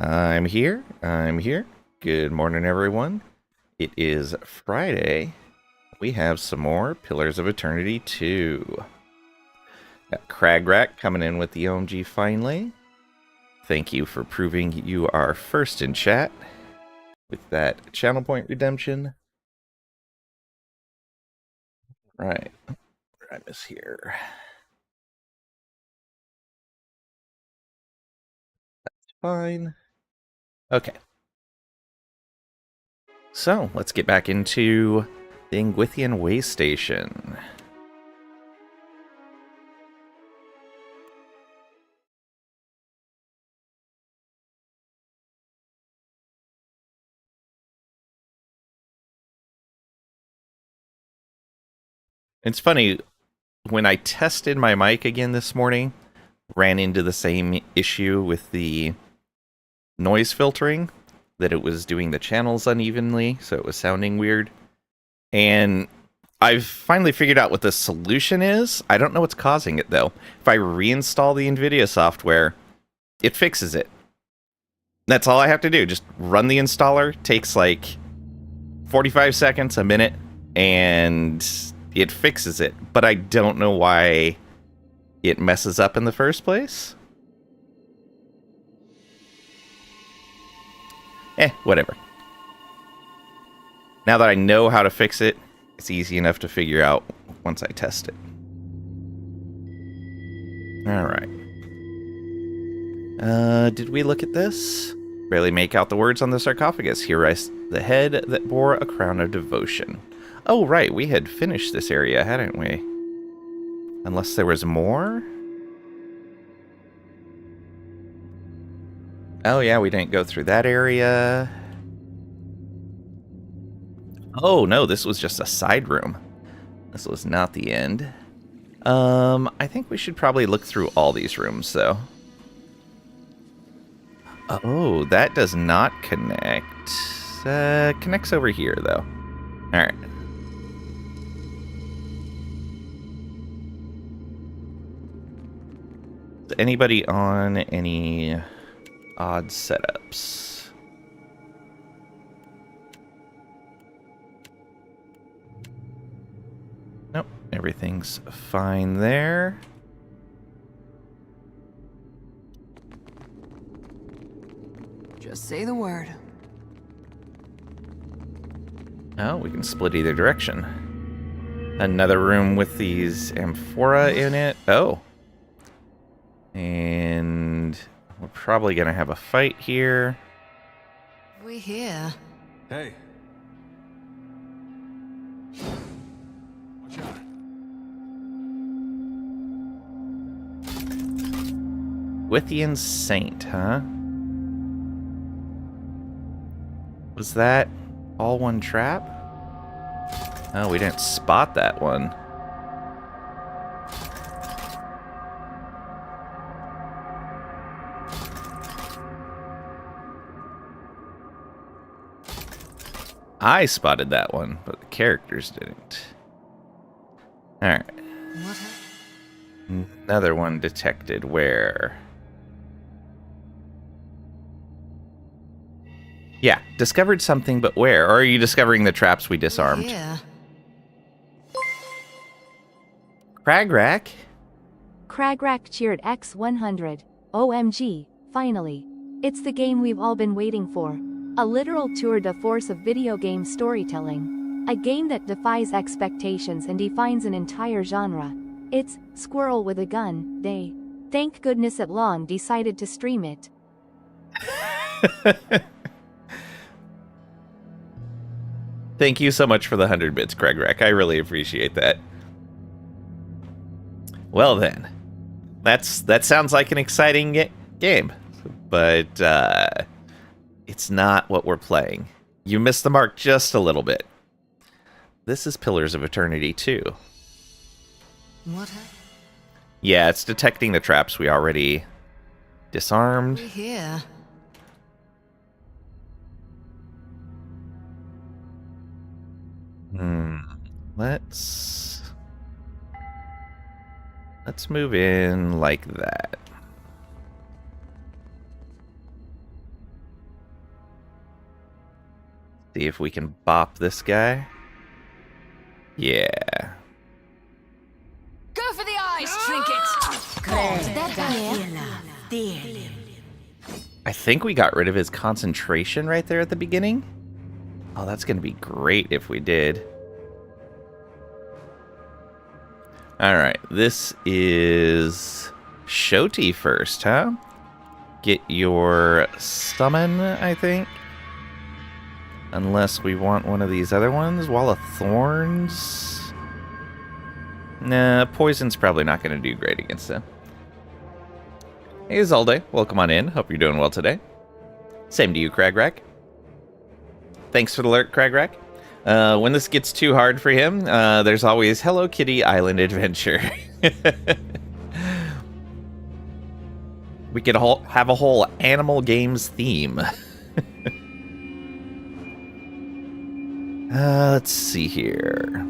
I'm here. I'm here. Good morning, everyone. It is Friday. We have some more Pillars of Eternity 2. Got Cragrack coming in with the OMG finally. Thank you for proving you are first in chat with that channel point redemption. Right. I miss here. That's fine. Okay. So, let's get back into the Ingwithian Way Station. It's funny, when I tested my mic again this morning, ran into the same issue with the noise filtering, that it was doing the channels unevenly, so it was sounding weird. And I've finally figured out what the solution is. I don't know what's causing it, though. If I reinstall the NVIDIA software, it fixes it. That's all I have to do. Just run the installer. Takes like 45 seconds, a minute, and it fixes it. But I don't know why it messes up in the first place. Whatever. Now that I know how to fix it, it's easy enough to figure out once I test it. Alright. Did we look at this? Barely make out the words on the sarcophagus. Here rests the head that bore a crown of devotion. Oh, right, we had finished this area, hadn't we? Unless there was more? Oh, yeah, we didn't go through that area. Oh, no, this was just a side room. This was not the end. I think we should probably look through all these rooms, though. Oh, that does not connect. Connects over here, though. Alright. Is anybody on any odd setups? Nope, everything's fine there. Just say the word. Oh, we can split either direction. Another room with these amphora in it. Oh. And we're probably going to have a fight here. We here. Hey. Watch out. Withian Saint, huh? Was that all one trap? Oh, we didn't spot that one. I spotted that one, but the characters didn't. Alright. What? Another one detected. Where? Yeah, discovered something, but where? Or are you discovering the traps we disarmed? Yeah. Cragrack? Cragrack cheered X100. OMG, finally. It's the game we've all been waiting for. A literal tour de force of video game storytelling. A game that defies expectations and defines an entire genre. It's Squirrel with a Gun Day. Thank goodness at long decided to stream it. Thank you so much for the 100 bits, Cragrack. I really appreciate that. Well then, that sounds like an exciting game, but it's not what we're playing. You missed the mark just a little bit. This is Pillars of Eternity 2. What? Yeah, it's detecting the traps we already disarmed. We here. Let's move in like that. See if we can bop this guy. Yeah. Go for the eyes, trinket! Oh, did that hear? I think we got rid of his concentration right there at the beginning. Oh, that's going to be great if we did. Alright, this is Shoti first, huh? Get your summon, I think. Unless we want one of these other ones. Wall of Thorns. Nah, Poison's probably not going to do great against them. Hey, Zalde. Welcome on in. Hope you're doing well today. Same to you, Cragrack. Thanks for the alert, Cragrack. When this gets too hard for him, there's always Hello Kitty Island Adventure. We could have a whole animal games theme. Let's see here.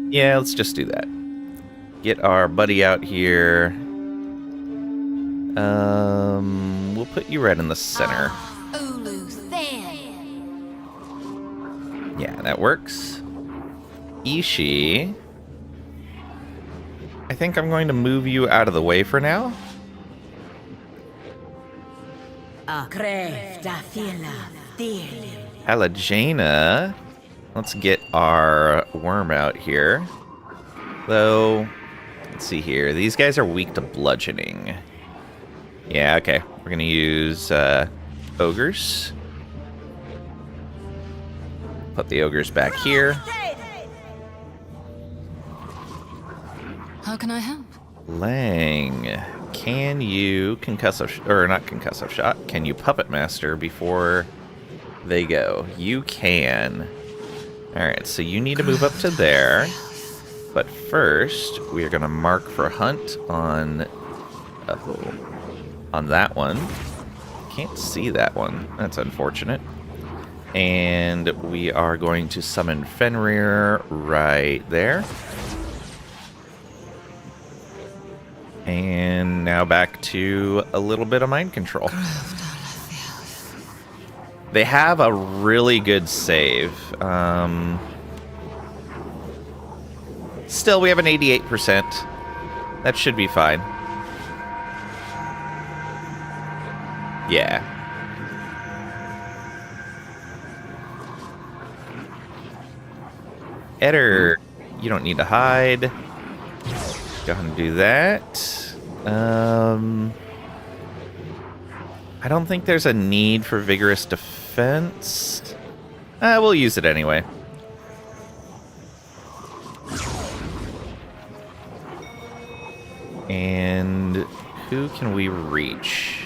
Yeah, let's just do that. Get our buddy out here. We'll put you right in the center. Yeah, that works. Ishii. I think I'm going to move you out of the way for now. Halajana. Let's get our worm out here. Though, let's see here. These guys are weak to bludgeoning. Yeah, okay. We're going to use ogres. Put the ogres back here. How can I help? Lang, can you concussive, or not concussive shot, can you puppet master before they go? You can. Alright, so you need to move up to there. But first, we are going to mark for hunt on that one. Can't see that one. That's unfortunate. And we are going to summon Fenrir right there. And now back to a little bit of mind control. They have a really good save. Still, we have an 88%. That should be fine. Yeah. Eder, you don't need to hide. Go ahead and do that. I don't think there's a need for vigorous defense. We'll use it anyway. And who can we reach?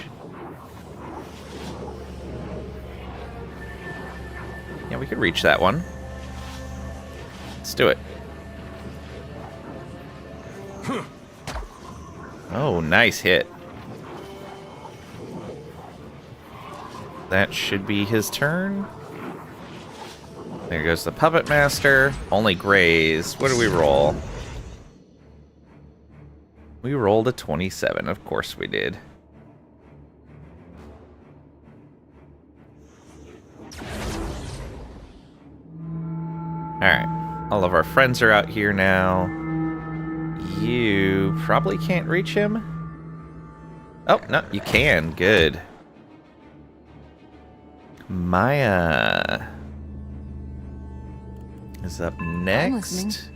Yeah, we could reach that one. Let's do it. Oh, nice hit. That should be his turn. There goes the Puppet Master. Only graze. What do we roll? We rolled a 27. Of course we did. Alright. All of our friends are out here now. You probably can't reach him. Oh, no, you can. Good. Maya is up next.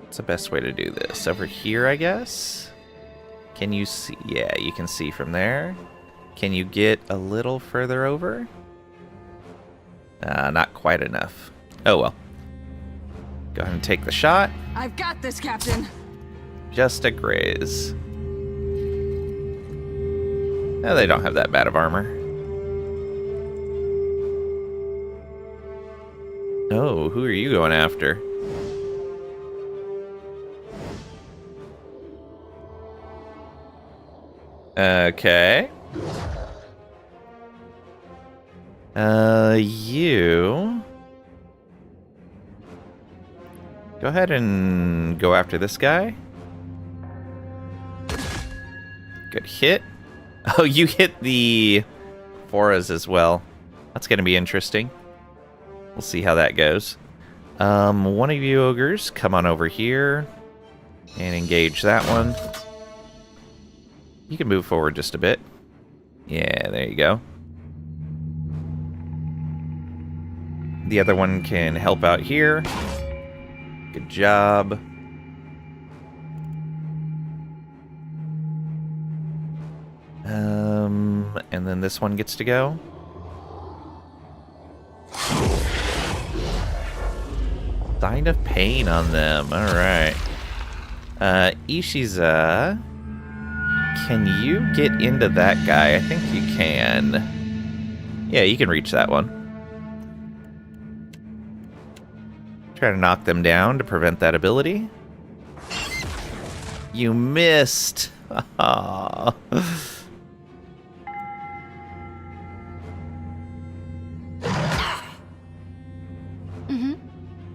What's the best way to do this? Over here, I guess? Can you see? Yeah, you can see from there. Can you get a little further over? Not quite enough. Oh well. Go ahead and take the shot. I've got this, Captain. Just a graze. No, they don't have that bad of armor. Oh, who are you going after? Okay. You... Go ahead and go after this guy. Good hit. Oh, you hit the Foras as well. That's going to be interesting. We'll see how that goes. One of you ogres, come on over here and engage that one. You can move forward just a bit. Yeah, there you go. The other one can help out here. Good job. And then this one gets to go. Sign of pain on them. Alright. Ishiza, can you get into that guy? I think you can. Yeah, you can reach that one. Try to knock them down to prevent that ability. You missed. Aww.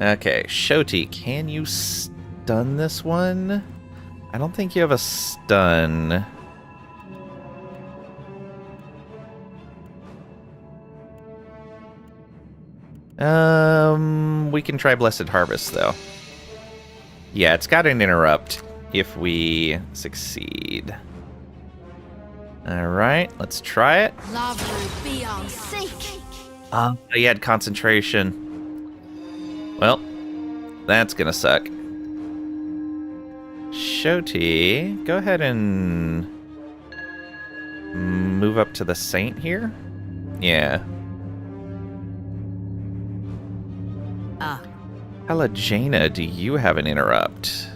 Okay, Shoti, can you stun this one? I don't think you have a stun. We can try Blessed Harvest, though. Yeah, it's got an interrupt if we succeed. Alright, let's try it. He had concentration. Well, that's gonna suck. Shoti, go ahead and move up to the Saint here. Yeah. Halajana, do you have an interrupt?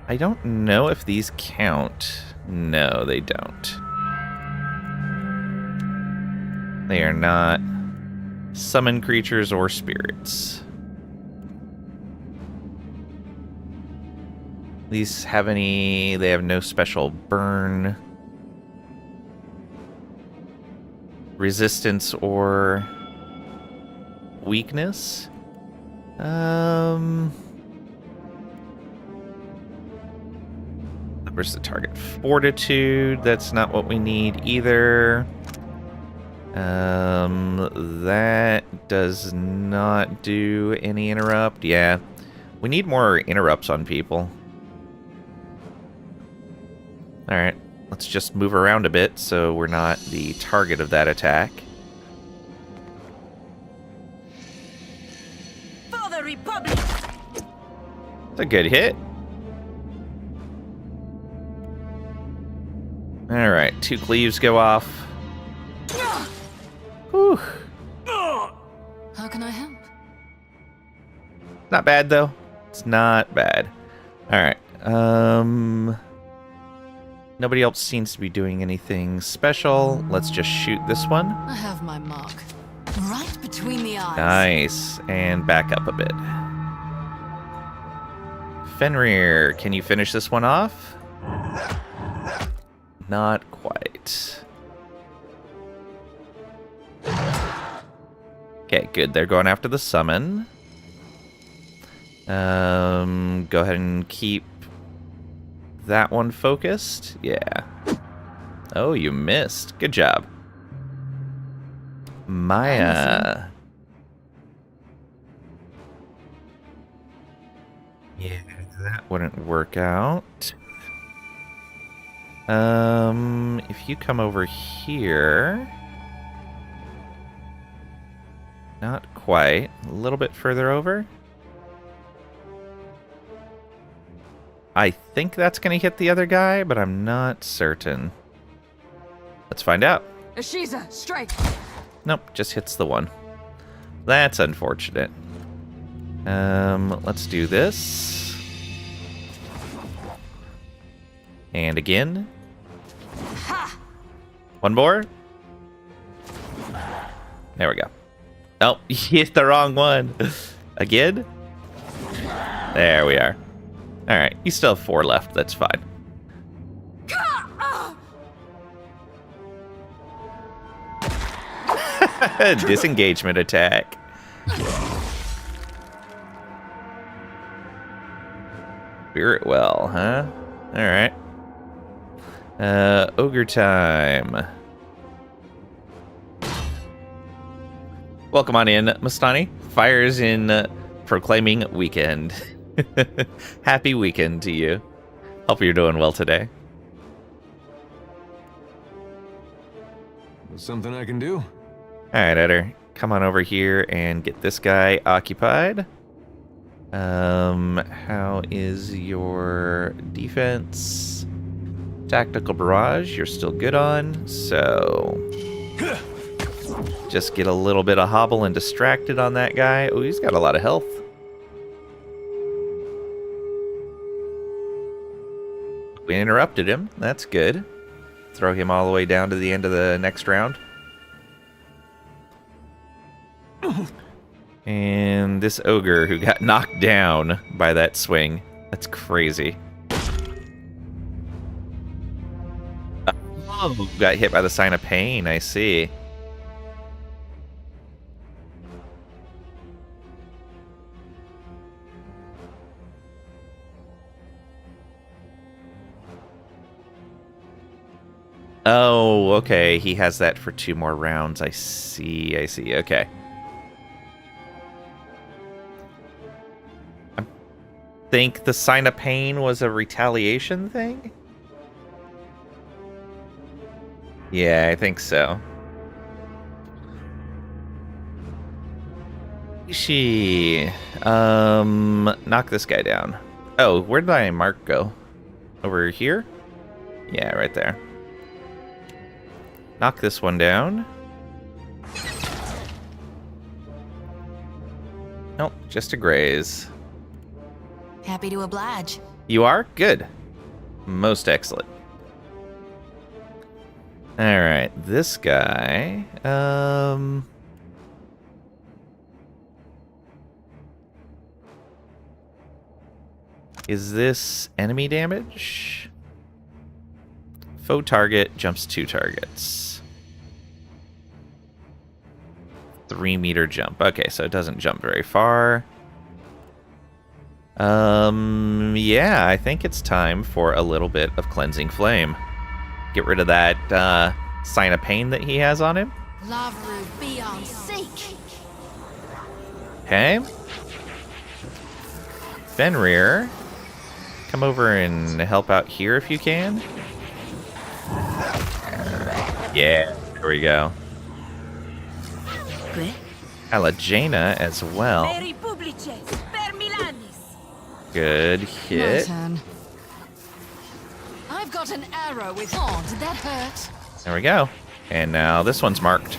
I don't know if these count. No, they don't. They are not summon creatures or spirits. These have any... They have no special burn, resistance, or weakness. Where's the target? Fortitude. That's not what we need either. That does not do any interrupt. Yeah. We need more interrupts on people. Alright. Let's just move around a bit so we're not the target of that attack. For the Republic. It's a good hit. Alright, 2 cleaves go off. Whew. How can I help? Not bad, though. It's not bad. Alright, nobody else seems to be doing anything special. Let's just shoot this one. I have my mark. Right between the eyes. Nice. And back up a bit. Fenrir, can you finish this one off? Not quite. Okay, good. They're going after the summon. Go ahead and keep that one focused. Yeah. Oh, you missed. Good job. Maya. Yeah, that wouldn't work out. If you come over here... Not quite. A little bit further over. I think that's going to hit the other guy, but I'm not certain. Let's find out. Ishiza, strike. Nope, just hits the one. That's unfortunate. Let's do this. And again. One more. There we go. Oh, you hit the wrong one. Again? There we are. Alright, you still have 4 left. That's fine. Disengagement attack. Spirit Well, huh? Alright. Ogre time. Welcome on in, Mastani. Fires in proclaiming weekend. Happy weekend to you. Hope you're doing well today. Something I can do? Alright, Eder. Come on over here and get this guy occupied. How is your defense? Tactical barrage, you're still good on, so just get a little bit of hobble and distracted on that guy. Oh, he's got a lot of health. We interrupted him, that's good. Throw him all the way down to the end of the next round. And this ogre who got knocked down by that swing. That's crazy. Oh, got hit by the sign of pain, I see. Oh, okay. He has that for 2 more rounds. I see, okay. I think the sign of pain was a retaliation thing? Yeah, I think so. She knock this guy down. Oh, where did my mark go? Over here? Yeah, right there. Knock this one down. Nope, just a graze. Happy to oblige. You are? Good. Most excellent. Alright, this guy. Is this enemy damage? Foe target jumps 2 targets. 3-meter jump. Okay, so it doesn't jump very far. Yeah, I think it's time for a little bit of Cleansing Flame. Get rid of that sign of pain that he has on him. Lavru be on seek. Okay. Fenrir, come over and help out here if you can. Yeah, there we go. Alagena as well. Good hit. My turn. I've got an arrow with. Oh, did that hurt? There we go. And now this one's marked.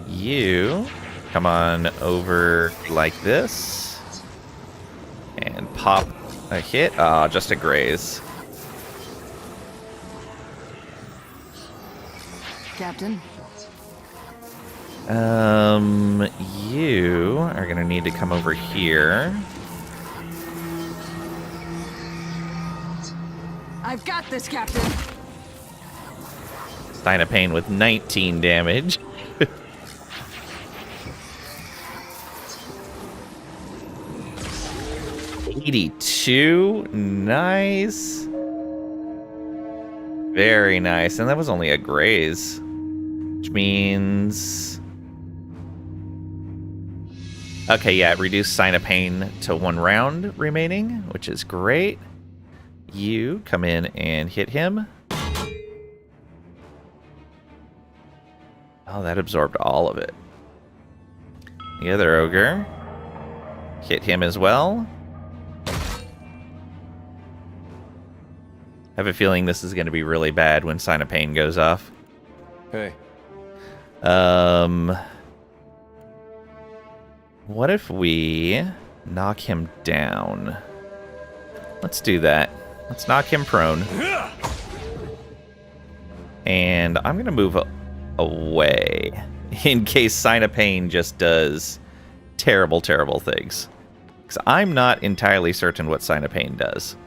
You come on over like this. And pop a hit. Ah, just a graze. Captain. You are gonna need to come over here. I've got this, Captain. Sign of Pain with 19 damage. $82. Nice. Very nice. And that was only a graze. Which means... Okay, yeah, reduce Sign of Pain to 1 round remaining, which is great. You come in and hit him. Oh, that absorbed all of it. The other ogre. Hit him as well. I have a feeling this is going to be really bad when Sign of Pain goes off. Hey. What if we knock him down? Let's do that. Let's knock him prone. And I'm going to move away in case Sign of Pain just does terrible, terrible things. Because I'm not entirely certain what Sign of Pain does.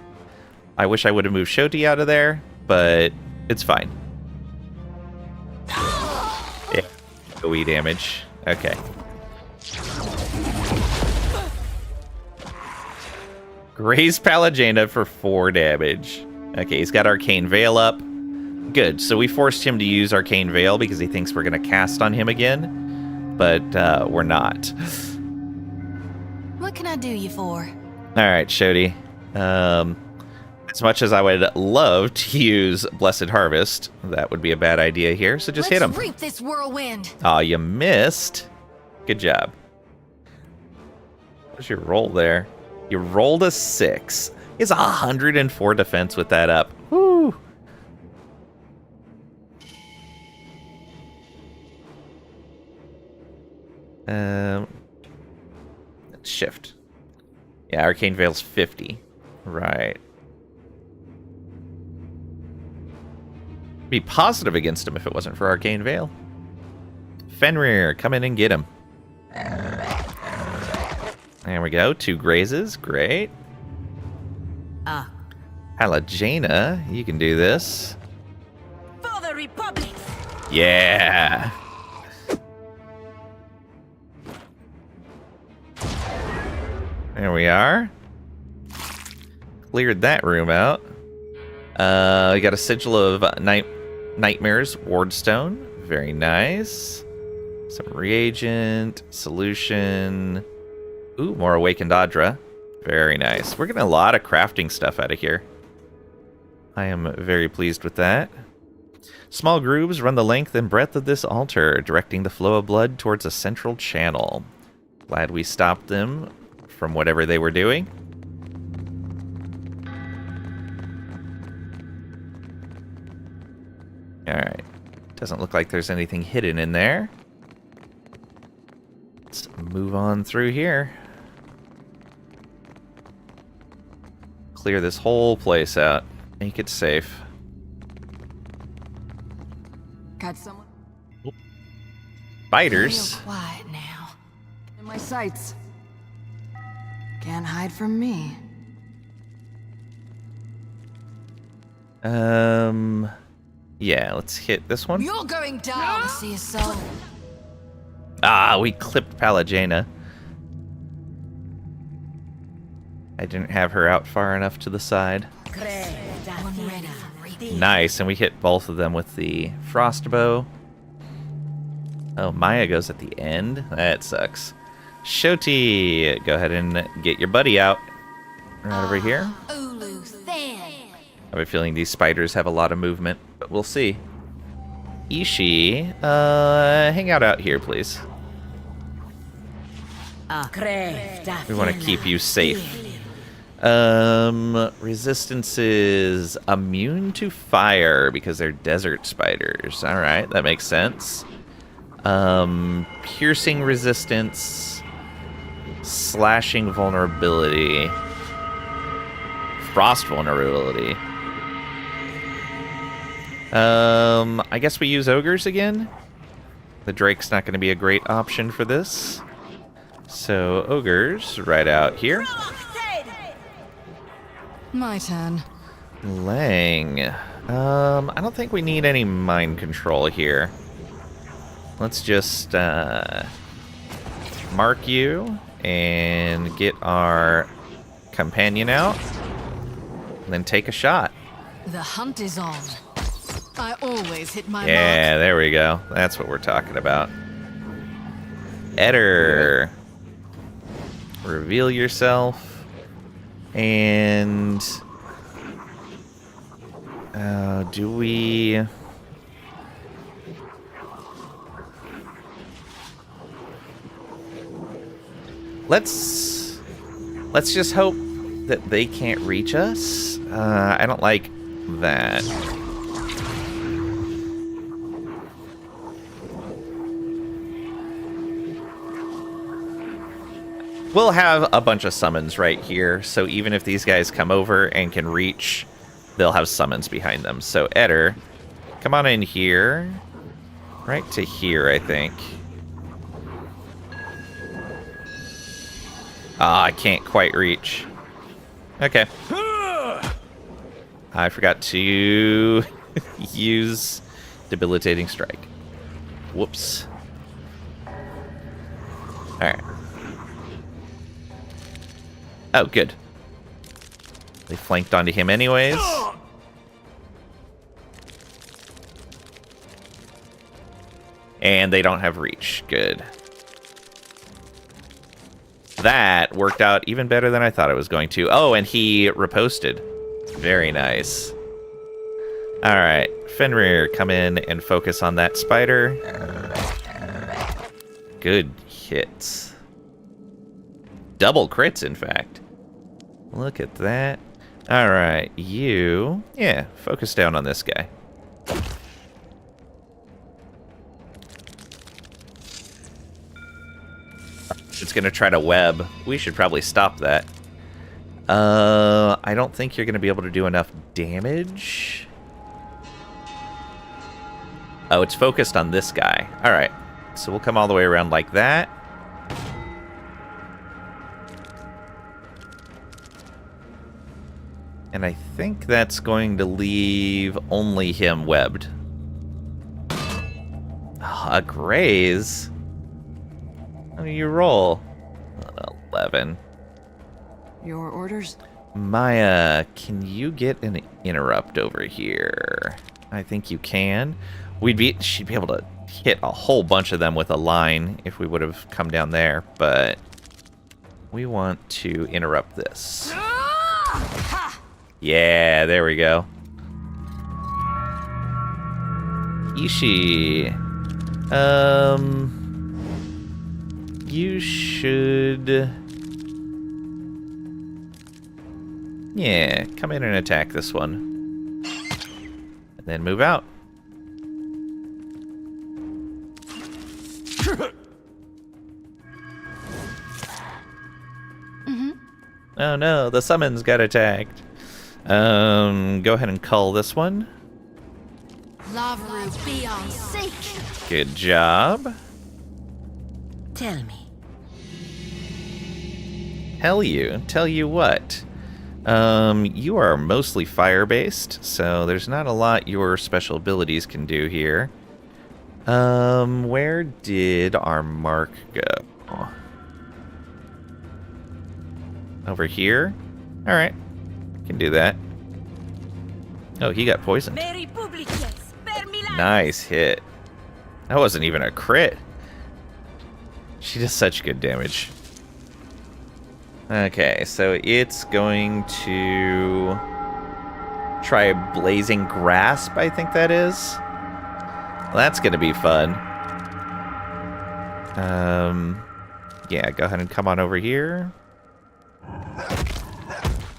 I wish I would have moved Shoti out of there, but it's fine. Yeah, OE damage. Okay. Graze Pallegina for 4 damage. Okay, he's got Arcane Veil up. Good, so we forced him to use Arcane Veil because he thinks we're going to cast on him again. But we're not. What can I do you for? Alright, Shodi. As much as I would love to use Blessed Harvest, that would be a bad idea here, so just hit him. Let's reap this whirlwind. Aw, you missed. Good job. What's your roll there? You rolled a 6. He has 104 defense with that up. Woo! Shift. Yeah, Arcane Veil's 50. Right. Be positive against him if it wasn't for Arcane Veil. Fenrir, come in and get him. There we go. 2 grazes. Great. Pallegina, you can do this. For the Republic. Yeah. There we are. Cleared that room out. We got a Sigil of Nightmares, Wardstone. Very nice. Some reagent, solution. Ooh, more Awakened Adra. Very nice. We're getting a lot of crafting stuff out of here. I am very pleased with that. Small grooves run the length and breadth of this altar, directing the flow of blood towards a central channel. Glad we stopped them from whatever they were doing. Alright. Doesn't look like there's anything hidden in there. Let's move on through here. Clear this whole place out. Make it safe. Got someone? Spiders. Real quiet now. In my sights. Can't hide from me. Yeah, let's hit this one. You're going down. See your soul. Ah, we clipped Pallegina. I didn't have her out far enough to the side. One ready for reaping. Nice, and we hit both of them with the frostbow. Oh, Maya goes at the end. That sucks. Shoti, go ahead and get your buddy out. Right over here. Ulu thin. I have a feeling these spiders have a lot of movement, but we'll see. Ishi, hang out here, please. We want to keep you safe. Resistance is immune to fire because they're desert spiders. Alright, that makes sense. Piercing resistance, slashing vulnerability, frost vulnerability. I guess we use ogres again. The Drake's not going to be a great option for this. So, ogres, right out here. My turn. Lang. I don't think we need any mind control here. Let's just mark you and get our companion out. And then take a shot. The hunt is on. I always hit my Yeah, there we go. That's what we're talking about. Eder. Reveal yourself. And do we... Let's just hope that they can't reach us. I don't like that. We'll have a bunch of summons right here, so even if these guys come over and can reach, they'll have summons behind them. So, Eder, come on in here. Right to here, I think. Ah, I can't quite reach. Okay. I forgot to use Debilitating Strike. Whoops. Alright. Oh, good. They flanked onto him anyways. And they don't have reach. Good. That worked out even better than I thought it was going to. Oh, and he riposted. Very nice. Alright, Fenrir, come in and focus on that spider. Good hits. Double crits, in fact. Look at that. Alright, you... Yeah, focus down on this guy. It's gonna try to web. We should probably stop that. I don't think you're gonna be able to do enough damage. Oh, it's focused on this guy. Alright, so we'll come all the way around like that. And I think that's going to leave only him webbed. A graze? How do you roll? 11. Your orders? Maya, can you get an interrupt over here? I think you can. She'd be able to hit a whole bunch of them with a line if we would have come down there, but we want to interrupt this. Yeah, there we go. Ishi. You should... Yeah, come in and attack this one. And then move out. Oh no, the summons got attacked. Go ahead and cull this one. Lava be on sake. Good job. Tell me. Tell you what. You are mostly fire-based, so there's not a lot your special abilities can do here. Where did our mark go? Over here? Alright. Can do that. Oh, he got poisoned. Nice hit. That wasn't even a crit. She does such good damage. Okay, so it's going to try Blazing Grasp, I think that is. Well, that's going to be fun. Yeah, go ahead and come on over here.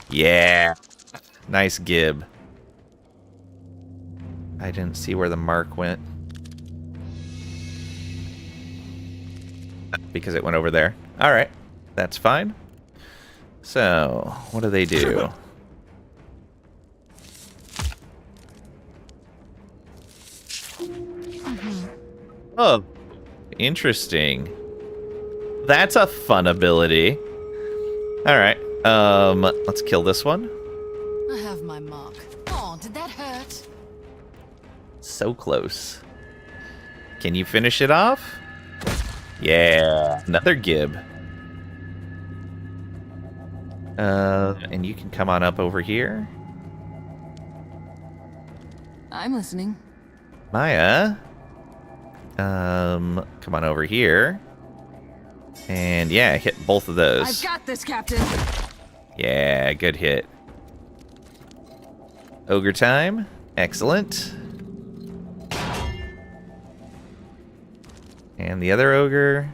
Yeah. Nice gib. I didn't see where the mark went. Because it went over there. Alright, that's fine. So, what do they do? Oh, interesting. That's a fun ability. Alright, let's kill this one. I have my mark. Oh, did that hurt? So close. Can you finish it off? Yeah, another gib. And you can come on up over here. I'm listening. Maya. Come on over here. And yeah, hit both of those. I've got this, Captain. Yeah, good hit. Ogre time. Excellent. And the other ogre.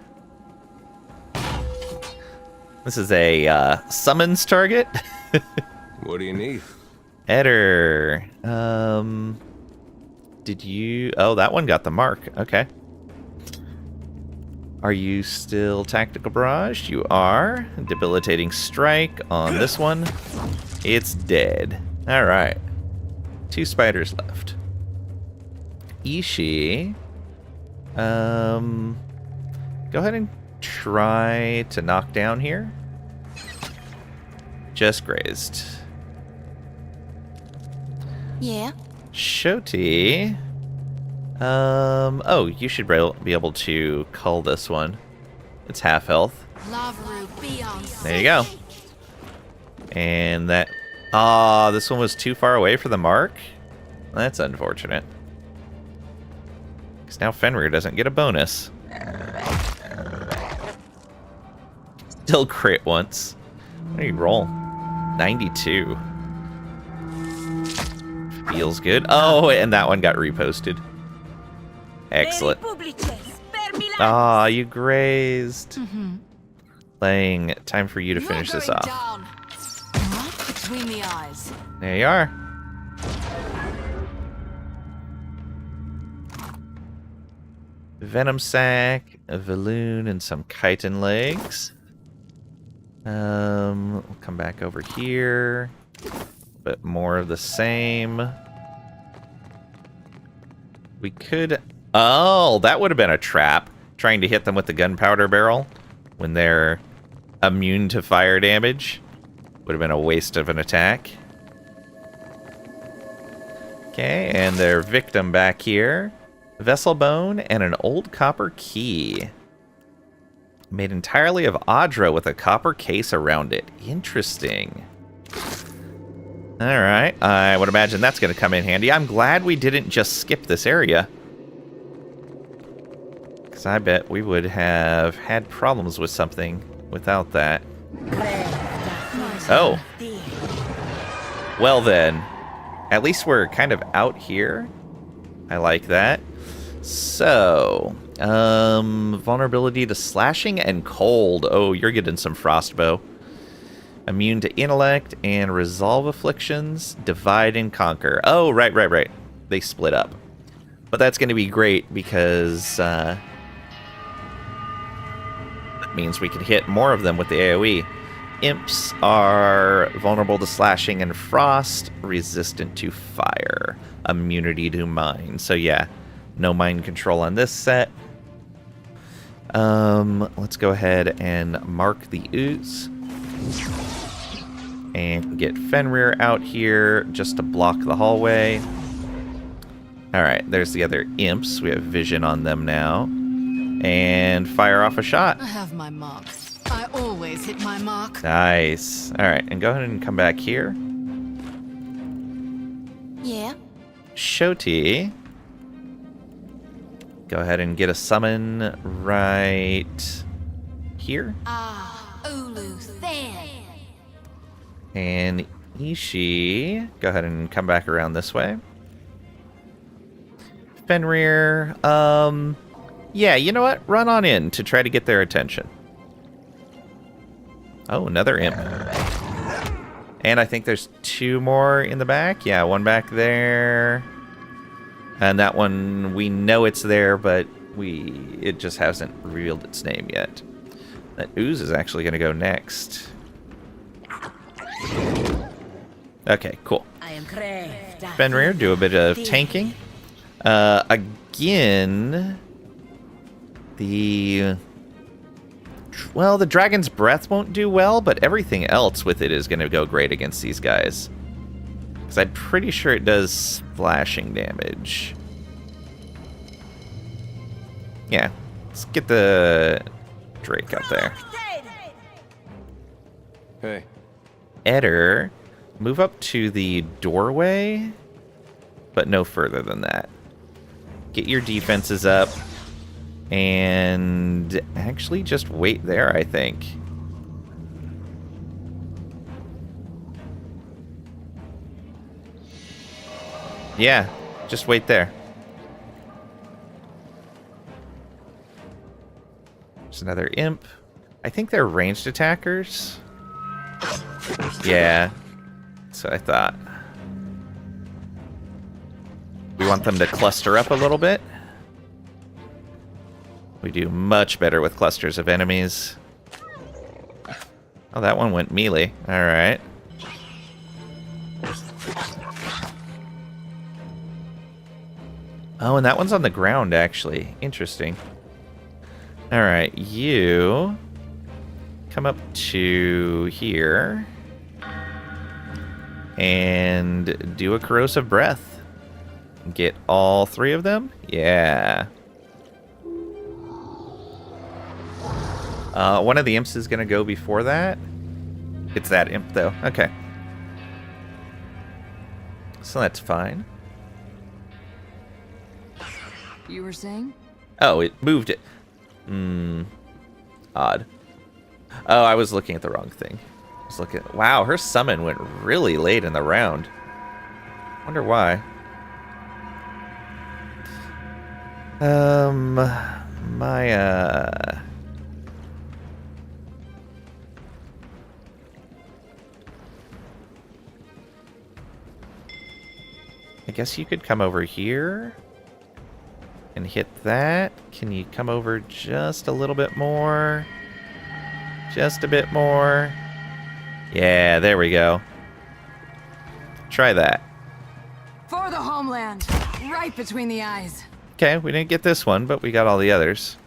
This is a summons target. What do you need? Eder. Did you... Oh, that one got the mark. Okay. Are you still Tactical Barrage? You are. Debilitating Strike on this one. It's dead. Alright. 2 spiders left. Ishi. Go ahead and try to knock down here. Just grazed. Yeah. Shoti. Oh, you should be able to cull this one. It's half health. Lava be on There you go. And that Ah, this one was too far away for the mark? That's unfortunate. Because now Fenrir doesn't get a bonus. Still crit once. What do you roll? 92. Feels good. Oh, and that one got reposted. Excellent. Ah, you grazed. Playing. Time for you to finish this off. Down. Right between the eyes. There you are. Venom sac, a Valoon, and some chitin legs. We'll come back over here. But more of the same. We could... Oh, that would have been a trap. Trying to hit them with the gunpowder barrel when they're immune to fire damage. Would have been a waste of an attack. Okay, and their victim back here. Vessel bone and an old copper key. Made entirely of Audra with a copper case around it. Interesting. Alright, I would imagine that's going to come in handy. I'm glad we didn't just skip this area. Because I bet we would have had problems with something without that. Oh. Well then. At least we're kind of out here. I like that. So, vulnerability to slashing and cold. Oh, you're getting some frostbow. Immune to intellect and resolve afflictions. Divide and conquer. Oh, right. They split up. But that's going to be great because that means we can hit more of them with the AoE. Imps are vulnerable to slashing and frost, resistant to fire, immunity to mine. So yeah, no mind control on this set. Let's go ahead and mark the ooze. And get Fenrir out here just to block the hallway. Alright, there's the other imps. We have vision on them now. And fire off a shot. I have my mark. I always hit my mark. Nice. Alright, and go ahead and come back here. Yeah. Shoti. Go ahead and get a summon right here. Ah, Ulu Than. And Ishii. Go ahead and come back around this way. Fenrir. Yeah, you know what? Run on in to try to get their attention. Oh, another imp. And I think there's two more in the back. Yeah, one back there. And that one, we know it's there, but it just hasn't revealed its name yet. That ooze is actually going to go next. Okay, cool. Fenrir, do a bit of tanking. Again, the Dragon's Breath won't do well, but everything else with it is going to go great against these guys. Because I'm pretty sure it does splashing damage. Yeah, let's get the Drake up there. Hey. Eder, move up to the doorway, but no further than that. Get your defenses up, and actually just wait there, I think. Yeah, just wait there. There's another imp. I think they're ranged attackers. Yeah, that's what I thought. We want them to cluster up a little bit. We do much better with clusters of enemies. Oh, that one went melee. Alright. Oh, and that one's on the ground, actually. Interesting. Alright, you come up to here and do a corrosive breath. Get all three of them? Yeah. One of the imps is going to go before that. It's that imp, though. Okay. so that's fine. You were saying? Oh, it moved it. Odd. Oh, I was looking at the wrong thing. I was looking. Wow, her summon went really late in the round. Wonder why. My I guess you could come over here and hit that. Can you come over just a little bit more? Just a bit more. Yeah, there we go. Try that. For the homeland! Right between the eyes. Okay, we didn't get this one, but we got all the others.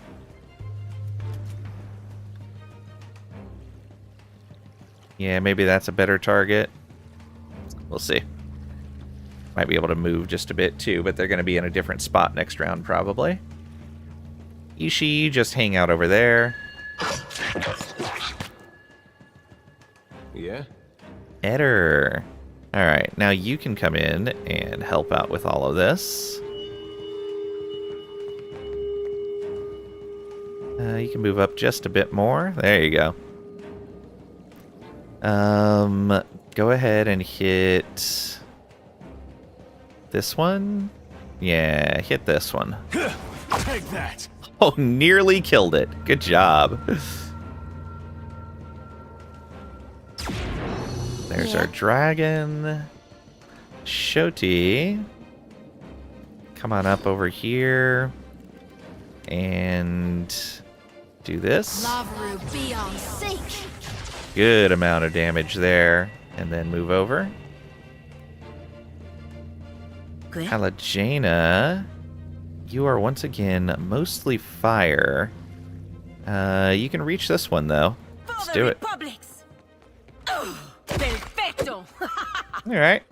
Yeah, maybe that's a better target. We'll see. Might be able to move just a bit too, but they're going to be in a different spot next round probably. Ishii, just hang out over there. Yeah? Eder. Alright, now you can come in and help out with all of this. You can move up just a bit more. There you go. Go ahead and hit this one. Yeah, hit this one. Take that! Oh, nearly killed it. Good job. There's our dragon. Shoti. Come on up over here. And do this. Lava be on sync. Good amount of damage there. And then move over. Halajena, you are once again mostly fire. You can reach this one though. Let's do it. Alright.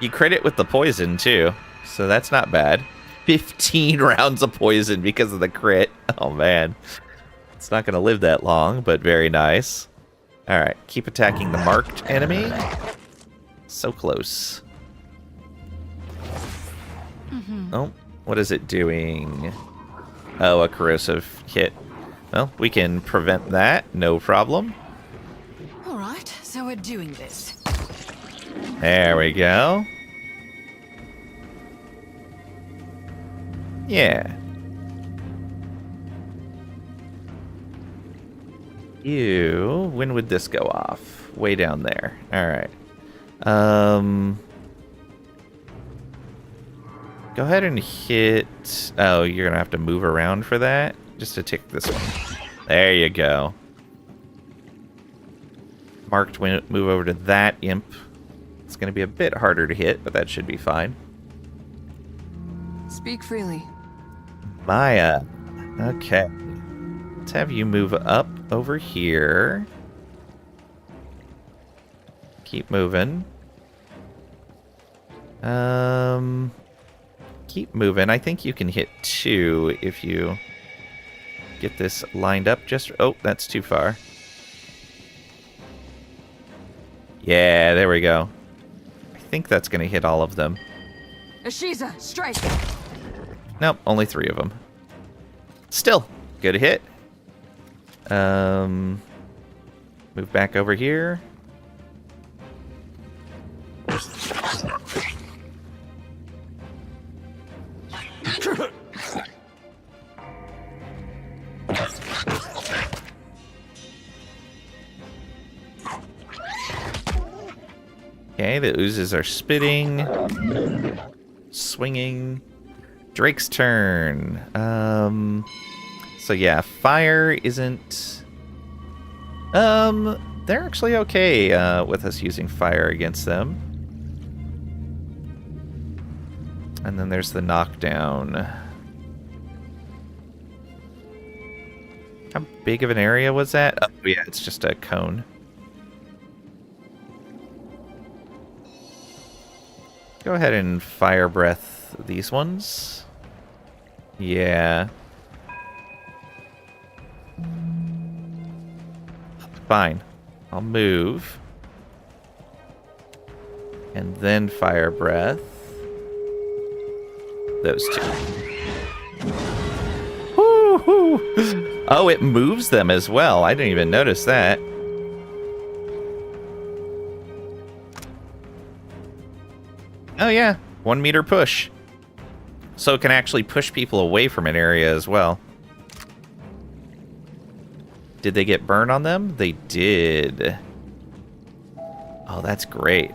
You crit it with the poison too, so that's not bad. 15 rounds of poison because of the crit. Oh man. It's not going to live that long, but very nice. Alright, keep attacking the marked enemy. So close. Oh, what is it doing? Oh, a corrosive hit. Well, we can prevent that, no problem. Alright, so we're doing this. There we go. Yeah. You, when would this go off? Way down there. Alright. Go ahead and hit... Oh, you're going to have to move around for that? Just to tick this one. There you go. Marked, move over to that imp. It's going to be a bit harder to hit, but that should be fine. Speak freely. Maya. Okay. Let's have you move up over here. Keep moving. Keep moving. I think you can hit 2 if you get this lined up just... Oh, that's too far. Yeah, there we go. I think that's going to hit all of them. Ashiza, strike! Nope, only 3 of them. Still, good hit. Move back over here. Okay, the oozes are spitting, swinging. Drake's turn. So yeah, fire isn't... they're actually okay with us using fire against them. And then there's the knockdown. How big of an area was that? Oh yeah, it's just a cone. Go ahead and fire breath these ones. Yeah. Fine. I'll move. And then fire breath. Those two. Woo-hoo. Oh, it moves them as well. I didn't even notice that. Oh yeah, 1 meter push. So it can actually push people away from an area as well. Did they get burned on them? They did. Oh, that's great.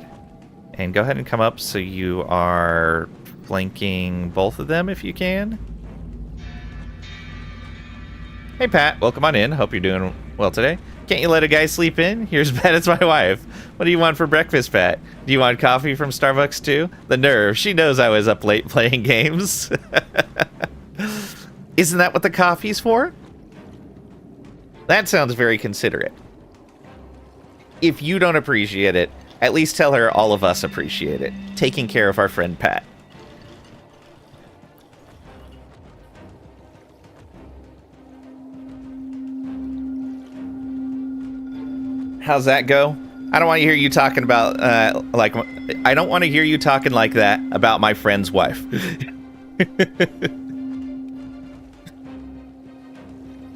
And go ahead and come up so you are flanking both of them if you can. Hey Pat, welcome on in. Hope you're doing well today. Can't you let a guy sleep in? Here's Pat, it's my wife. What do you want for breakfast, Pat? Do you want coffee from Starbucks too? The nerve. She knows I was up late playing games. Isn't that what the coffee's for? That sounds very considerate. If you don't appreciate it, at least tell her all of us appreciate it. Taking care of our friend Pat. How's that go? I don't want to hear you talking about, I don't want to hear you talking like that about my friend's wife.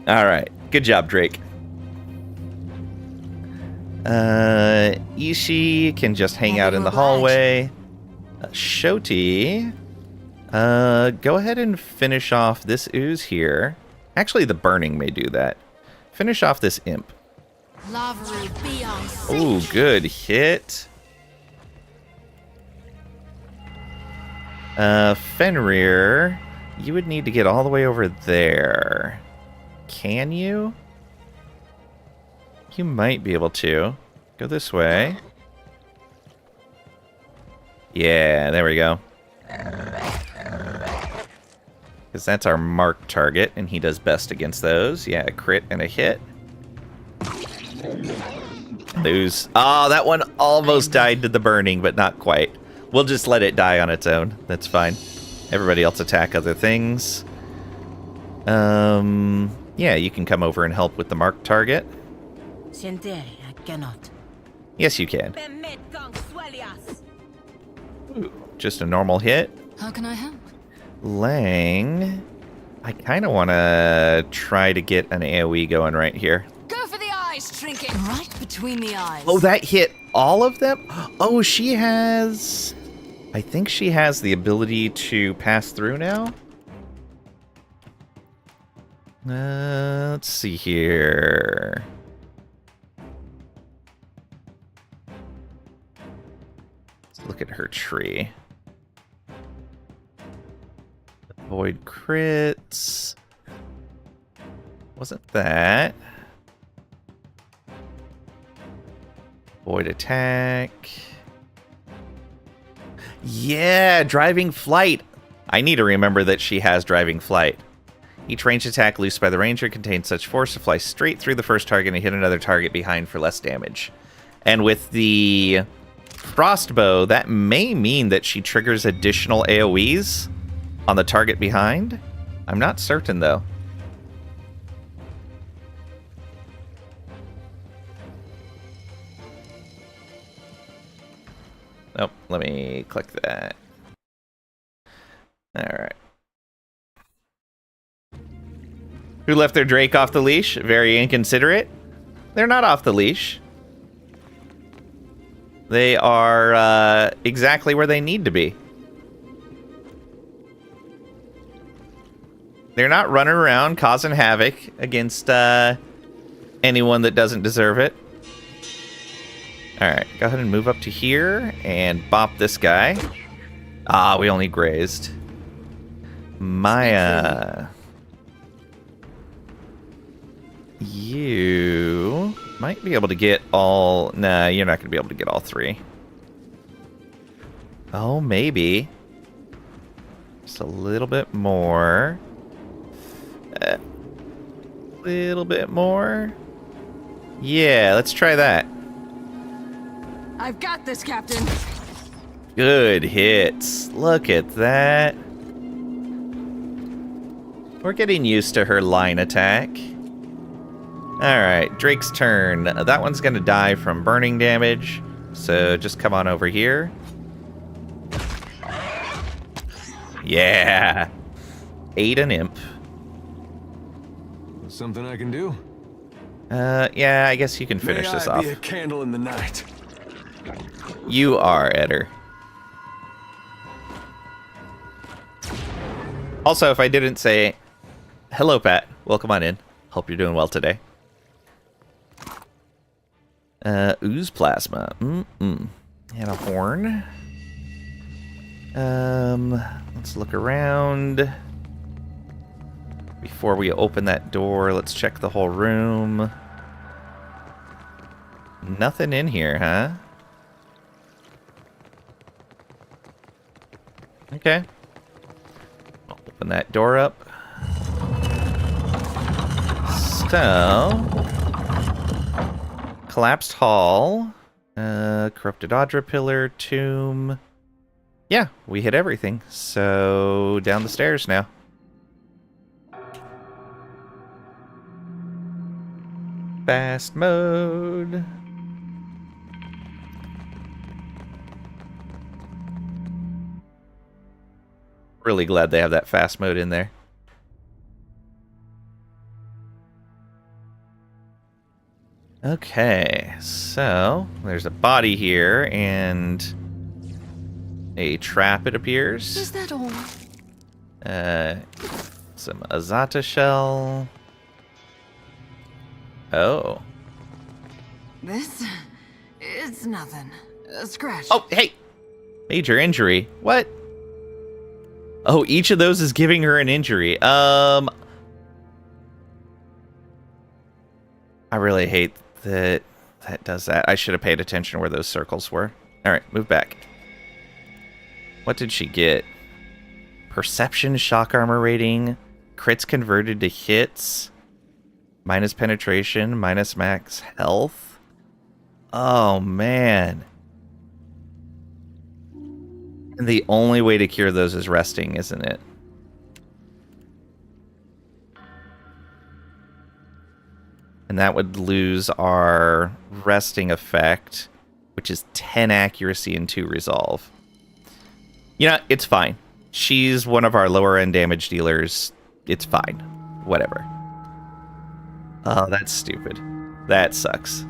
All right. Good job, Drake. Ishii can just hang out in the hallway. Shoti, go ahead and finish off this ooze here. Actually, the burning may do that. Finish off this imp. Ooh, good hit. Fenrir, you would need to get all the way over there. Can you? You might be able to. Go this way. Yeah, there we go. Because that's our marked target, and he does best against those. Yeah, a crit and a hit. Lose. Oh, that one almost died to the burning, but not quite. We'll just let it die on its own. That's fine. Everybody else attack other things. Yeah, you can come over and help with the marked target. I cannot. Yes, you can. Ooh, just a normal hit. How can I help? Lang, I kind of want to try to get an AoE going right here. Go for the eyes, trinket! Right between the eyes. Oh, that hit all of them? Oh, she has... I think she has the ability to pass through now. Let's see here. Let's look at her tree. Avoid crits. Wasn't that? Avoid attack. Yeah, driving flight. I need to remember that she has driving flight. Each ranged attack loosed by the ranger contains such force to fly straight through the first target and hit another target behind for less damage. And with the frostbow, that may mean that she triggers additional AoEs on the target behind. I'm not certain, though. Nope, let me click that. Alright. Who left their Drake off the leash? Very inconsiderate. They're not off the leash. They are exactly where they need to be. They're not running around causing havoc against anyone that doesn't deserve it. Alright, go ahead and move up to here and bop this guy. Ah, we only grazed. Maya. You might be able to get all... Nah, you're not going to be able to get all three. Oh, maybe. Just a little bit more. A little bit more. Yeah, let's try that. I've got this, Captain. Good hits. Look at that. We're getting used to her line attack. Alright, Drake's turn. That one's going to die from burning damage. So just come on over here. Yeah. Ate an imp. Something I can do? Yeah, I guess you can finish this off. Be a candle in the night. You are, Eder. Also, if I didn't say, hello, Pat. Welcome on in. Hope you're doing well today. Ooze plasma. And a horn. Let's look around. Before we open that door, let's check the whole room. Nothing in here, huh? Okay. I'll open that door up. So, collapsed hall, corrupted Audra pillar, tomb. Yeah, we hit everything. So, down the stairs now. Fast mode. Really glad they have that fast mode in there. Okay, so there's a body here and a trap, it appears. Is that all? Some Azata shell. Oh. This is nothing. A scratch. Oh, hey! Major injury. What? Oh, each of those is giving her an injury. I really hate that that does that. I should have paid attention where those circles were. Alright, move back. What did she get? Perception, shock armor rating, crits converted to hits, minus penetration, minus max health. Oh, man. And the only way to cure those is resting, isn't it? And that would lose our resting effect, which is 10 accuracy and 2 resolve. You know, it's fine. She's one of our lower end damage dealers. It's fine. Whatever. Oh, that's stupid. That sucks.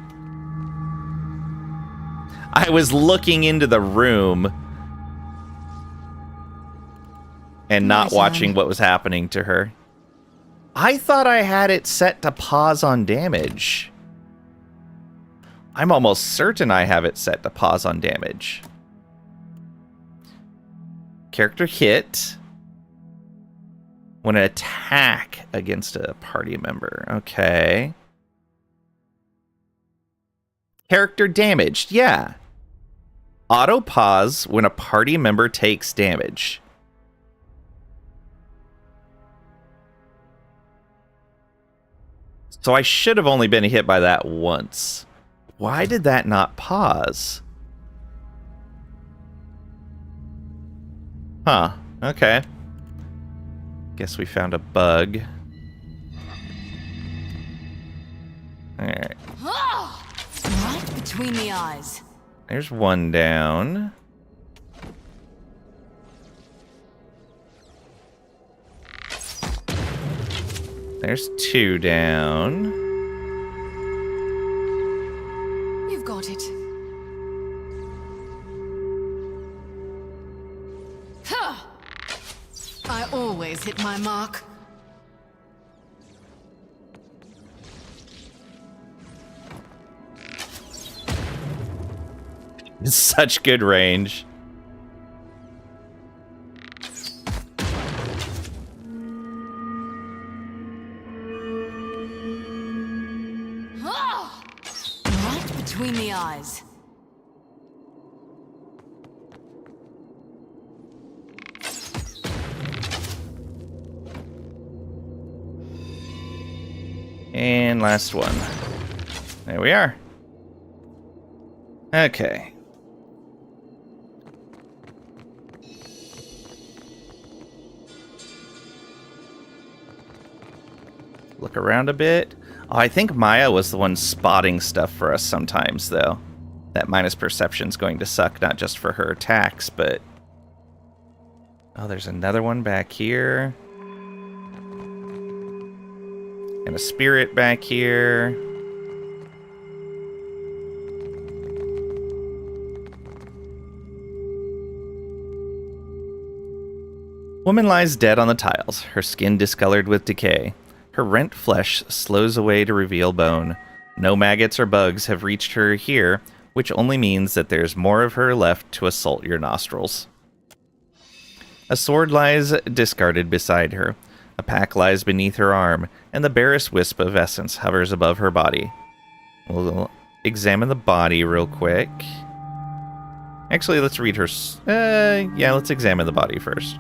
I was looking into the room and not watching what was happening to her. I thought I had it set to pause on damage. I'm almost certain I have it set to pause on damage. Character hit when an attack against a party member. Okay. Character damaged. Yeah. Auto pause when a party member takes damage. So I should have only been hit by that once. Why did that not pause? Huh. Okay. Guess we found a bug. Alright. Right between the eyes. There's one down. There's 2 down. You've got it. Huh. I always hit my mark. It's such good range. Right between the eyes. And last one. There we are. Okay. Look around a bit. Oh, I think Maya was the one spotting stuff for us sometimes, though. That minus perception's going to suck, not just for her attacks, but... Oh, there's another one back here. And a spirit back here. Woman lies dead on the tiles, her skin discolored with decay. Her rent flesh slows away to reveal bone. No maggots or bugs have reached her here, which only means that there's more of her left to assault your nostrils. A sword lies discarded beside her. A pack lies beneath her arm, and the barest wisp of essence hovers above her body. We'll examine the body real quick. Actually, let's read her... let's examine the body first.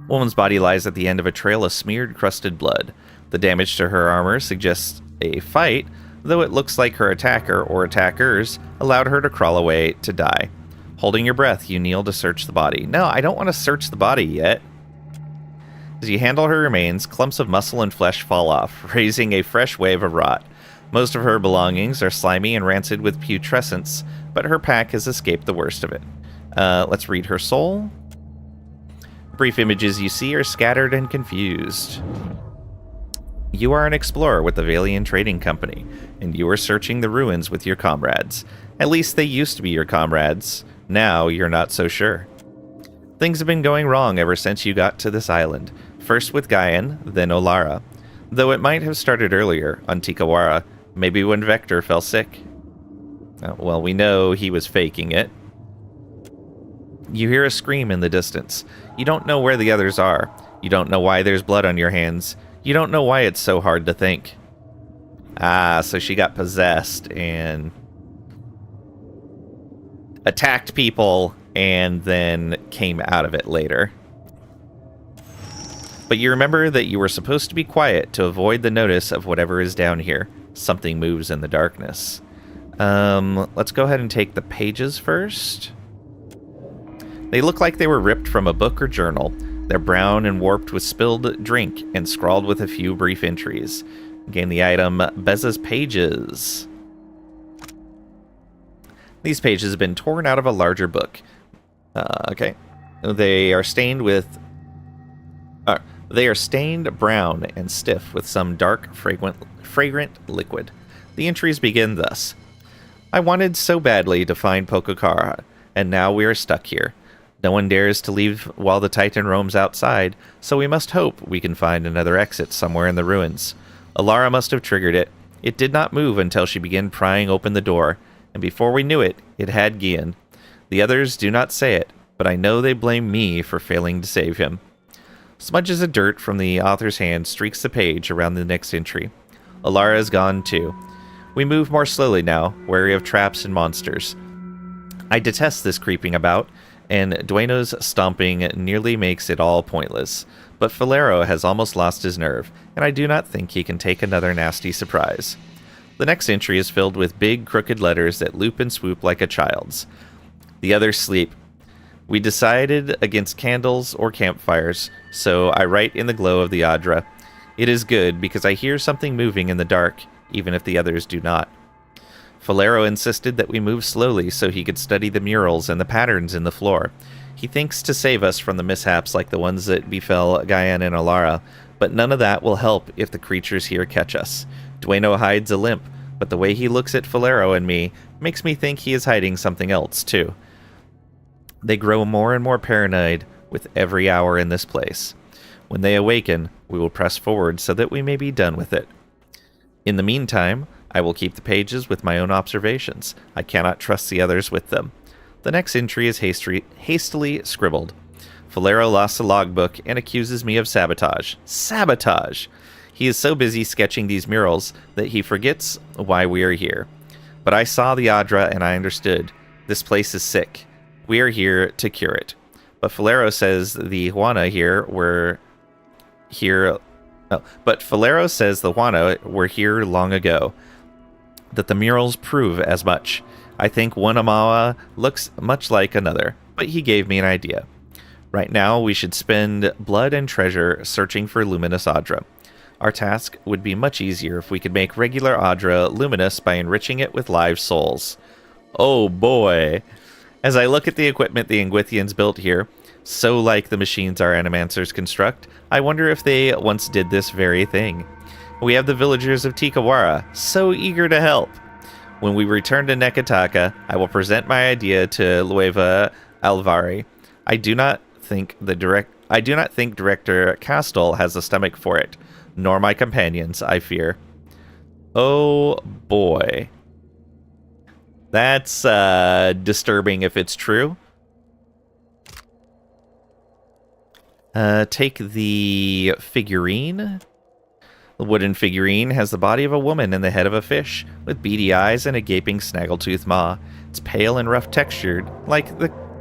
Woman's body lies at the end of a trail of smeared, crusted blood. The damage to her armor suggests a fight, though it looks like her attacker or attackers allowed her to crawl away to die. Holding your breath, you kneel to search the body. No, I don't want to search the body yet. As you handle her remains, clumps of muscle and flesh fall off, raising a fresh wave of rot. Most of her belongings are slimy and rancid with putrescence, but her pack has escaped the worst of it. Let's read her soul. Brief images you see are scattered and confused. You are an explorer with the Valian Trading Company, and you are searching the ruins with your comrades. At least they used to be your comrades. Now you're not so sure. Things have been going wrong ever since you got to this island. First with Gaian, then Olara. Though it might have started earlier, on Tikawara, maybe when Vector fell sick. Well, we know he was faking it. You hear a scream in the distance. You don't know where the others are. You don't know why there's blood on your hands. You don't know why it's so hard to think. Ah, so she got possessed and attacked people and then came out of it later. But you remember that you were supposed to be quiet to avoid the notice of whatever is down here. Something moves in the darkness. Let's go ahead and take the pages first. They look like they were ripped from a book or journal. They're brown and warped with spilled drink and scrawled with a few brief entries. Gain the item Beza's Pages. These pages have been torn out of a larger book. Okay. They are stained brown and stiff with some dark, fragrant liquid. The entries begin thus. I wanted so badly to find Poko, and now we are stuck here. No one dares to leave while the Titan roams outside, so we must hope we can find another exit somewhere in the ruins. Olara must have triggered it. It did not move until she began prying open the door, and before we knew it, it had Gian. The others do not say it, but I know they blame me for failing to save him. Smudges of dirt from the author's hand streaks the page around the next entry. Olara is gone too. We move more slowly now, wary of traps and monsters. I detest this creeping about, and Dueno's stomping nearly makes it all pointless. But Falero has almost lost his nerve, and I do not think he can take another nasty surprise. The next entry is filled with big, crooked letters that loop and swoop like a child's. The others sleep. We decided against candles or campfires, so I write in the glow of the Adra. It is good, because I hear something moving in the dark, even if the others do not. Falero insisted that we move slowly so he could study the murals and the patterns in the floor. He thinks to save us from the mishaps like the ones that befell Gaian and Olara, but none of that will help if the creatures here catch us. Dueno hides a limp, but the way he looks at Falero and me makes me think he is hiding something else, too. They grow more and more paranoid with every hour in this place. When they awaken, we will press forward so that we may be done with it. In the meantime, I will keep the pages with my own observations. I cannot trust the others with them. The next entry is hastily scribbled. Falero lost the logbook and accuses me of sabotage. Sabotage! He is so busy sketching these murals that he forgets why we are here. But I saw the Adra and I understood. This place is sick. We are here to cure it. But Falero says the Juana were here long ago. That the murals prove as much. I think one Amawa looks much like another, but he gave me an idea. Right now, we should spend blood and treasure searching for luminous Adra. Our task would be much easier if we could make regular Adra luminous by enriching it with live souls. Oh boy! As I look at the equipment the Ingwithians built here, so like the machines our animancers construct, I wonder if they once did this very thing. We have the villagers of Tikawara, so eager to help. When we return to Nekataka, I will present my idea to Lueva Alvari. I do not think Director Castle has the stomach for it, nor my companions, I fear. Oh boy. That's disturbing if it's true. Take the figurine. The wooden figurine has the body of a woman and the head of a fish, with beady eyes and a gaping snaggletooth maw. It's pale and rough textured, like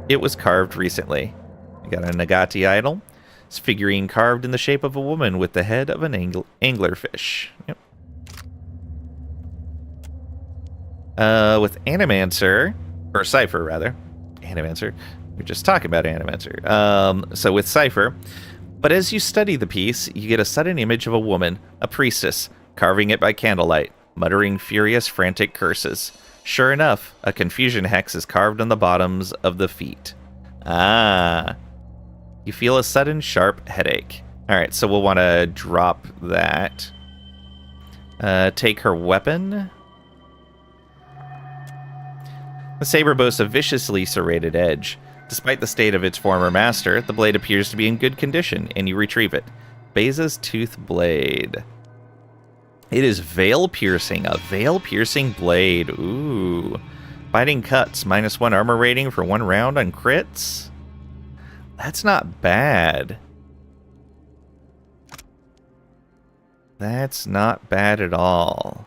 it was carved recently. We got a Nagati idol. This figurine carved in the shape of a woman with the head of an anglerfish. Yep. With Animancer, or Cypher rather. Animancer. We're just talking about Animancer. So with Cypher, but as you study the piece, you get a sudden image of a woman, a priestess, carving it by candlelight, muttering furious, frantic curses. Sure enough, a confusion hex is carved on the bottoms of the feet. Ah. You feel a sudden, sharp headache. Alright, so we'll want to drop that. Take her weapon. The saber boasts a viciously serrated edge. Despite the state of its former master, the blade appears to be in good condition, and you retrieve it. Beza's Tooth Blade. It is veil piercing. A veil piercing blade. Ooh. Biting cuts. -1 armor rating for 1 round on crits. That's not bad. That's not bad at all.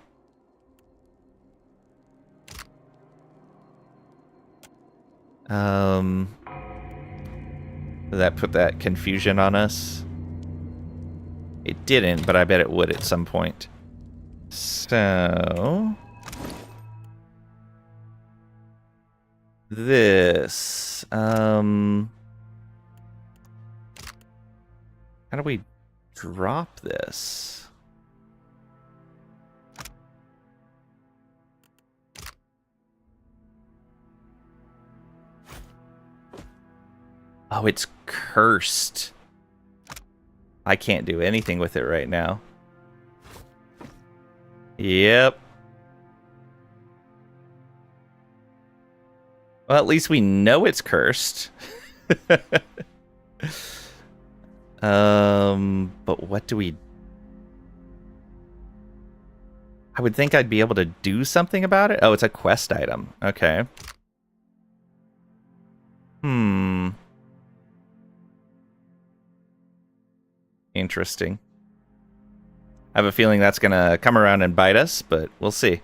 Did that put that confusion on us? It didn't, but I bet it would at some point. So... this... how do we drop this? Oh, it's cursed. I can't do anything with it right now. Yep. Well, at least we know it's cursed. But what do we... I would think I'd be able to do something about it. Oh, it's a quest item. Okay. Interesting. I have a feeling that's going to come around and bite us, but we'll see.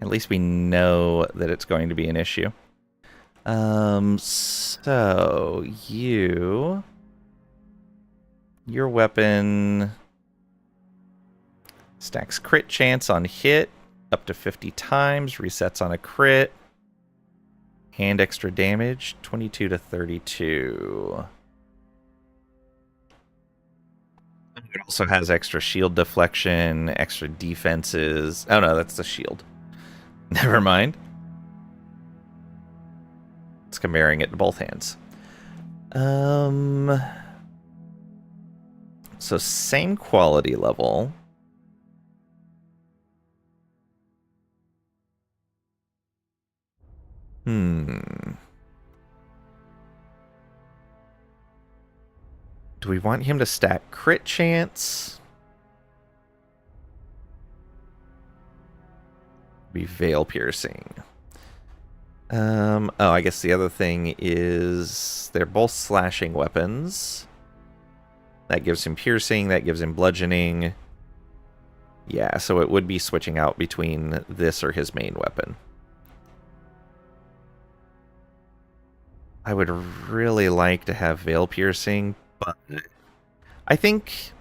At least we know that it's going to be an issue. So your weapon stacks crit chance on hit up to 50 times, resets on a crit, and extra damage 22 to 32. It also has extra shield deflection, extra defenses. Oh no, that's the shield. Never mind. It's comparing it to both hands. So same quality level. Do we want him to stack crit chance? Be veil piercing. Oh, I guess the other thing is they're both slashing weapons. That gives him piercing, that gives him bludgeoning. Yeah, so it would be switching out between this or his main weapon. I would really like to have veil piercing, but I think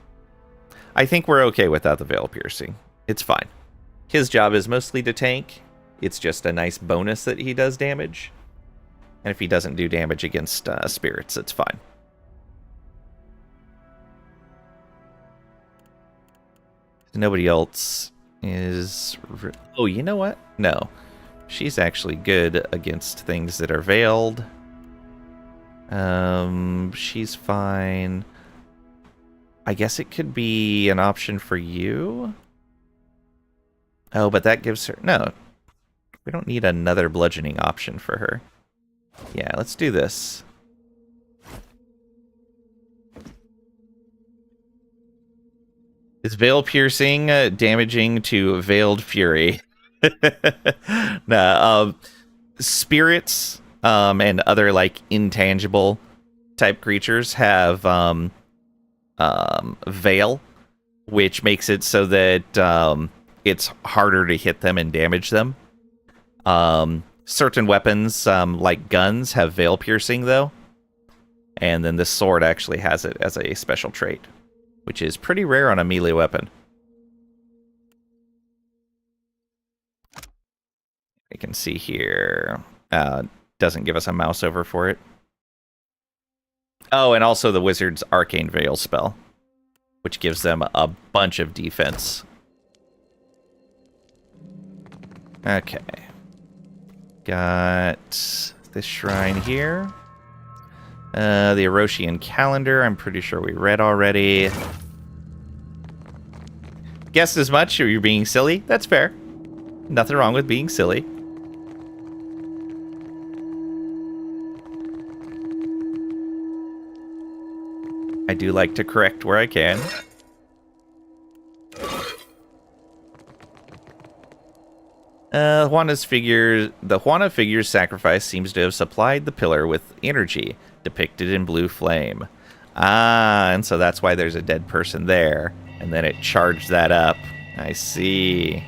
we're okay without the veil piercing. It's fine. His job is mostly to tank. It's just a nice bonus that he does damage. And if he doesn't do damage against spirits, it's fine. Nobody else is... Oh, you know what? No. She's actually good against things that are veiled. She's fine. I guess it could be an option for you. Oh, but that gives her... No. We don't need another bludgeoning option for her. Yeah, let's do this. Is Veil Piercing damaging to Veiled Fury? Nah, spirits and other like intangible type creatures have veil, which makes it so that it's harder to hit them and damage them. Certain weapons, like guns, have veil piercing though, and then this sword actually has it as a special trait, which is pretty rare on a melee weapon. You can see here, doesn't give us a mouse over for it. Oh, and also the wizard's arcane veil spell, which gives them a bunch of defense. Okay. Got this shrine here. The Erosian calendar, I'm pretty sure we read already. Guessed as much, or you're being silly? That's fair. Nothing wrong with being silly. I do like to correct where I can. The Juana figure's sacrifice seems to have supplied the pillar with energy, depicted in blue flame. Ah, and so that's why there's a dead person there. And then it charged that up. I see.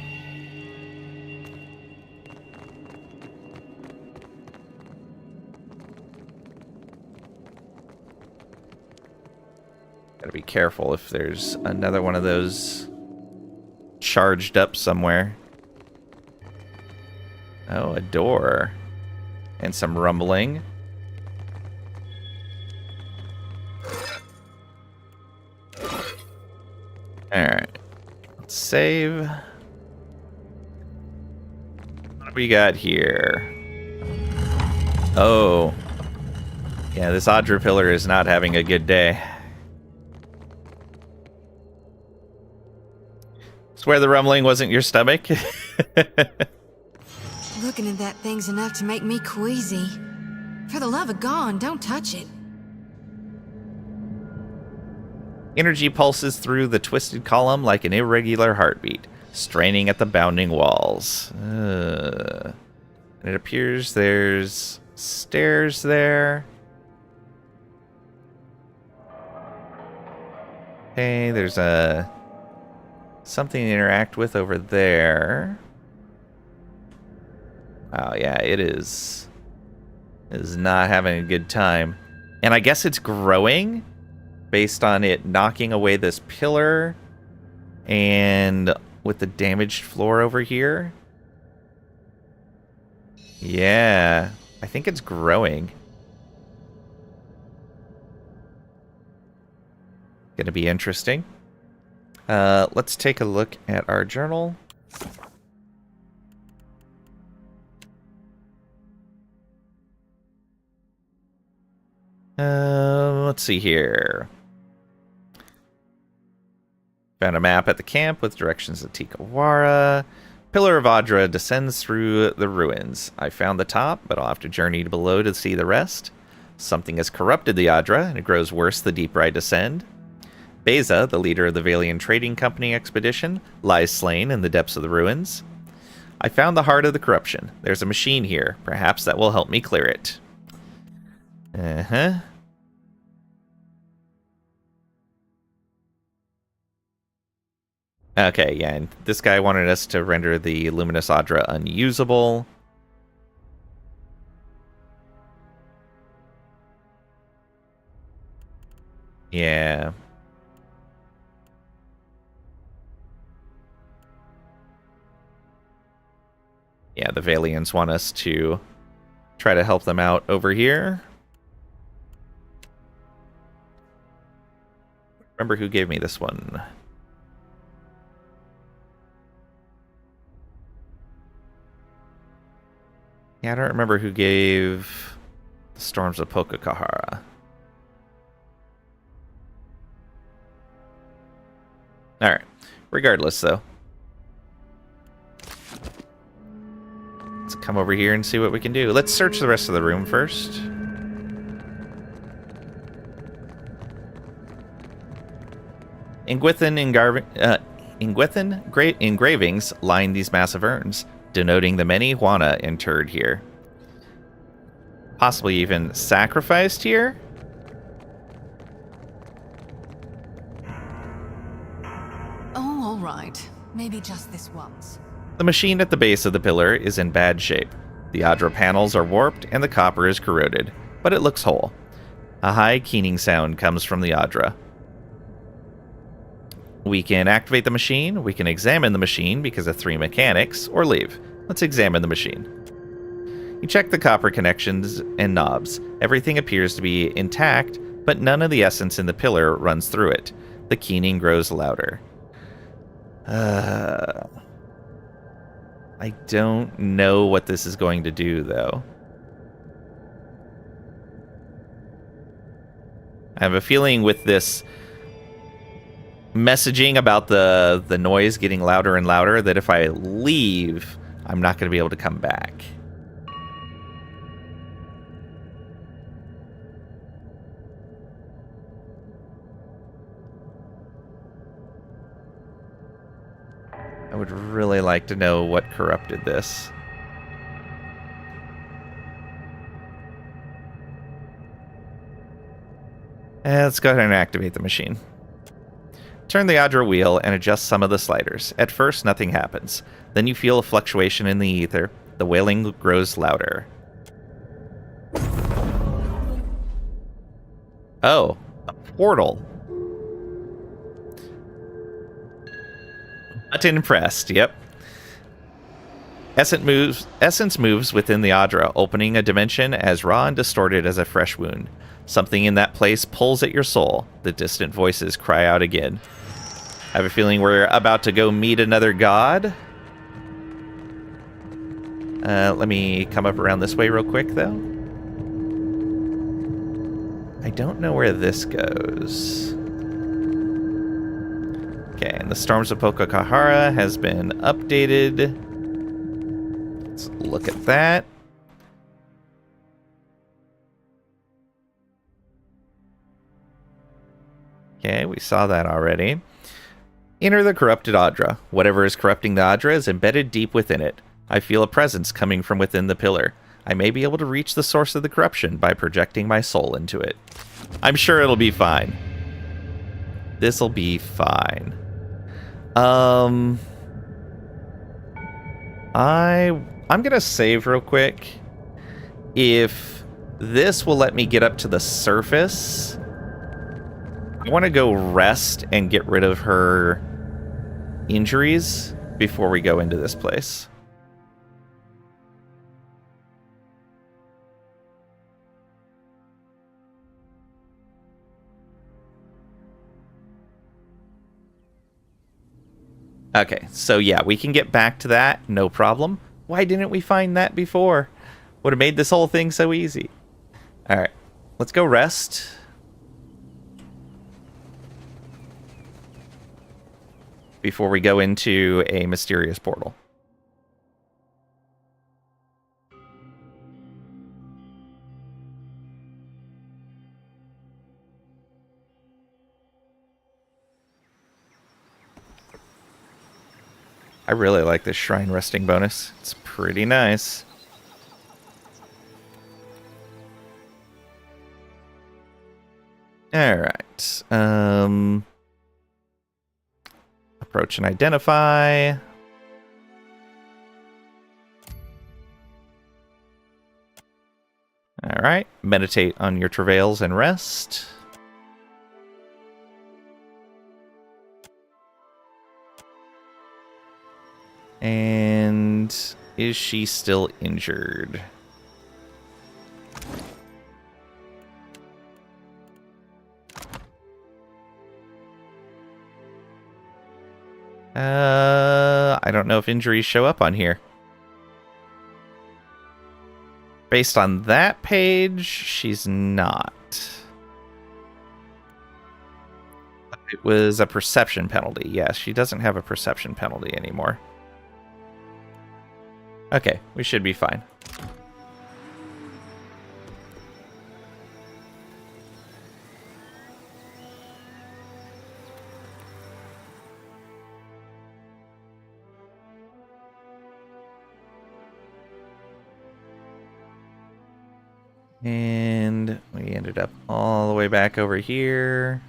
Gotta be careful if there's another one of those charged up somewhere. Oh, a door. And some rumbling. Alright. Let's save. What do we got here? Oh. Yeah, this Audra pillar is not having a good day. Swear the rumbling wasn't your stomach? Looking at that thing's enough to make me queasy. For the love of God, don't touch it. Energy pulses through the twisted column like an irregular heartbeat, straining at the bounding walls. And it appears there's stairs there. Hey, there's something to interact with over there. Oh yeah, it is not having a good time. And I guess it's growing based on it knocking away this pillar and with the damaged floor over here. Yeah, I think it's growing. Gonna be interesting. Let's take a look at our journal. Let's see here. Found a map at the camp with directions to Kohara. Pillar of Audra descends through the ruins. I found the top, but I'll have to journey below to see the rest. Something has corrupted the Audra, and it grows worse the deeper I descend. Beza, the leader of the Valian Trading Company expedition, lies slain in the depths of the ruins. I found the heart of the corruption. There's a machine here. Perhaps that will help me clear it. Uh-huh. Okay, yeah, and this guy wanted us to render the Luminous Audra unusable. Yeah. Yeah, the Valians want us to try to help them out over here. Remember who gave me this one. Yeah, I don't remember who gave the storms of Poko Kohara. Alright. Regardless, though. Let's come over here and see what we can do. Let's search the rest of the room first. Engravings line these massive urns, denoting the many Juana interred here. Possibly even sacrificed here? Oh, all right. Maybe just this once. The machine at the base of the pillar is in bad shape. The Adra panels are warped and the copper is corroded, but it looks whole. A high keening sound comes from the Adra. We can activate the machine, we can examine the machine because of 3 mechanics, or leave. Let's examine the machine. You check the copper connections and knobs. Everything appears to be intact, but none of the essence in the pillar runs through it. The keening grows louder. I don't know what this is going to do, though. I have a feeling with this messaging about the noise getting louder and louder that if I leave, I'm not going to be able to come back. I would really like to know what corrupted this. Let's go ahead and activate the machine. Turn the Adra wheel and adjust some of the sliders. At first, nothing happens. Then you feel a fluctuation in the ether. The wailing grows louder. Oh, a portal. Button pressed, yep. Essence moves within the Adra, opening a dimension as raw and distorted as a fresh wound. Something in that place pulls at your soul. The distant voices cry out again. I have a feeling we're about to go meet another god. Let me come up around this way real quick, though. I don't know where this goes. Okay, and the Storms of Poko Kohara has been updated. Let's look at that. Okay, we saw that already. Enter the corrupted Adra. Whatever is corrupting the Adra is embedded deep within it. I feel a presence coming from within the pillar. I may be able to reach the source of the corruption by projecting my soul into it. I'm sure it'll be fine. This'll be fine. I'm gonna save real quick. If this will let me get up to the surface, I want to go rest and get rid of her injuries before we go into this place. Okay, so yeah, we can get back to that, no problem. Why didn't we find that before? Would have made this whole thing so easy. Alright, let's go rest. Before we go into a mysterious portal. I really like this shrine resting bonus. It's pretty nice. Alright. Approach and identify. Alright. Meditate on your travails and rest. And is she still injured? I don't know if injuries show up on here. Based on that page, she's not. It was a perception penalty. Yes, she doesn't have a perception penalty anymore. Okay, we should be fine. And we ended up all the way back over here.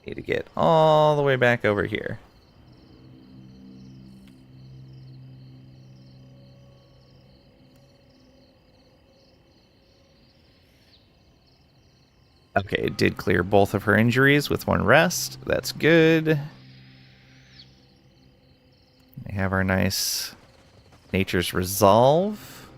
Need to get all the way back over here. Okay, it did clear both of her injuries with one rest. That's good. We have our nice Nature's Resolve.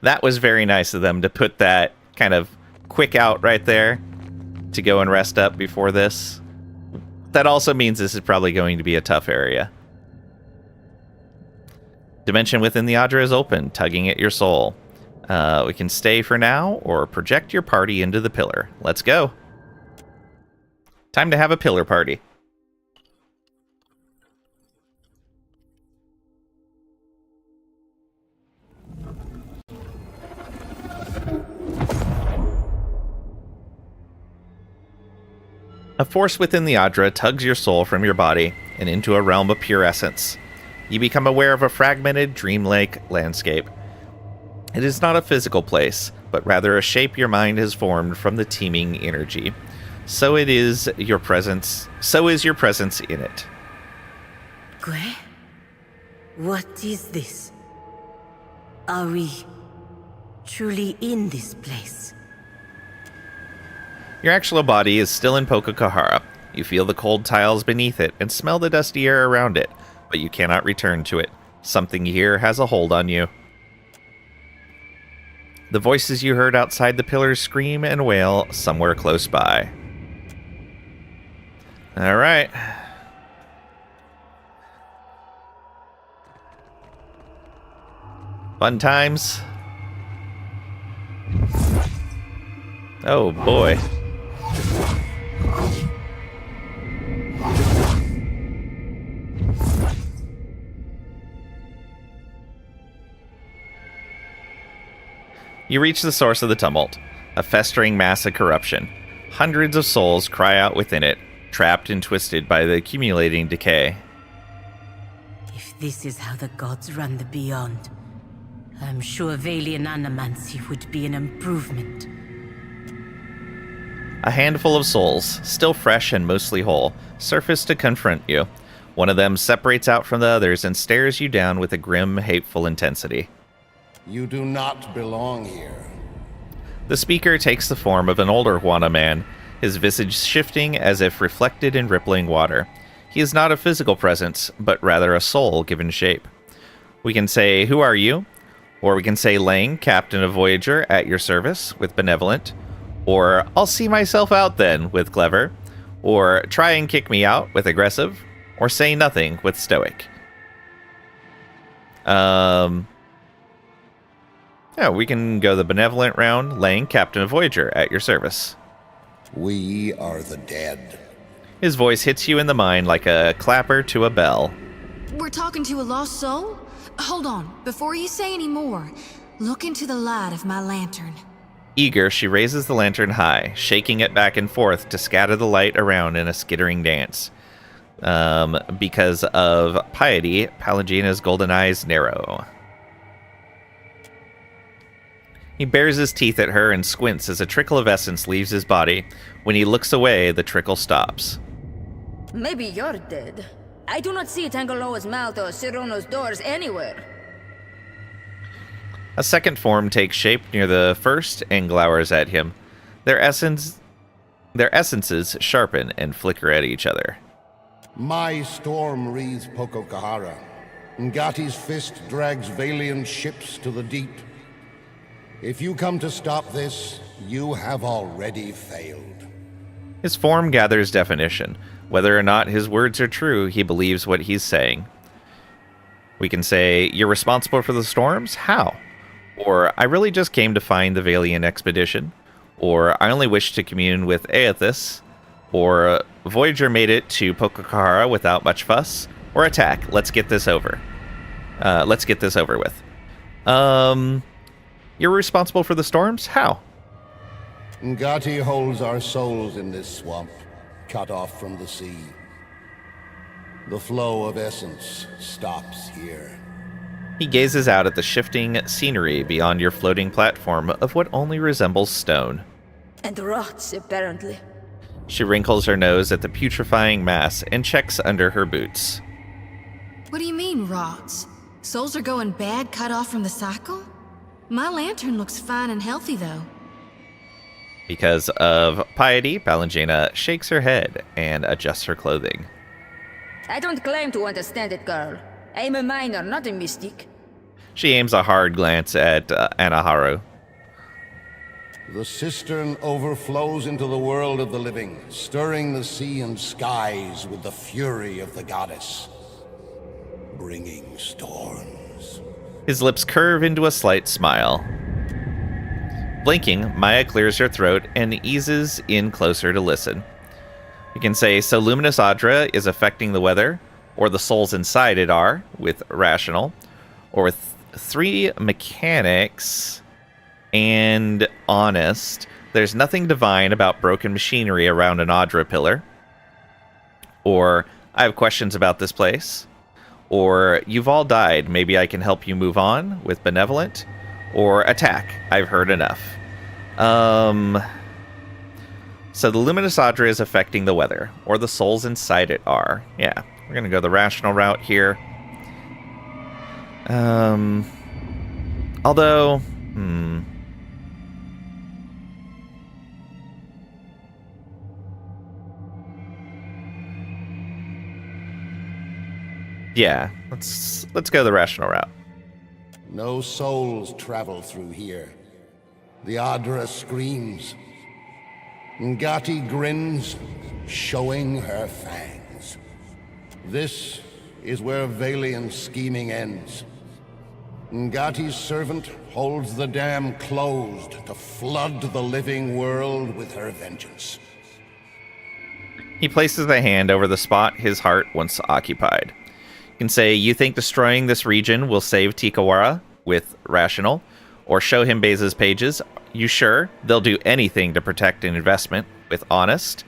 That was very nice of them to put that kind of quick out right there to go and rest up before this. That also means this is probably going to be a tough area. Dimension within the Adra is open, tugging at your soul. We can stay for now or project your party into the pillar. Let's go. Time to have a pillar party. A force within the Adra tugs your soul from your body and into a realm of pure essence. You become aware of a fragmented, dreamlike landscape. It is not a physical place, but rather a shape your mind has formed from the teeming energy. So is your presence in it. Gue? What is this? Are we truly in this place? Your actual body is still in Poko Kohara. You feel the cold tiles beneath it and smell the dusty air around it, but you cannot return to it. Something here has a hold on you. The voices you heard outside the pillars scream and wail somewhere close by. All right. Fun times. Oh boy. You reach the source of the tumult, a festering mass of corruption. Hundreds of souls cry out within it, trapped and twisted by the accumulating decay. If this is how the gods run the Beyond, I'm sure Valian animancy would be an improvement. A handful of souls, still fresh and mostly whole, surface to confront you. One of them separates out from the others and stares you down with a grim, hateful intensity. You do not belong here. The speaker takes the form of an older Huana man, his visage shifting as if reflected in rippling water. He is not a physical presence, but rather a soul given shape. We can say, "Who are you?" Or we can say, "Lang, captain of Voyager, at your service," with benevolent. Or, "I'll see myself out then," with clever. Or, "Try and kick me out," with aggressive. Or, "Say nothing," with stoic. Yeah, we can go the benevolent round. Lang, captain of Voyager, at your service. We are the dead. His voice hits you in the mind like a clapper to a bell. We're talking to a lost soul? Hold on, before you say any more, look into the light of my lantern. Eager, she raises the lantern high, shaking it back and forth to scatter the light around in a skittering dance. Because of piety, Palagina's golden eyes narrow. He bares his teeth at her and squints as a trickle of essence leaves his body. When he looks away, the trickle stops. Maybe you're dead. I do not see Tangaloa's mouth or Sirono's doors anywhere. A second form takes shape near the first and glowers at him. Their essences sharpen and flicker at each other. My storm wreathes Poko Kohara. Ngati's fist drags Valian ships to the deep. If you come to stop this, you have already failed. His form gathers definition. Whether or not his words are true, he believes what he's saying. We can say, "You're responsible for the storms? How?" Or, "I really just came to find the Valian expedition." Or, "I only wish to commune with Aethys." Or, "Voyager made it to Poko Kohara without much fuss." Or, "Attack. Let's get this over. Let's get this over with." You're responsible for the storms? How? Ngati holds our souls in this swamp, cut off from the sea. The flow of essence stops here. He gazes out at the shifting scenery beyond your floating platform of what only resembles stone. And rots, apparently. She wrinkles her nose at the putrefying mass and checks under her boots. What do you mean, rots? Souls are going bad cut off from the cycle? My lantern looks fine and healthy, though. Because of piety, Palangina shakes her head and adjusts her clothing. I don't claim to understand it, girl. I'm a miner, not a mystic. She aims a hard glance at Anaharu. The cistern overflows into the world of the living, stirring the sea and skies with the fury of the goddess, bringing storms. His lips curve into a slight smile. Blinking, Maya clears her throat and eases in closer to listen. You can say, "So Luminous Adra is affecting the weather, or the souls inside it are, with rational, or with 3 mechanics and honest. There's nothing divine about broken machinery around an Adra pillar." Or, "I have questions about this place." Or, "You've all died, maybe I can help you move on," with benevolent. Or, "Attack, I've heard enough." So the Luminous Adra is affecting the weather, or the souls inside it are. Yeah, we're gonna go the rational route here. Although, yeah, let's go the rational route. No souls travel through here. The Adra screams. Ngati grins, showing her fangs. This is where Valian scheming ends. Ngati's servant holds the dam closed to flood the living world with her vengeance. He places a hand over the spot his heart once occupied. You can say, "You think destroying this region will save Tikawara?" with rational. Or show him Baza's pages. "You sure? They'll do anything to protect an investment," with honest.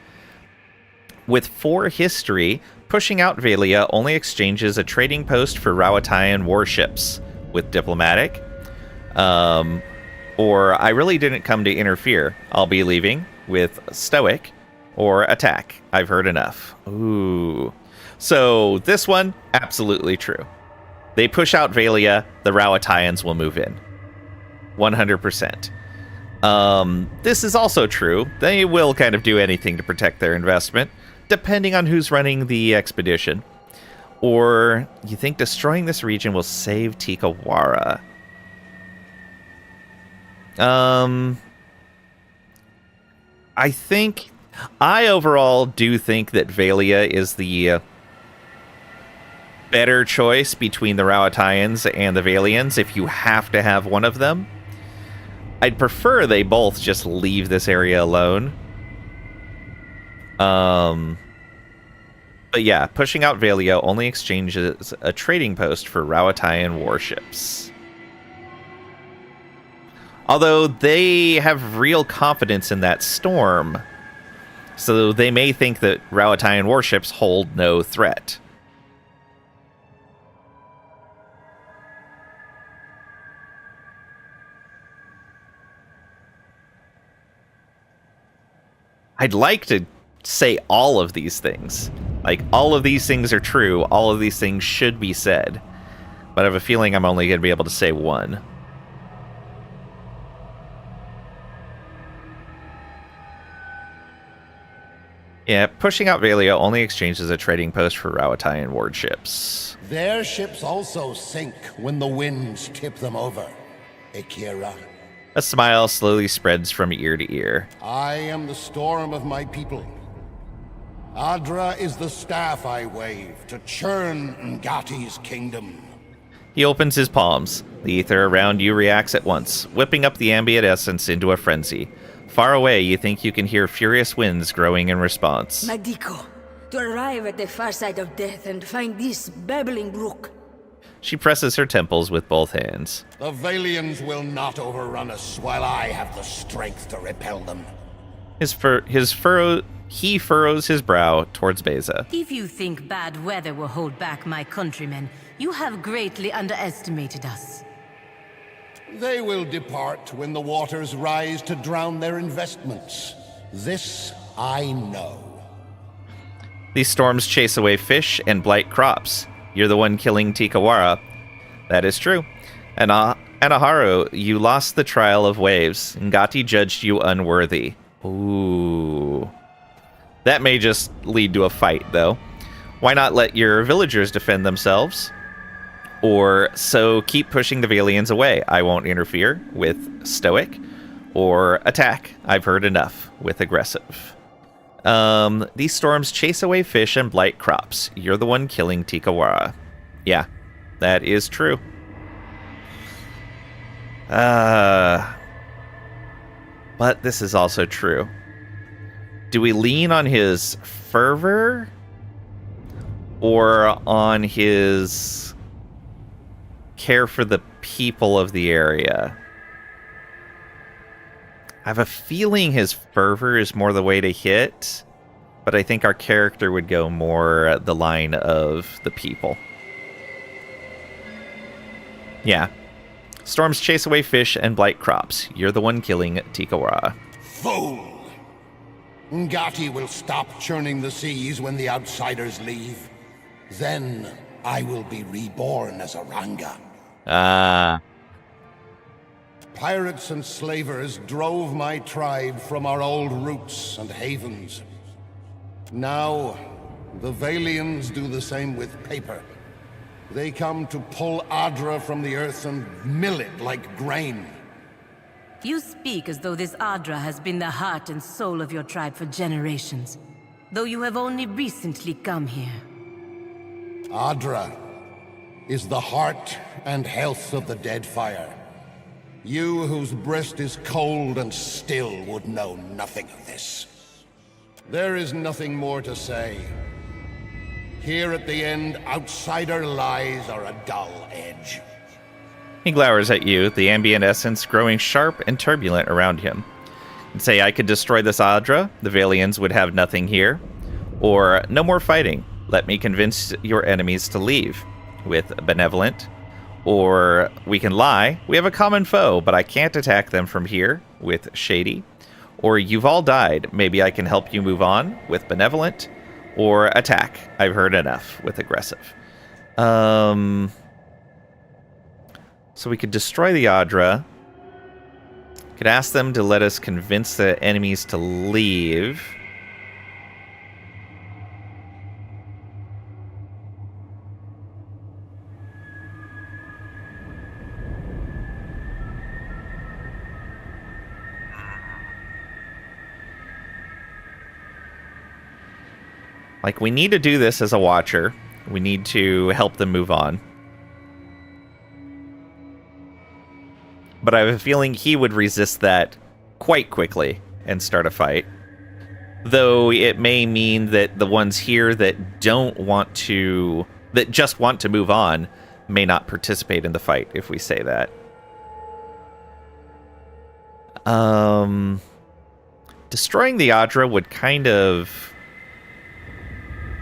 With 4 history, pushing out Valia only exchanges a trading post for Rawatayan warships, with diplomatic. Or, "I really didn't come to interfere. I'll be leaving," with stoic. Or, "Attack. I've heard enough." Ooh. So, this one, absolutely true. They push out Valia, the Rawatayans will move in. 100%. This is also true. They will kind of do anything to protect their investment, depending on who's running the expedition. Or, "You think destroying this region will save Tikawara?" I overall do think that Valia is the better choice between the Rawatayans and the Valians if you have to have one of them. I'd prefer they both just leave this area alone. But yeah, pushing out Valia only exchanges a trading post for Rawatayan warships. Although they have real confidence in that storm, so they may think that Rawatayan warships hold no threat. I'd like to say all of these things. Like, all of these things are true, all of these things should be said. But I have a feeling I'm only going to be able to say one. Yeah, pushing out Valia only exchanges a trading post for Rawatayan warships. Their ships also sink when the winds tip them over, Akira. A smile slowly spreads from ear to ear. I am the storm of my people, Adra is the staff I wave to churn Ngati's kingdom. He opens his palms. The ether around you reacts at once, whipping up the ambient essence into a frenzy. Far away, you think you can hear furious winds growing in response. Madiko, to arrive at the far side of death and find this babbling brook. She presses her temples with both hands. The Valians will not overrun us while I have the strength to repel them. He furrows his brow towards Beza. If you think bad weather will hold back my countrymen, you have greatly underestimated us. They will depart when the waters rise to drown their investments. This I know. These storms chase away fish and blight crops. You're the one killing Tikawara. That is true. Anaharu, you lost the trial of waves. Ngati judged you unworthy. Ooh. That may just lead to a fight, though. Why not let your villagers defend themselves? Or so keep pushing the Valians away. I won't interfere with stoic. Or attack. I've heard enough with aggressive. These storms chase away fish and blight crops. You're the one killing Tikawara. Yeah, that is true. But this is also true. Do we lean on his fervor? Or on his care for the people of the area? I have a feeling his fervor is more the way to hit, but I think our character would go more the line of the people. Yeah. Storms chase away fish and blight crops. You're the one killing Tikawara. Fool! Ngati will stop churning the seas when the outsiders leave. Then I will be reborn as a Ranga. Ah. Pirates and slavers drove my tribe from our old roots and havens. Now, the Valians do the same with paper. They come to pull Adra from the earth and mill it like grain. You speak as though this Adra has been the heart and soul of your tribe for generations, though you have only recently come here. Adra is the heart and health of the Deadfire. You whose breast is cold and still would know nothing of this. There is nothing more to say. Here at the end, outsider lies are a dull edge. He glowers at you, the ambient essence growing sharp and turbulent around him. And say, I could destroy this Adra, the Valians would have nothing here. Or, no more fighting. Let me convince your enemies to leave. With benevolent. Or, we can lie. We have a common foe, but I can't attack them from here. With shady. Or, you've all died. Maybe I can help you move on. With benevolent. Or, attack. I've heard enough. With aggressive. So we could destroy the Adra. Could ask them to let us convince the enemies to leave. Like, we need to do this as a watcher. We need to help them move on. But I have a feeling he would resist that quite quickly and start a fight. Though it may mean that the ones here that just want to move on may not participate in the fight if we say that. Destroying the Adra would kind of...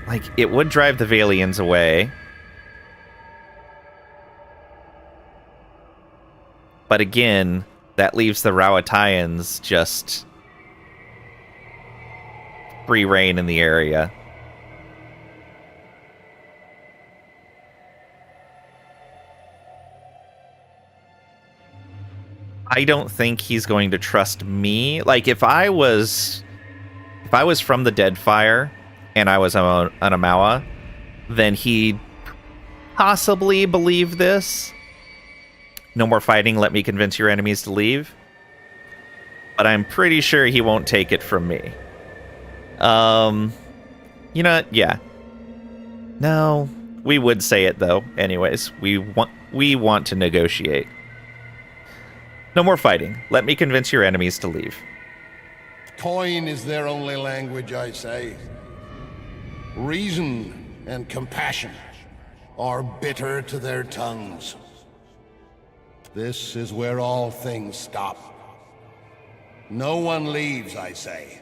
like, it would drive the Valians away. But again, that leaves the Rawatayans just free reign in the area. I don't think he's going to trust me. Like, if I was from the Deadfire and I was an Amawa, then he'd possibly believe this. No more fighting, let me convince your enemies to leave. But I'm pretty sure he won't take it from me. You know what? Yeah. No, we would say it though. Anyways, we want to negotiate. No more fighting. Let me convince your enemies to leave. Coin is their only language, I say. Reason and compassion are bitter to their tongues. This is where all things stop. No one leaves, I say.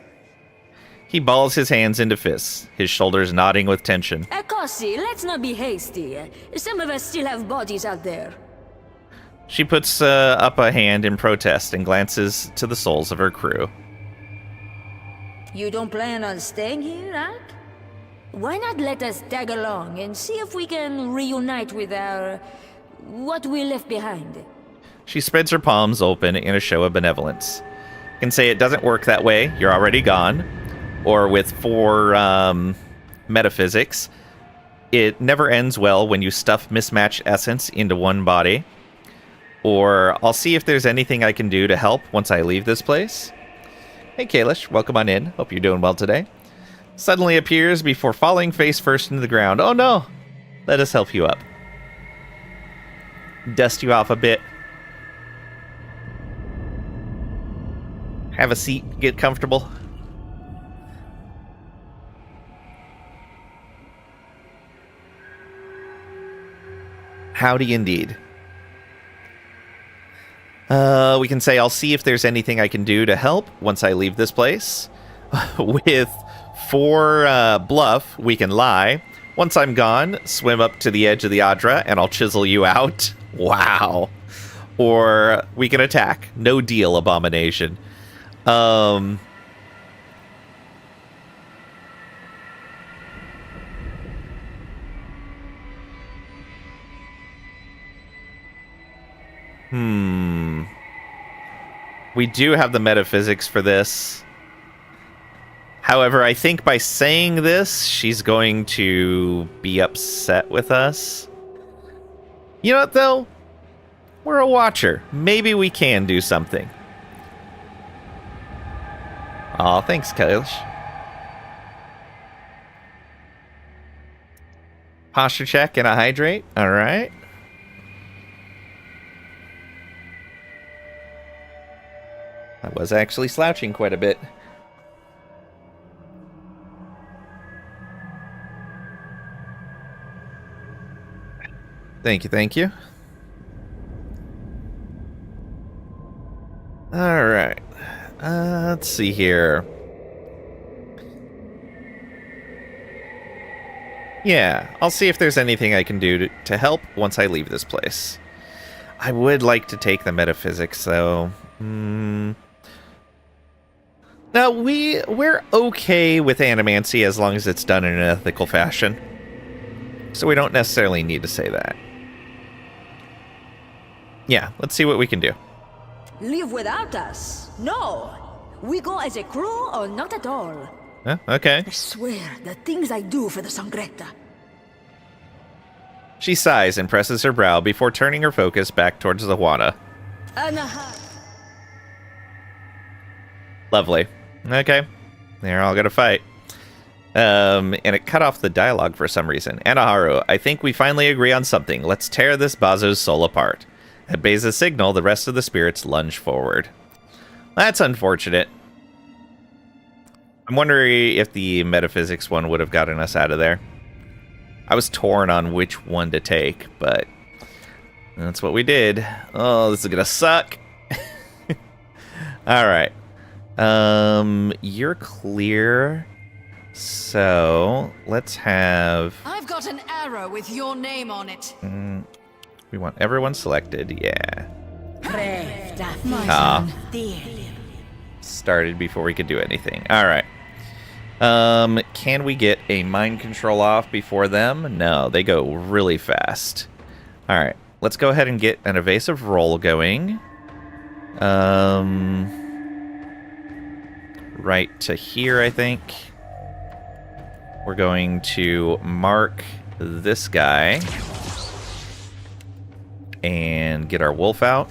He balls his hands into fists, his shoulders nodding with tension. Akasi, let's not be hasty. Some of us still have bodies out there. She puts up a hand in protest and glances to the souls of her crew. You don't plan on staying here, Ak? Why not let us tag along and see if we can reunite with what we left behind? She spreads her palms open in a show of benevolence. You can say it doesn't work that way, you're already gone. Or with 4 metaphysics, it never ends well when you stuff mismatched essence into one body. Or I'll see if there's anything I can do to help once I leave this place. Hey Kalish, welcome on in. Hope you're doing well today. Suddenly appears before falling face first into the ground. Oh no! Let us help you up. Dust you off a bit. Have a seat, get comfortable. Howdy indeed. We can say, I'll see if there's anything I can do to help once I leave this place. With 4 bluff, we can lie. Once I'm gone, swim up to the edge of the Adra and I'll chisel you out. Wow. Or we can attack. No deal, abomination. We do have the metaphysics for this. However, I think by saying this, she's going to be upset with us. You know what, though? We're a watcher. Maybe we can do something. Aw, thanks, Kalish. Posture check and a hydrate. All right. I was actually slouching quite a bit. Thank you, thank you. All right. Let's see here. Yeah, I'll see if there's anything I can do to help once I leave this place. I would like to take the metaphysics, though. Now, we're okay with animancy as long as it's done in an ethical fashion. So we don't necessarily need to say that. Yeah, let's see what we can do. Live without us? No. We go as a crew or not at all. Huh? Okay. I swear, the things I do for the Sangretta. She sighs and presses her brow before turning her focus back towards the Juana. Lovely. Okay. They're all gonna fight. And it cut off the dialogue for some reason. Anaharu, I think we finally agree on something. Let's tear this Bazo's soul apart. At Beza's signal, the rest of the spirits lunge forward. That's unfortunate. I'm wondering if the metaphysics one would have gotten us out of there. I was torn on which one to take, but that's what we did. Oh, this is gonna suck. Alright. You're clear. So, let's have... I've got an arrow with your name on it. We want everyone selected, yeah. Started before we could do anything. Alright. Can we get a mind control off before them? No, they go really fast. Alright, let's go ahead and get an evasive roll going. Right to here, I think. We're going to mark this guy and get our wolf out.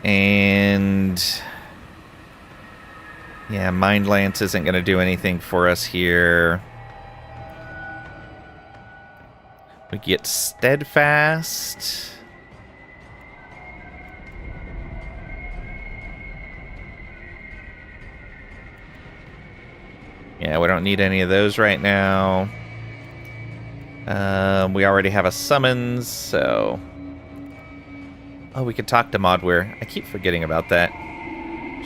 And Yeah, Mind Lance isn't going to do anything for us here. We get Steadfast. Yeah, we don't need any of those right now. We already have a summons, so... Oh, we could talk to Modware. I keep forgetting about that.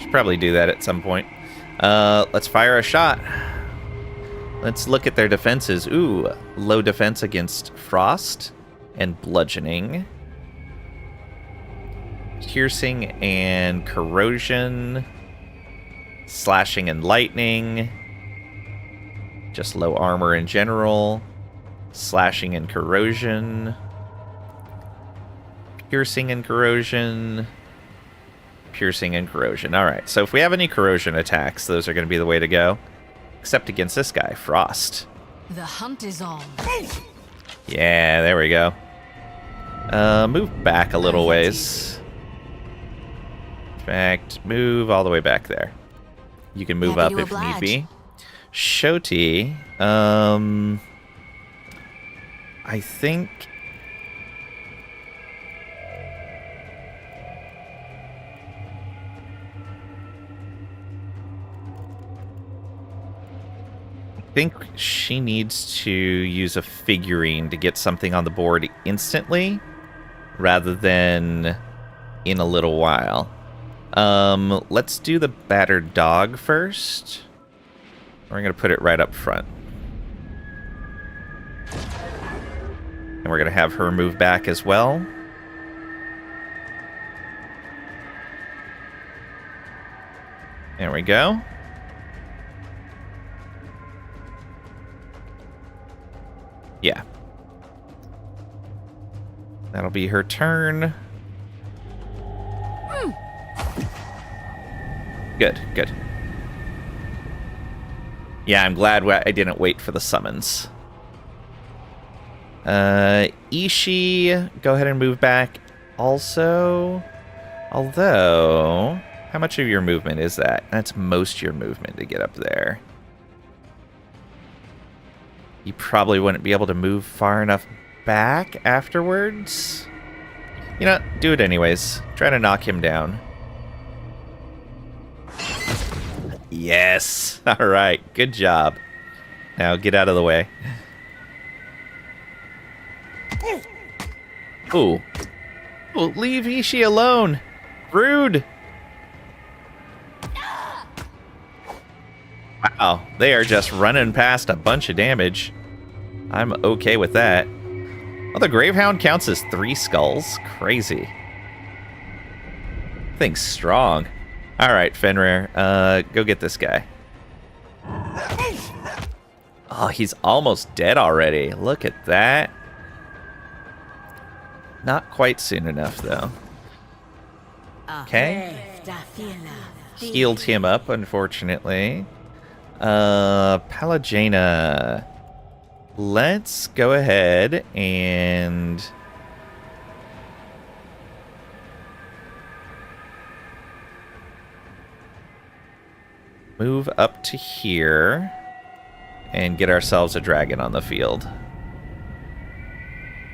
Should probably do that at some point. Let's fire a shot. Let's look at their defenses. Ooh, low defense against frost and bludgeoning. Piercing and corrosion. Slashing and lightning. Just low armor in general. Slashing and corrosion. Piercing and corrosion. Piercing and corrosion. Alright, so if we have any corrosion attacks, those are going to be the way to go. Except against this guy, Frost. The hunt is on. Yeah, there we go. Move back a little ways. In fact, move all the way back there. You can move up if need be. Shoti, I think... I think she needs to use a figurine to get something on the board instantly, rather than in a little while. Let's do the battered dog first. We're going to put it right up front. And we're going to have her move back as well. There we go. Yeah. That'll be her turn. Good, good. Yeah, I'm glad I didn't wait for the summons. Ishii, go ahead and move back also. Although, how much of your movement is that? That's most of your movement to get up there. You probably wouldn't be able to move far enough back afterwards. You know, do it anyways. Try to knock him down. Yes! Alright, good job. Now get out of the way. Ooh. Oh, leave Ishii alone! Rude! Wow, they are just running past a bunch of damage. I'm okay with that. Oh, the Gravehound counts as 3 skulls? Crazy. Thing's strong. Alright, Fenrir, go get this guy. Oh, he's almost dead already. Look at that. Not quite soon enough, though. Okay. Healed him up, unfortunately. Palagena. Let's go ahead and... move up to here and get ourselves a dragon on the field.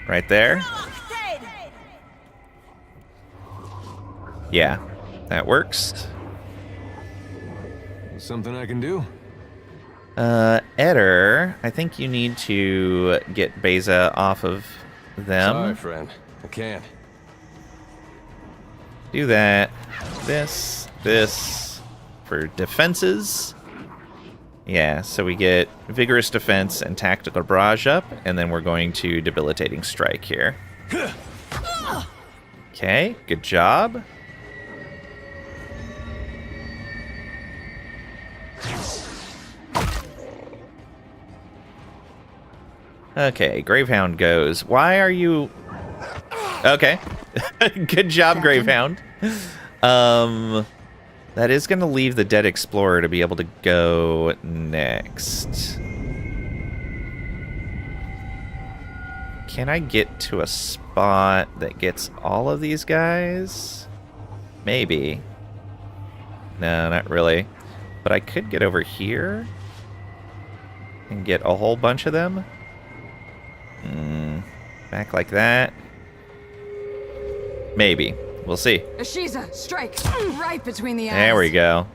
Right there. Yeah, that works. Something I can do? Eder, I think you need to get Beza off of them. Sorry, friend. I can't. Do that. This for defenses. Yeah, so we get Vigorous Defense and Tactical Barrage up, and then we're going to Debilitating Strike here. Okay, good job. Okay, Gravehound goes. Why are you... Okay. Good job, Gravehound. That is going to leave the Dead Explorer to be able to go next. Can I get to a spot that gets all of these guys? Maybe. No, not really. but I could get over here and get a whole bunch of them. Back like that. Maybe. We'll see. Ashiza, strike! Right between the eyes. There we go.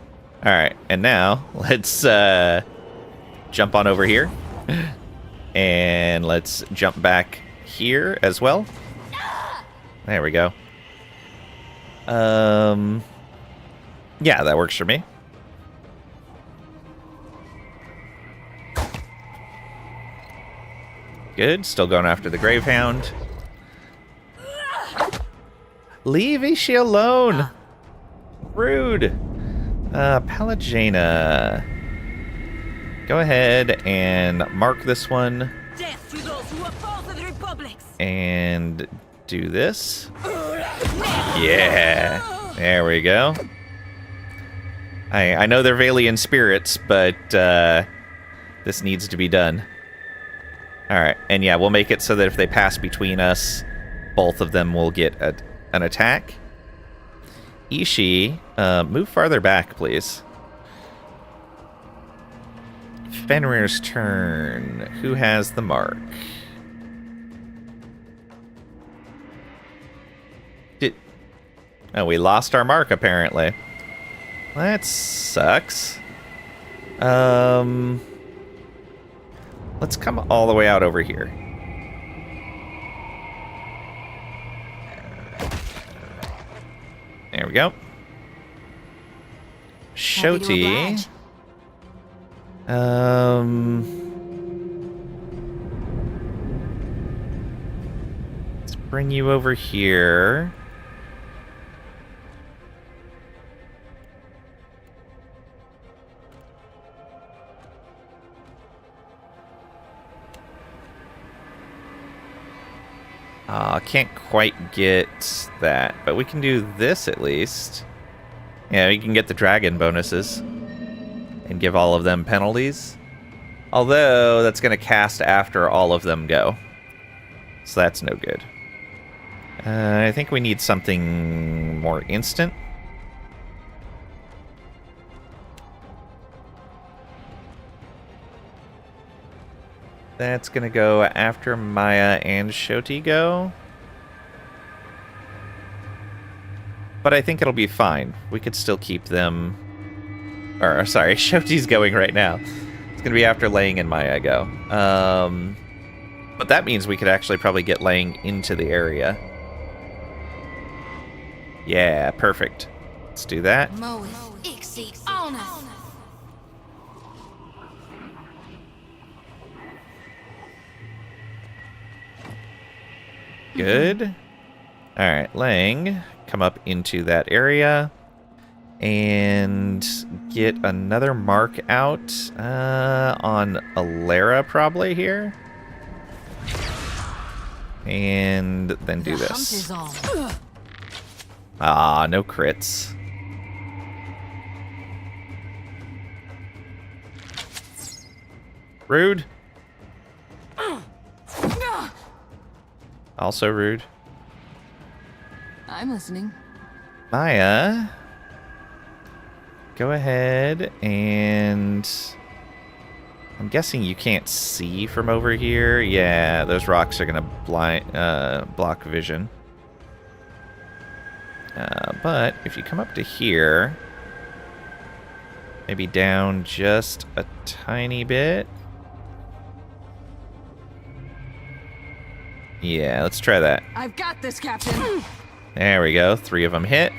Alright, and now let's jump on over here. And let's jump back here as well. There we go. Yeah, that works for me. Good. Still going after the Gravehound. Leave Ishi alone. Rude. Palagena. Go ahead and mark this one. Death to those who oppose the republics. And do this. Yeah. There we go. I know they're Valian spirits, but this needs to be done. Alright, and yeah, we'll make it so that if they pass between us, both of them will get an attack. Ishi, move farther back, please. Fenrir's turn. Who has the mark? Oh, we lost our mark, apparently. That sucks. Let's come all the way out over here. There we go. Shoti. Let's bring you over here. Can't quite get that, but we can do this at least. Yeah, we can get the dragon bonuses and give all of them penalties. Although, that's going to cast after all of them go. So that's no good. I think we need something more instant. That's going to go after Maya and Shoti go. But I think it'll be fine. We could still keep them... Or, sorry, Shoti's going right now. It's going to be after Lang and Maya go. But that means we could actually probably get Lang into the area. Yeah, perfect. Let's do that. Good. Alright, Lang, come up into that area and get another mark out on Alara probably here. And then do this. Ah, no crits. Rude. Also rude. I'm listening. Maya, go ahead and... I'm guessing you can't see from over here. Yeah, those rocks are going to block vision. But if you come up to here, maybe down just a tiny bit. Yeah, let's try that. I've got this, Captain. There we go. 3 of them hit.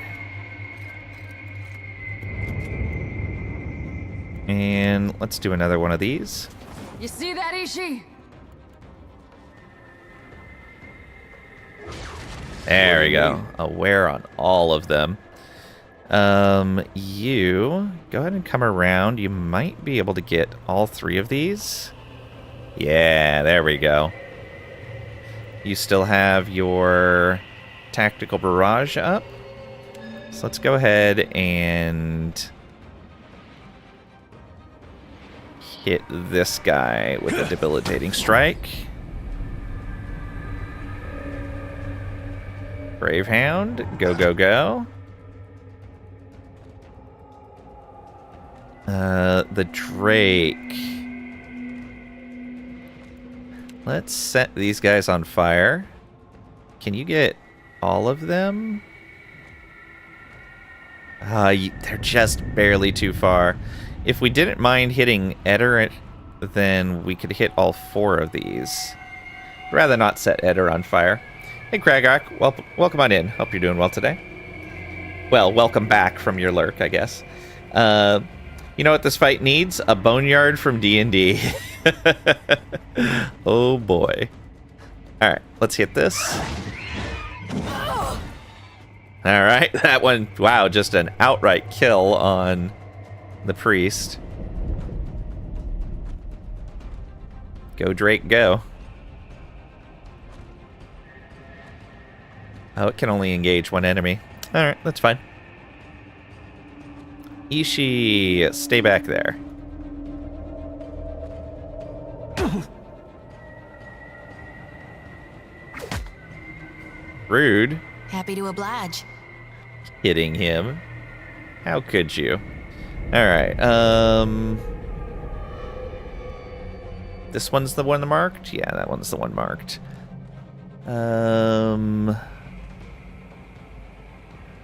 And let's do another one of these. You see that, Ishi? There we go. Aware on all of them. You go ahead and come around. You might be able to get all 3 of these. Yeah, there we go. You still have your tactical barrage up. So let's go ahead and hit this guy with a debilitating strike. Bravehound, go, go, go. The Drake. Let's set these guys on fire. Can you get all of them? They're just barely too far. If we didn't mind hitting Eder, then we could hit all 4 of these. I'd rather not set Eder on fire. Hey, Kragak, welcome on in. Hope you're doing well today. Well, welcome back from your lurk, I guess. You know what this fight needs? A boneyard from D&D. Oh boy. Alright, let's hit this. Alright, that one, wow, just an outright kill on the priest. Go, Drake, go. Oh, it can only engage one enemy. Alright, that's fine. Ishi, stay back there. Rude. Happy to oblige. Hitting him. How could you? Alright, this one's the one marked? Yeah, that one's the one marked.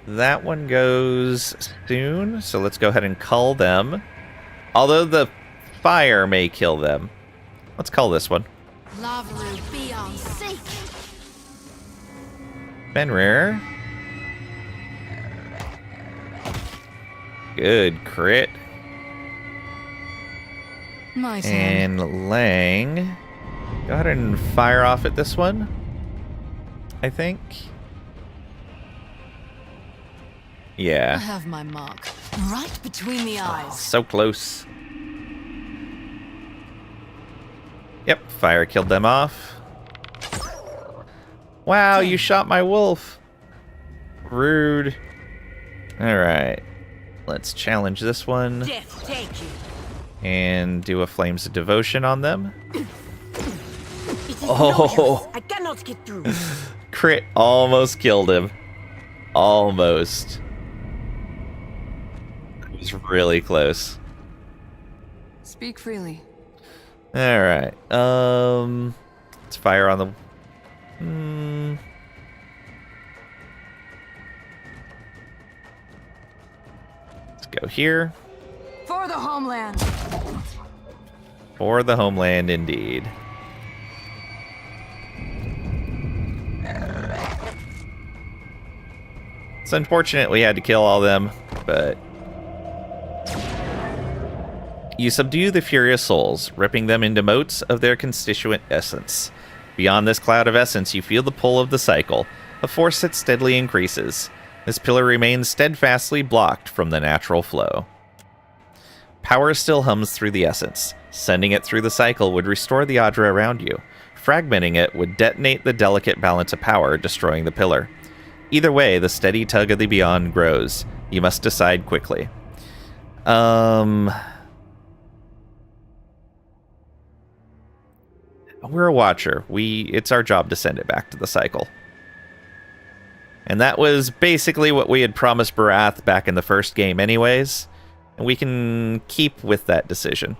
That one goes soon, so let's go ahead and cull them. Although the fire may kill them. Let's cull this one. Lavaru, be on seek. Fenrir. Good crit. My turn. And Lang. Go ahead and fire off at this one, I think. I Yeah. have my mark. Right between the eyes. So close. Yep, fire killed them off. Wow, you shot my wolf. Rude. Alright. Let's challenge this one. Death take you. And do a Flames of Devotion on them. It is Oh. no use. I cannot get through. Crit almost killed him. Almost. It was really close. Speak freely. Alright. Let's fire on the... Let's go here. For the homeland. For the homeland, indeed. It's unfortunate we had to kill all them, but... You subdue the furious souls, ripping them into motes of their constituent essence. Beyond this cloud of essence, you feel the pull of the cycle, a force that steadily increases. This pillar remains steadfastly blocked from the natural flow. Power still hums through the essence. Sending it through the cycle would restore the Adra around you. Fragmenting it would detonate the delicate balance of power, destroying the pillar. Either way, the steady tug of the beyond grows. You must decide quickly. We're a watcher. It's our job to send it back to the cycle. And that was basically what we had promised Barath back in the first game anyways. And we can keep with that decision.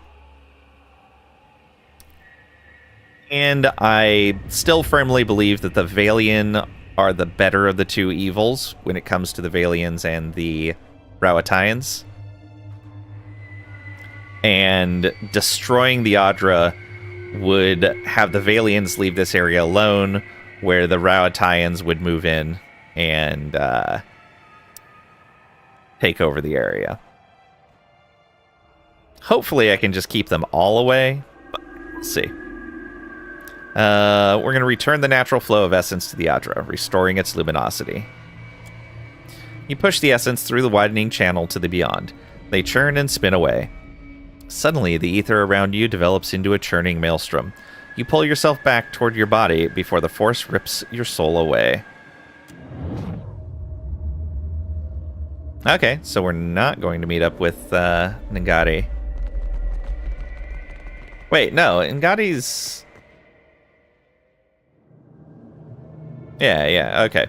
And I still firmly believe that the Valian are the better of the two evils when it comes to the Valians and the Rawatayans. And destroying the Adra would have the Valians leave this area alone, where the Rawatayans would move in and take over the area. Hopefully I can just keep them all away, but we'll see. We're going to return the natural flow of essence to the Adra, restoring its luminosity. You push the essence through the widening channel to the beyond. They churn and spin away. Suddenly, the ether around you develops into a churning maelstrom. You pull yourself back toward your body before the force rips your soul away. Okay, so we're not going to meet up with Ngati. Wait, no, Ngati's... Yeah, okay.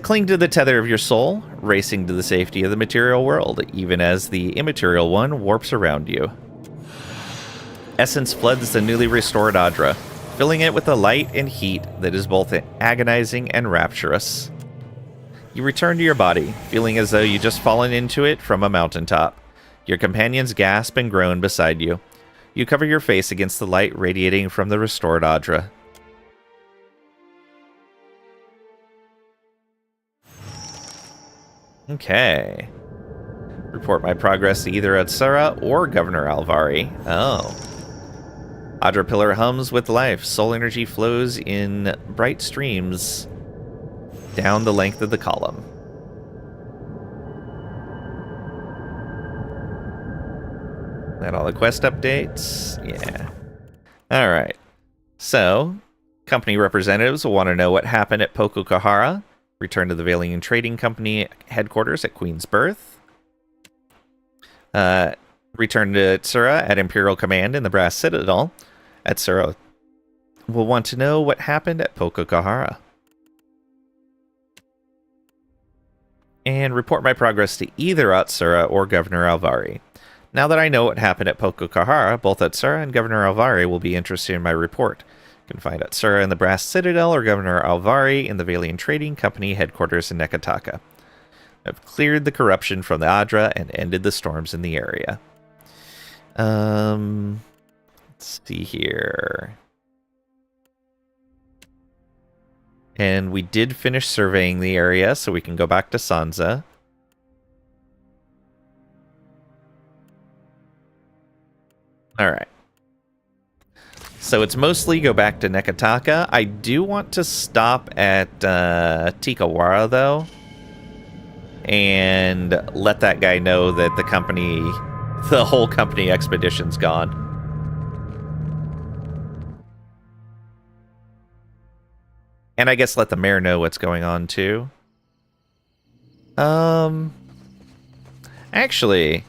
Cling to the tether of your soul, racing to the safety of the material world, even as the immaterial one warps around you. Essence floods the newly restored Adra, filling it with a light and heat that is both agonizing and rapturous. You return to your body, feeling as though you just fallen into it from a mountaintop. Your companions gasp and groan beside you. You cover your face against the light radiating from the restored Adra. Okay. Report my progress to either Atsura or Governor Alvari. Oh. Adra Pillar hums with life. Soul energy flows in bright streams down the length of the column. That all the quest updates? Yeah. Alright. So, company representatives will want to know what happened at Poko Kohara. Return to the Valian Trading Company headquarters at Queen's Birth. Return to Tsura at Imperial Command in the Brass Citadel. At Tsura, we'll want to know what happened at Poko Kohara. And report my progress to either Atsura or Governor Alvari. Now that I know what happened at Poko Kohara, both Atsura and Governor Alvari will be interested in my report. You can find Atsura in the Brass Citadel or Governor Alvari in the Valian Trading Company headquarters in Nekataka. I've cleared the corruption from the Adra and ended the storms in the area. Let's see here. And we did finish surveying the area, so we can go back to Sansa. Alright. So it's mostly go back to Nekataka. I do want to stop at Tikawara, though. And let that guy know that the whole company expedition's gone. And I guess let the mayor know what's going on, too. Actually,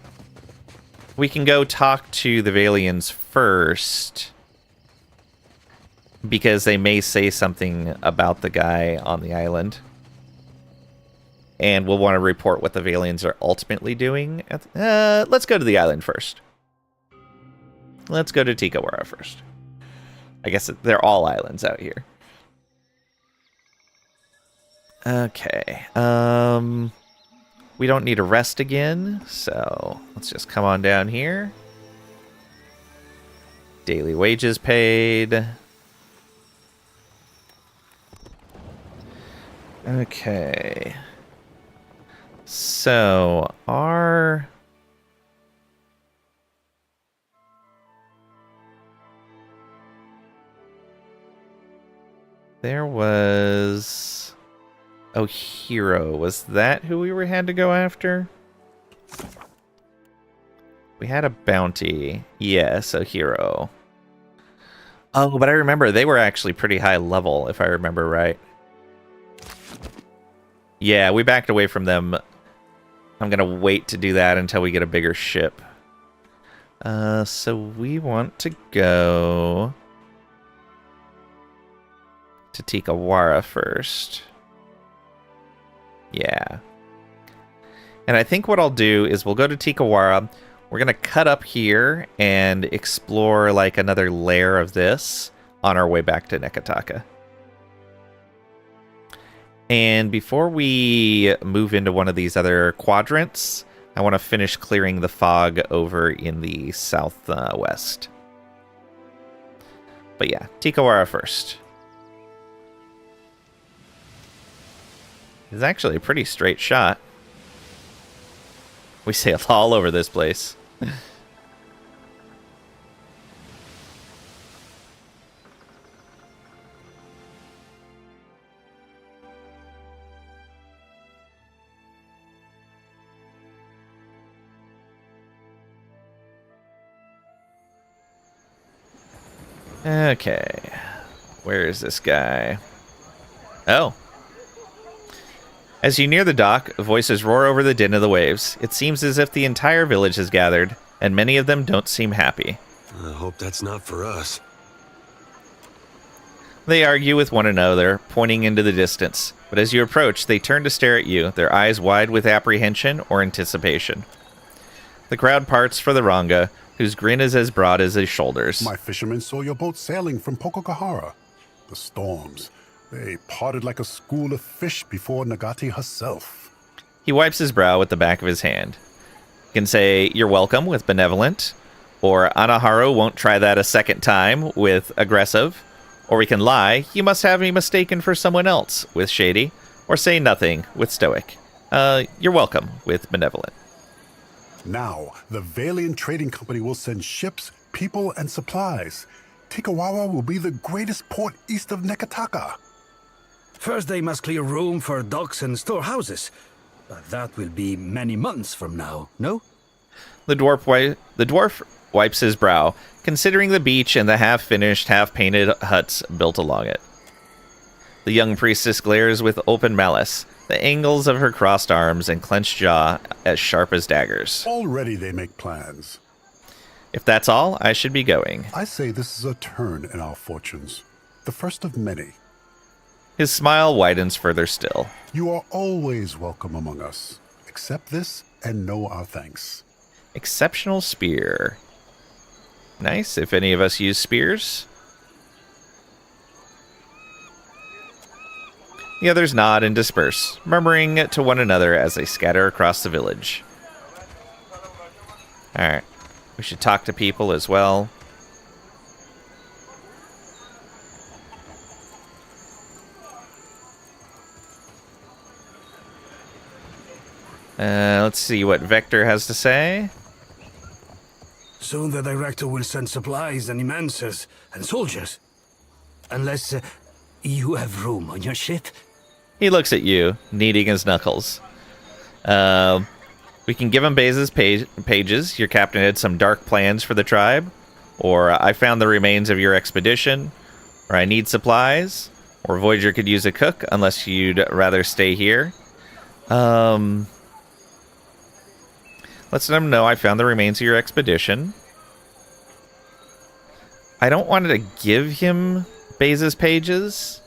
we can go talk to the Valians first, because they may say something about the guy on the island. And we'll want to report what the Valians are ultimately doing. Let's go to the island first. Let's go to Tikawara first. I guess they're all islands out here. Okay. We don't need a rest again, so let's just come on down here. Daily wages paid. Okay. So, there was... Oh, Hero. Was that who we had to go after? We had a bounty. Yeah, so Hero. Oh, but I remember they were actually pretty high level, if I remember right. Yeah, we backed away from them. I'm going to wait to do that until we get a bigger ship. So we want to go to Tikawara first. Yeah. And I think what I'll do is we'll go to Tikawara. We're going to cut up here and explore like another layer of this on our way back to Nekataka. And before we move into one of these other quadrants, I want to finish clearing the fog over in the southwest. But yeah, Tikawara first. It's actually a pretty straight shot. We sailed all over this place. Okay. Where is this guy? Oh. As you near the dock, voices roar over the din of the waves. It seems as if the entire village has gathered, and many of them don't seem happy. I hope that's not for us. They argue with one another, pointing into the distance. But as you approach, they turn to stare at you, their eyes wide with apprehension or anticipation. The crowd parts for the Ranga, whose grin is as broad as his shoulders. My fishermen saw your boat sailing from Poko Kohara. The storms, they parted like a school of fish before Nagati herself. He wipes his brow with the back of his hand. You can say, "You're welcome," with benevolent, or "Anaharu won't try that a second time," with aggressive, or we can lie, "You must have me mistaken for someone else," with shady, or say nothing, with stoic. You're welcome, with benevolent. Now, the Valiant Trading Company will send ships, people, and supplies. Tikawara will be the greatest port east of Nekataka. First they must clear room for docks and storehouses. But that will be many months from now, no? The dwarf wipes his brow, considering the beach and the half-finished, half-painted huts built along it. The young priestess glares with open malice, the angles of her crossed arms and clenched jaw as sharp as daggers. Already they make plans. If that's all, I should be going. I say this is a turn in our fortunes. The first of many. His smile widens further still. You are always welcome among us. Accept this and know our thanks. Exceptional spear. Nice, if any of us use spears. The others nod and disperse, murmuring to one another as they scatter across the village. Alright, we should talk to people as well. Let's see what Vector has to say. Soon the director will send supplies and immenses and soldiers. Unless you have room on your ship. He looks at you, kneading his knuckles. We can give him Baze's pages. Your captain had some dark plans for the tribe. Or I found the remains of your expedition. Or I need supplies. Or Voyager could use a cook, unless you'd rather stay here. Let's let him know I found the remains of your expedition. I don't want to give him Baze's pages,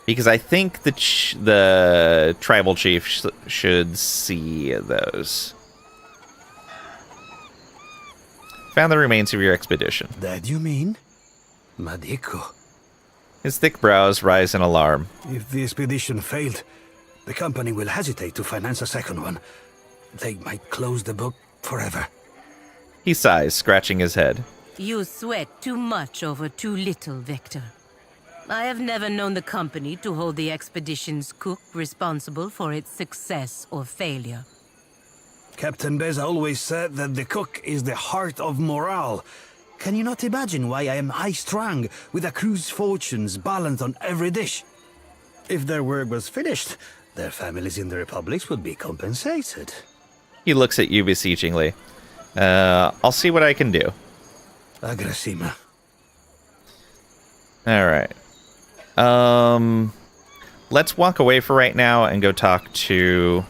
because I think the tribal chief should see those. Found the remains of your expedition. That you mean? Madiko. His thick brows rise in alarm. If the expedition failed, the company will hesitate to finance a second one. They might close the book forever. He sighs, scratching his head. You sweat too much over too little, Victor. I have never known the company to hold the expedition's cook responsible for its success or failure. Captain Beza always said that the cook is the heart of morale. Can you not imagine why I am high-strung, with a crew's fortunes balanced on every dish? If their work was finished, their families in the republics would be compensated. He looks at you beseechingly. I'll see what I can do. Agrasima. Alright. Let's walk away for right now and go talk to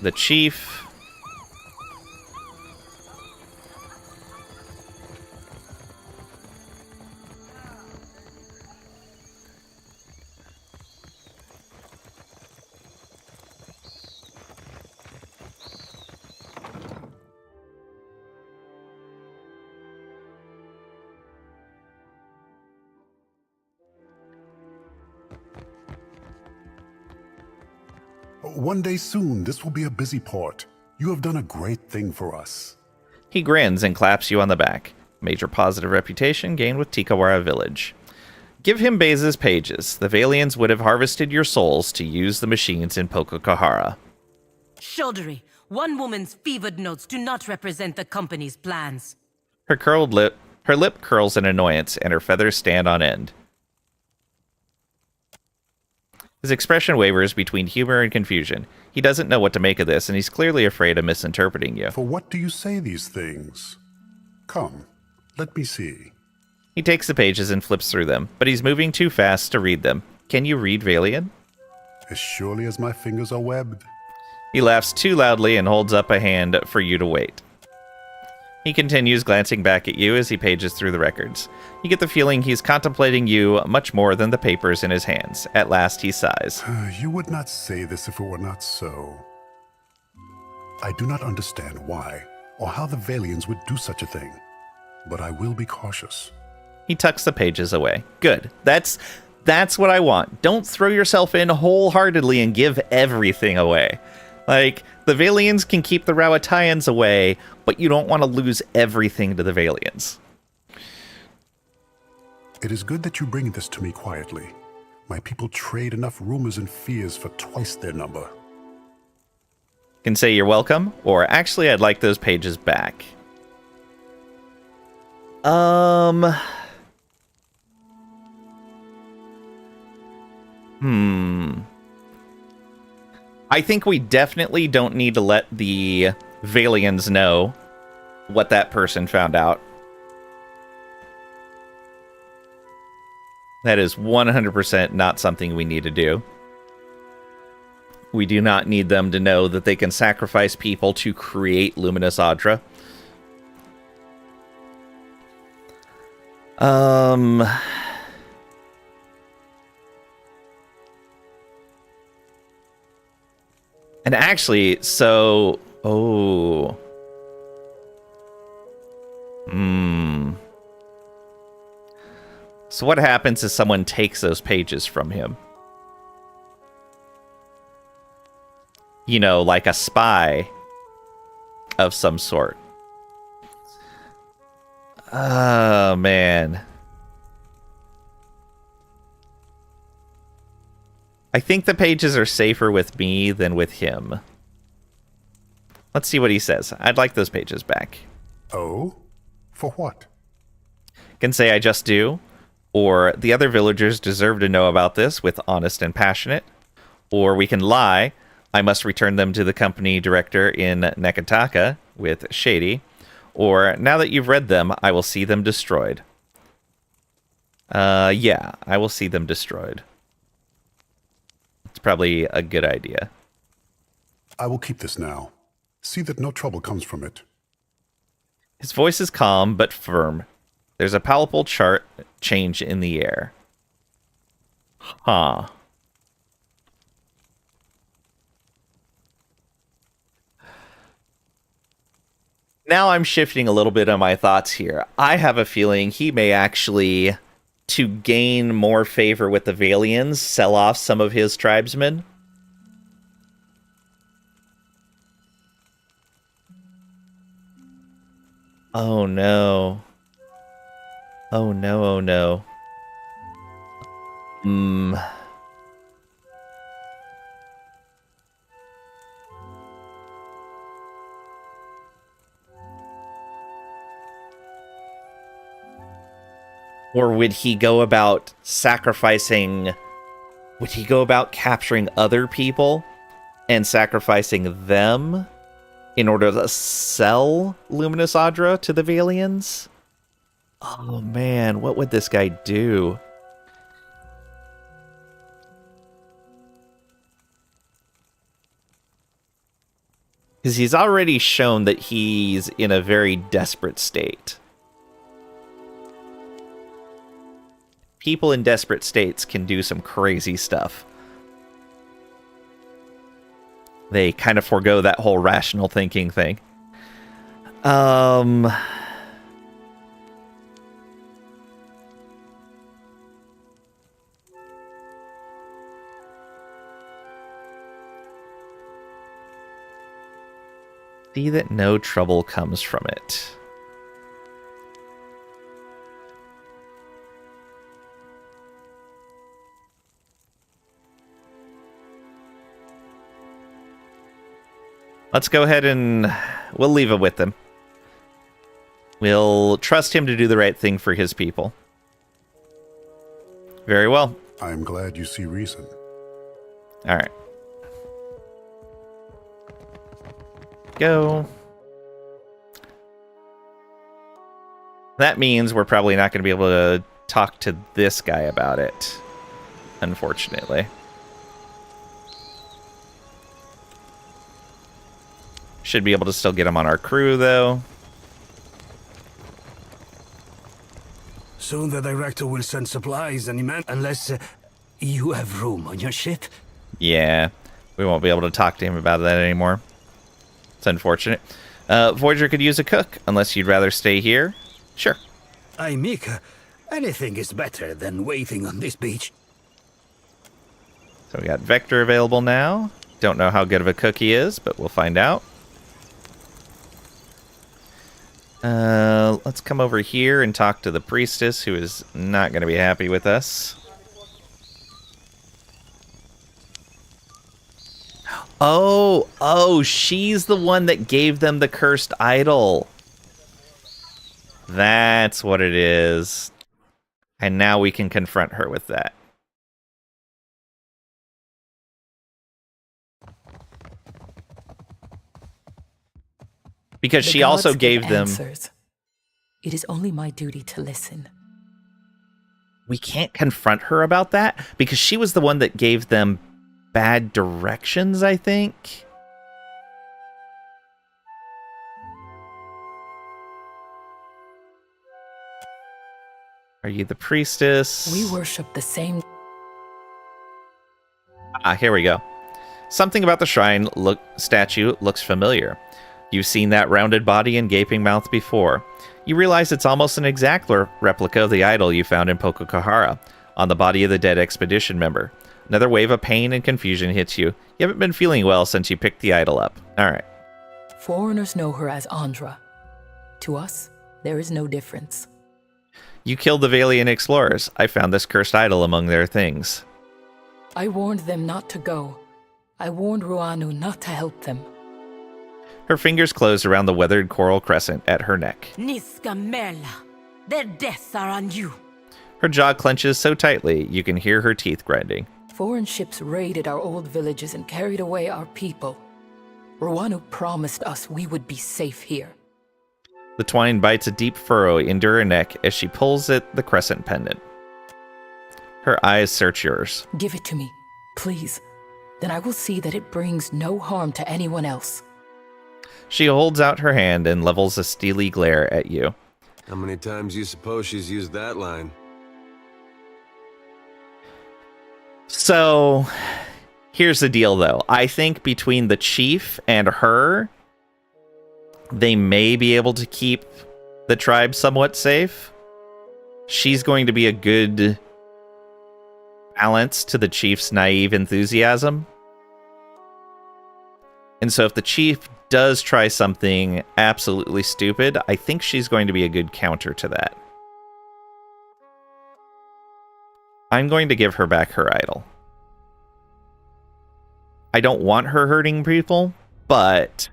the chief. One day soon, this will be a busy port. You have done a great thing for us. He grins and claps you on the back. Major positive reputation gained with Tikawara Village. Give him Baze's pages. The Valians would have harvested your souls to use the machines in Poko Kohara. Chaudhry, one woman's fevered notes do not represent the company's plans. Her lip curls in annoyance, and her feathers stand on end. His expression wavers between humor and confusion. He doesn't know what to make of this, and he's clearly afraid of misinterpreting you. For what do you say these things? Come, let me see. He takes the pages and flips through them, but he's moving too fast to read them. Can you read Valian? As surely as my fingers are webbed. He laughs too loudly and holds up a hand for you to wait. He continues, glancing back at you as he pages through the records. You get the feeling he's contemplating you much more than the papers in his hands. At last, he sighs. You would not say this if it were not so. I do not understand why, or how the Valians would do such a thing, but I will be cautious. He tucks the pages away. Good. That's what I want. Don't throw yourself in wholeheartedly and give everything away. Like, the Valians can keep the Rawatayans away, but you don't want to lose everything to the Valians. It is good that you bring this to me quietly. My people trade enough rumors and fears for twice their number. Can say you're welcome, or actually I'd like those pages back. I think we definitely don't need to let the Valians know what that person found out. That is 100% not something we need to do. We do not need them to know that they can sacrifice people to create Luminous Adra. And actually, so... Oh. So what happens if someone takes those pages from him? You know, like a spy of some sort. Oh, man. I think the pages are safer with me than with him. Let's see what he says. I'd like those pages back. Oh? For what? Can say I just do. Or the other villagers deserve to know about this with honest and passionate. Or we can lie. I must return them to the company director in Nekataka with shady. Or now that you've read them, I will see them destroyed. Yeah, I will see them destroyed. It's probably a good idea. I will keep this now. See that no trouble comes from it. His voice is calm but firm. There's a palpable change in the air. Huh. Now I'm shifting a little bit on my thoughts here. I have a feeling he may actually, to gain more favor with the Valians, sell off some of his tribesmen. Oh no. Oh no, oh no. Or would he go about sacrificing... Would he go about capturing other people and sacrificing them in order to sell Luminous Adra to the Valians? Oh man, what would this guy do? Because he's already shown that he's in a very desperate state. People in desperate states can do some crazy stuff. They kind of forego that whole rational thinking thing. See that no trouble comes from it. Let's go ahead and we'll leave it with him. We'll trust him to do the right thing for his people. Very well. I'm glad you see reason. All right. Go. That means we're probably not going to be able to talk to this guy about it, unfortunately. Should be able to still get him on our crew, though. Soon the director will send supplies and unless you have room on your ship. Yeah, we won't be able to talk to him about that anymore. It's unfortunate. Voyager could use a cook, unless you'd rather stay here. Sure. Aye, Mika. Anything is better than waiting on this beach. So we got Vector available now. Don't know how good of a cook he is, but we'll find out. Let's come over here and talk to the priestess, who is not going to be happy with us. Oh, she's the one that gave them the cursed idol. That's what it is. And now we can confront her with that. Because she also gave them... answers. It is only my duty to listen. We can't confront her about that because she was the one that gave them bad directions, I think. Are you the priestess? We worship the same... Here we go. Something about the shrine statue looks familiar. You've seen that rounded body and gaping mouth before. You realize it's almost an exact replica of the idol you found in Poko Kohara, on the body of the dead expedition member. Another wave of pain and confusion hits you. You haven't been feeling well since you picked the idol up. Alright. Foreigners know her as Andra. To us, there is no difference. You killed the Valiant explorers. I found this cursed idol among their things. I warned them not to go. I warned Ruanu not to help them. Her fingers closed around the weathered coral crescent at her neck. Niska Merla, their deaths are on you. Her jaw clenches so tightly you can hear her teeth grinding. Foreign ships raided our old villages and carried away our people. Ruanu promised us we would be safe here. The twine bites a deep furrow into her neck as she pulls at the crescent pendant. Her eyes search yours. Give it to me, please. Then I will see that it brings no harm to anyone else. She holds out her hand and levels a steely glare at you. How many times do you suppose she's used that line? So, here's the deal, though. I think between the chief and her, they may be able to keep the tribe somewhat safe. She's going to be a good balance to the chief's naive enthusiasm. And so if the chief does try something absolutely stupid, I think she's going to be a good counter to that. I'm going to give her back her idol. I don't want her hurting people, but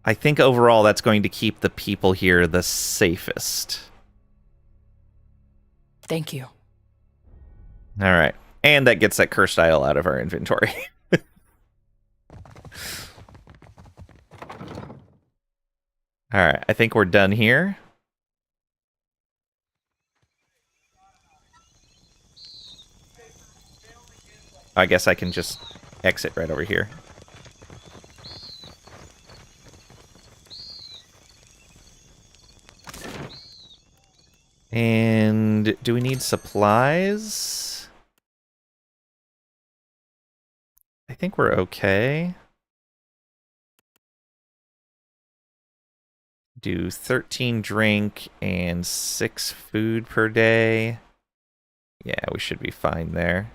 I think overall that's going to keep the people here the safest. Thank you. All right. And that gets that cursed idol out of our inventory. All right, I think we're done here. I guess I can just exit right over here. And do we need supplies? I think we're okay. Do 13 drink and 6 food per day. Yeah, we should be fine there.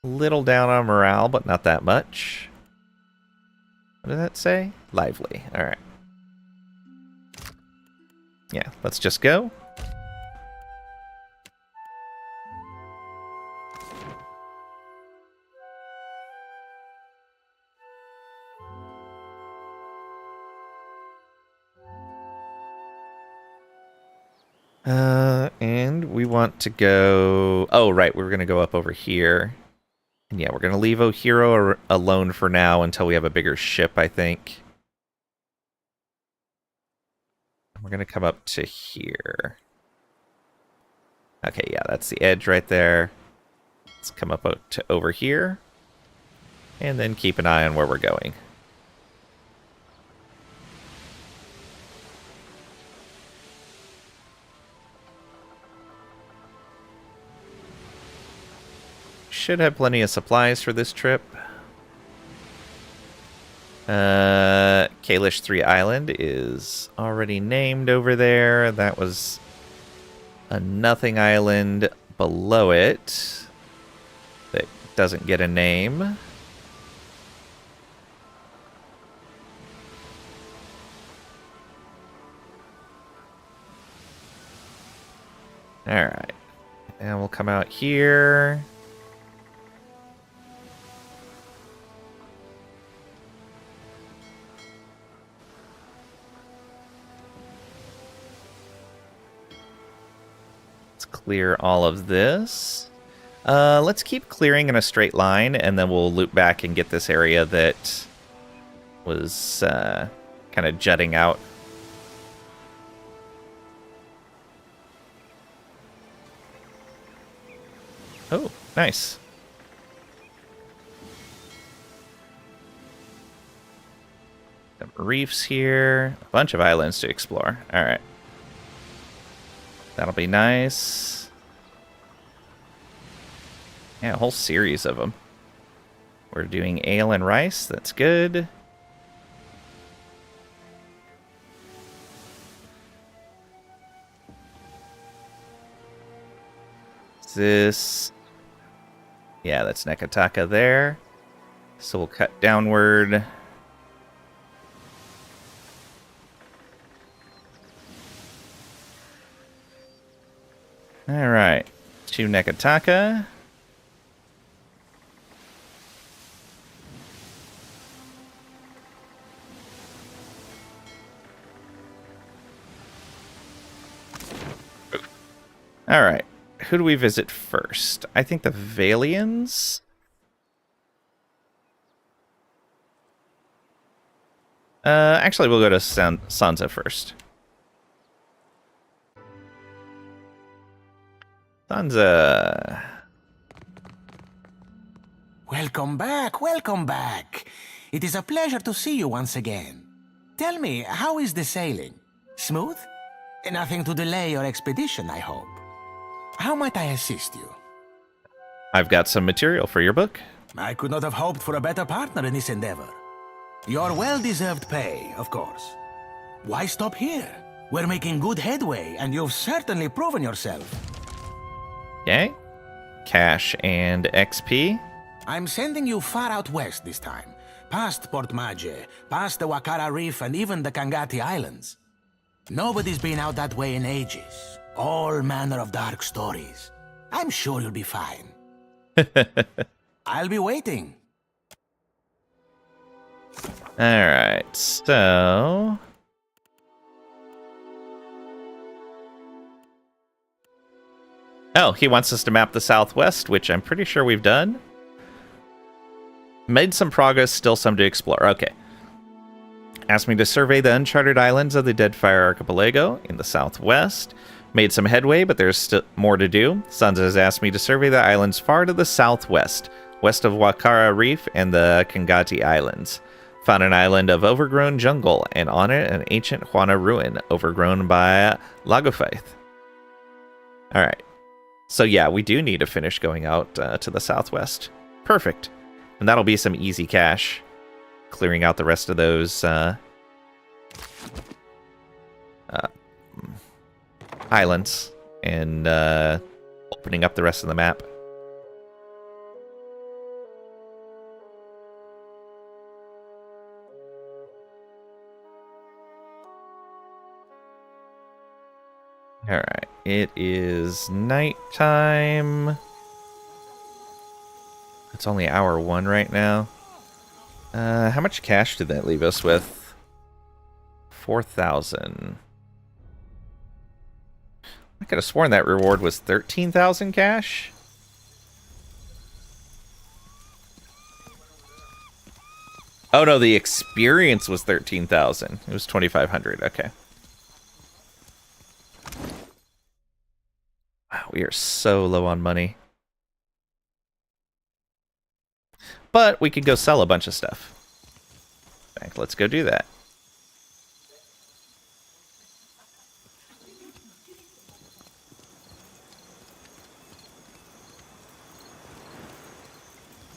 A little down on morale, but not that much. What does that say? Lively. All right. Yeah, let's just go. And we want to go... Oh, right, we were going to go up over here. And yeah, we're going to leave Ohiro alone for now until we have a bigger ship, I think. We're going to come up to here. Okay, yeah, that's the edge right there. Let's come up to over here. And then keep an eye on where we're going. should have plenty of supplies for this trip. Kalish 3 Island is already named over there. That was a nothing island below it that doesn't get a name. Alright. And we'll come out here. Let's clear all of this. Let's keep clearing in a straight line, and then we'll loop back and get this area that was kind of jutting out. Oh, nice. Some reefs here. A bunch of islands to explore. Alright. That'll be nice. Yeah, a whole series of them. We're doing ale and rice. That's good. Is this... Yeah, that's Nekataka there. So we'll cut downward. Alright. To Nekataka. Alright. Who do we visit first? I think the Valians? Actually, we'll go to Sansa first. Sansa. Welcome back, welcome back. It is a pleasure to see you once again. Tell me, how is the sailing? Smooth? Nothing to delay your expedition, I hope. How might I assist you? I've got some material for your book. I could not have hoped for a better partner in this endeavor. Your well-deserved pay, of course. Why stop here? We're making good headway, and you've certainly proven yourself. Okay. Cash and XP. I'm sending you far out west this time. Past Port Mage, past the Wakara Reef, and even the Kangati Islands. Nobody's been out that way in ages. All manner of dark stories. I'm sure you'll be fine. I'll be waiting. Alright, so... Oh, he wants us to map the Southwest, which I'm pretty sure we've done. Made some progress, still some to explore. Okay. Asked me to survey the uncharted islands of the Deadfire Archipelago in the Southwest. Made some headway, but there's still more to do. Sansa has asked me to survey the islands far to the southwest, west of Wakara Reef and the Kangati Islands. Found an island of overgrown jungle, and on it an ancient Juana ruin, overgrown by Lagophyth. Alright. So yeah, we do need to finish going out to the southwest. Perfect. And that'll be some easy cash. Clearing out the rest of those islands and opening up the rest of the map. Alright, it is nighttime. It's only hour 1 right now. How much cash did that leave us with? 4,000. I could have sworn that reward was 13,000 cash. Oh no, the experience was 13,000. It was 2,500. Okay. Wow, we are so low on money. But we could go sell a bunch of stuff. In fact, let's go do that.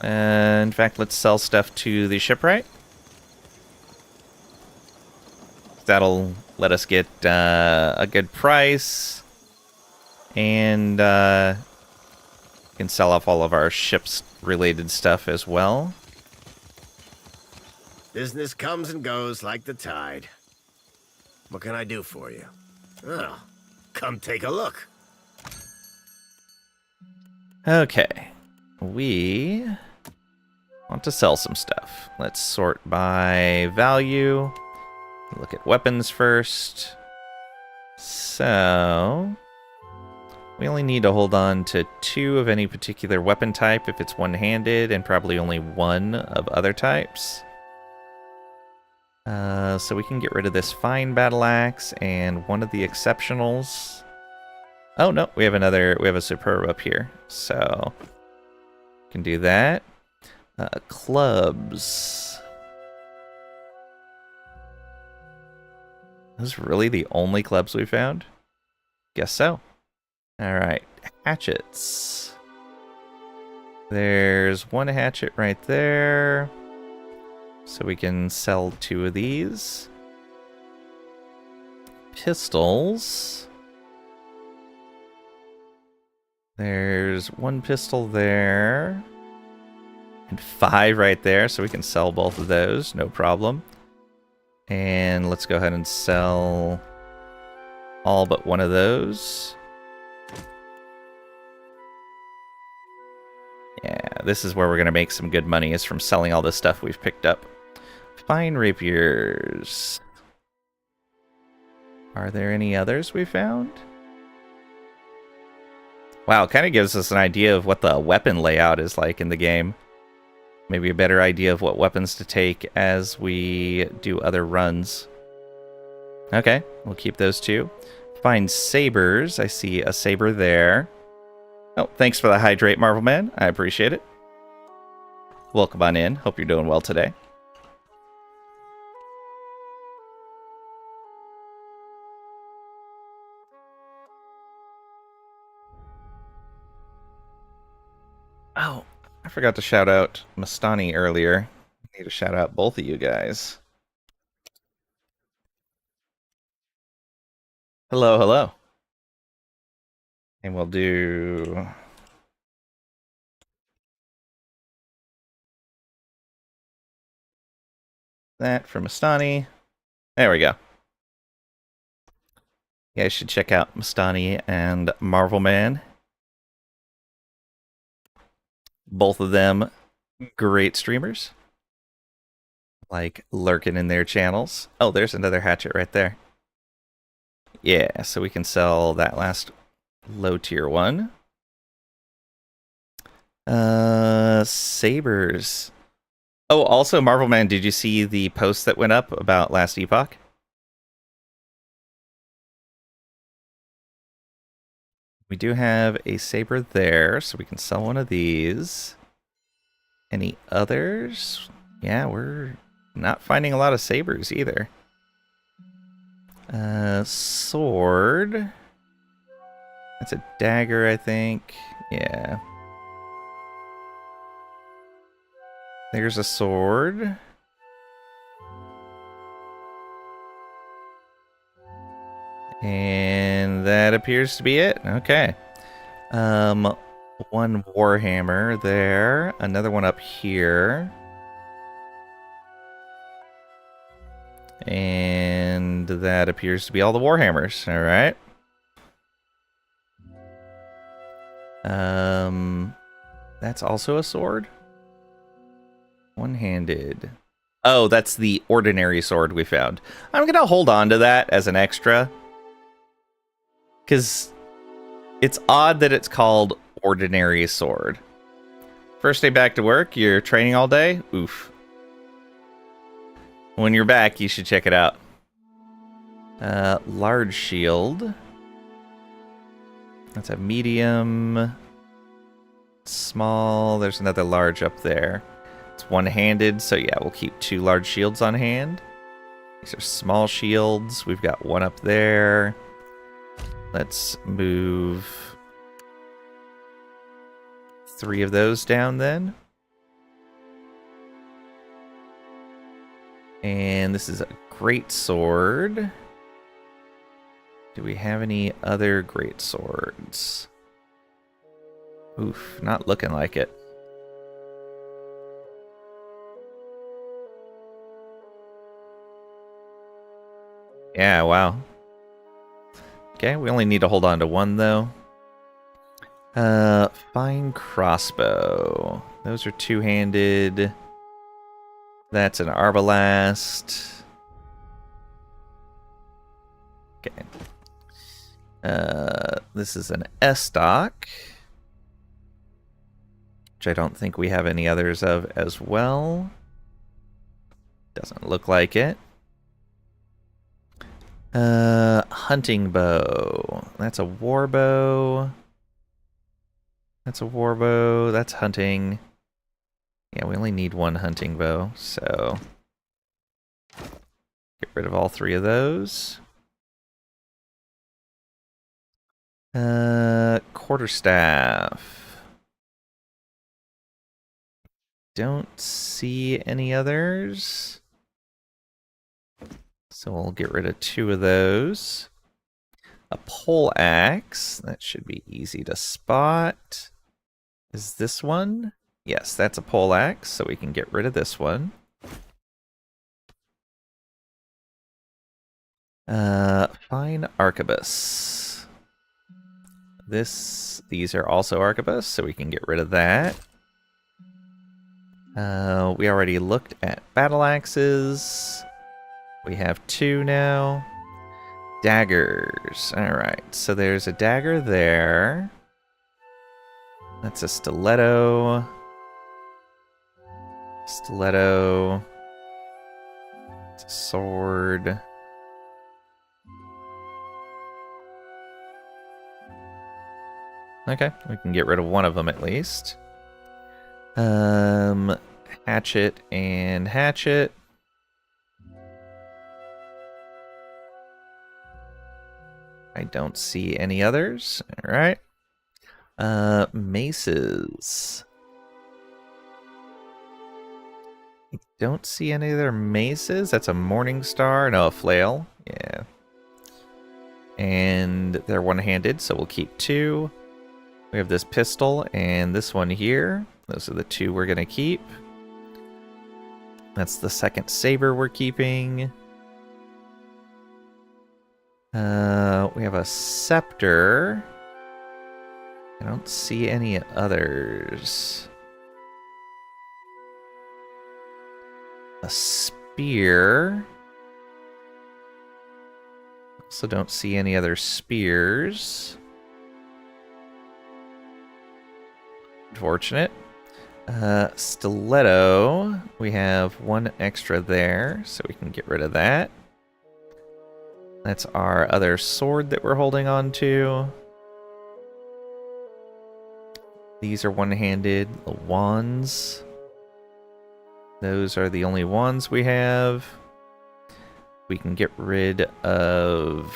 In fact, let's sell stuff to the shipwright. That'll let us get a good price. And can sell off all of our ships-related stuff as well. Business comes and goes like the tide. What can I do for you? Oh, come take a look. Okay. We want to sell some stuff. Let's sort by value. Look at weapons first. So we only need to hold on to 2 of any particular weapon type if it's one-handed, and probably only 1 of other types. So we can get rid of this fine battle axe and one of the exceptionals. Oh no, we have a superb up here, so can do that. Clubs. Those really the only clubs we found? Guess so. Alright, hatchets. There's 1 hatchet right there. So we can sell 2 of these. Pistols. There's 1 pistol there. And 5 right there, so we can sell both of those, no problem. And let's go ahead and sell all but 1 of those. Yeah, this is where we're going to make some good money, is from selling all this stuff we've picked up. Fine rapiers. Are there any others we found? Wow, it kind of gives us an idea of what the weapon layout is like in the game. Maybe a better idea of what weapons to take as we do other runs. Okay, we'll keep those 2. Find sabers. I see a saber there. Oh, thanks for the hydrate, Marvel Man. I appreciate it. Welcome on in. Hope you're doing well today. Oh, I forgot to shout out Mastani earlier. I need to shout out both of you guys. Hello, hello. And we'll do that for Mastani. There we go. You guys should check out Mastani and Marvel Man. Both of them great streamers. Like lurking in their channels. Oh, there's another hatchet right there. Yeah, so we can sell that last low tier 1. Sabers. Oh, also, Marvel Man, did you see the post that went up about Last Epoch? We do have a saber there, so we can sell one of these. Any others? Yeah, we're not finding a lot of sabers either. Sword. That's a dagger, I think. Yeah. There's a sword. And that appears to be it. Okay. 1 Warhammer there. Another one up here. And that appears to be all the Warhammers. All right. That's also a sword. One-handed. Oh, that's the ordinary sword we found. I'm going to hold on to that as an extra. Because it's odd that it's called ordinary sword. First day back to work, you're training all day? Oof. When you're back, you should check it out. Large shield. That's a medium. Small. There's another large up there. It's one-handed, so yeah, we'll keep 2 large shields on hand. These are small shields. We've got 1 up there. Let's move 3 of those down then. And this is a great sword. Do we have any other great swords? Oof, not looking like it. Yeah, wow. Okay, we only need to hold on to one though. Fine crossbow. Those are two-handed. That's an arbalast. Okay. This is an S-stock, which I don't think we have any others of as well. Doesn't look like it. Hunting bow. That's a war bow. That's a war bow. That's hunting. Yeah, we only need one hunting bow, so get rid of all three of those. Quarterstaff. Don't see any others. So we'll get rid of two of those. A pole axe. That should be easy to spot. Is this one? Yes, that's a pole axe, so we can get rid of this one. Fine arquebus. These are also arquebus, so we can get rid of that. We already looked at battle axes. We have two now. Daggers. Alright, so there's a dagger there. That's a stiletto. Stiletto. It's a sword. Okay, we can get rid of one of them at least. Hatchet and hatchet. I don't see any others. All right. Maces. I don't see any other maces. That's a morning star. No, a flail. Yeah. And they're one-handed, so we'll keep two. We have this pistol and this one here. Those are the two we're going to keep. That's the second saber we're keeping. We have a scepter. I don't see any others. A spear. Also don't see any other spears. Unfortunate. Stiletto. We have one extra there, so we can get rid of that. That's our other sword that we're holding on to. These are one-handed. The wands. Those are the only wands we have. We can get rid of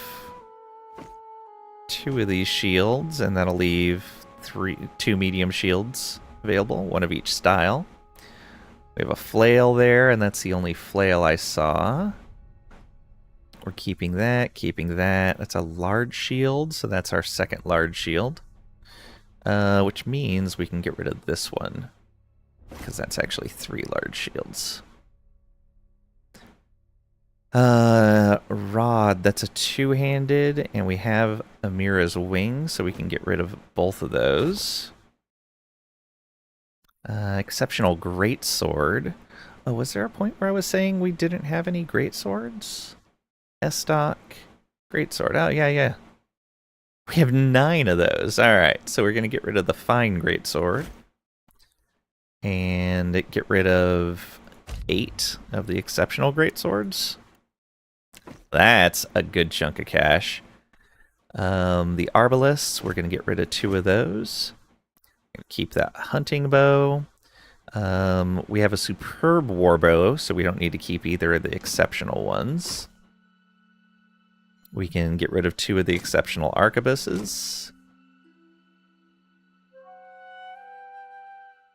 two of these shields, and that'll leave two medium shields available, one of each style. We have a flail there, and that's the only flail I saw. We're keeping that, keeping that. That's a large shield, so that's our second large shield. Which means we can get rid of this one, because that's actually three large shields. Rod, that's a two-handed, and we have Amira's wing, so we can get rid of both of those. Exceptional greatsword. Oh, was there a point where I was saying we didn't have any greatswords? S-stock, greatsword. Oh, yeah. We have 9 of those. Alright, so we're going to get rid of the fine greatsword. And get rid of 8 of the exceptional greatswords. That's a good chunk of cash. The arbalists, we're going to get rid of 2 of those. Keep that hunting bow. We have a superb war bow, so we don't need to keep either of the exceptional ones. We can get rid of 2 of the exceptional arquebuses.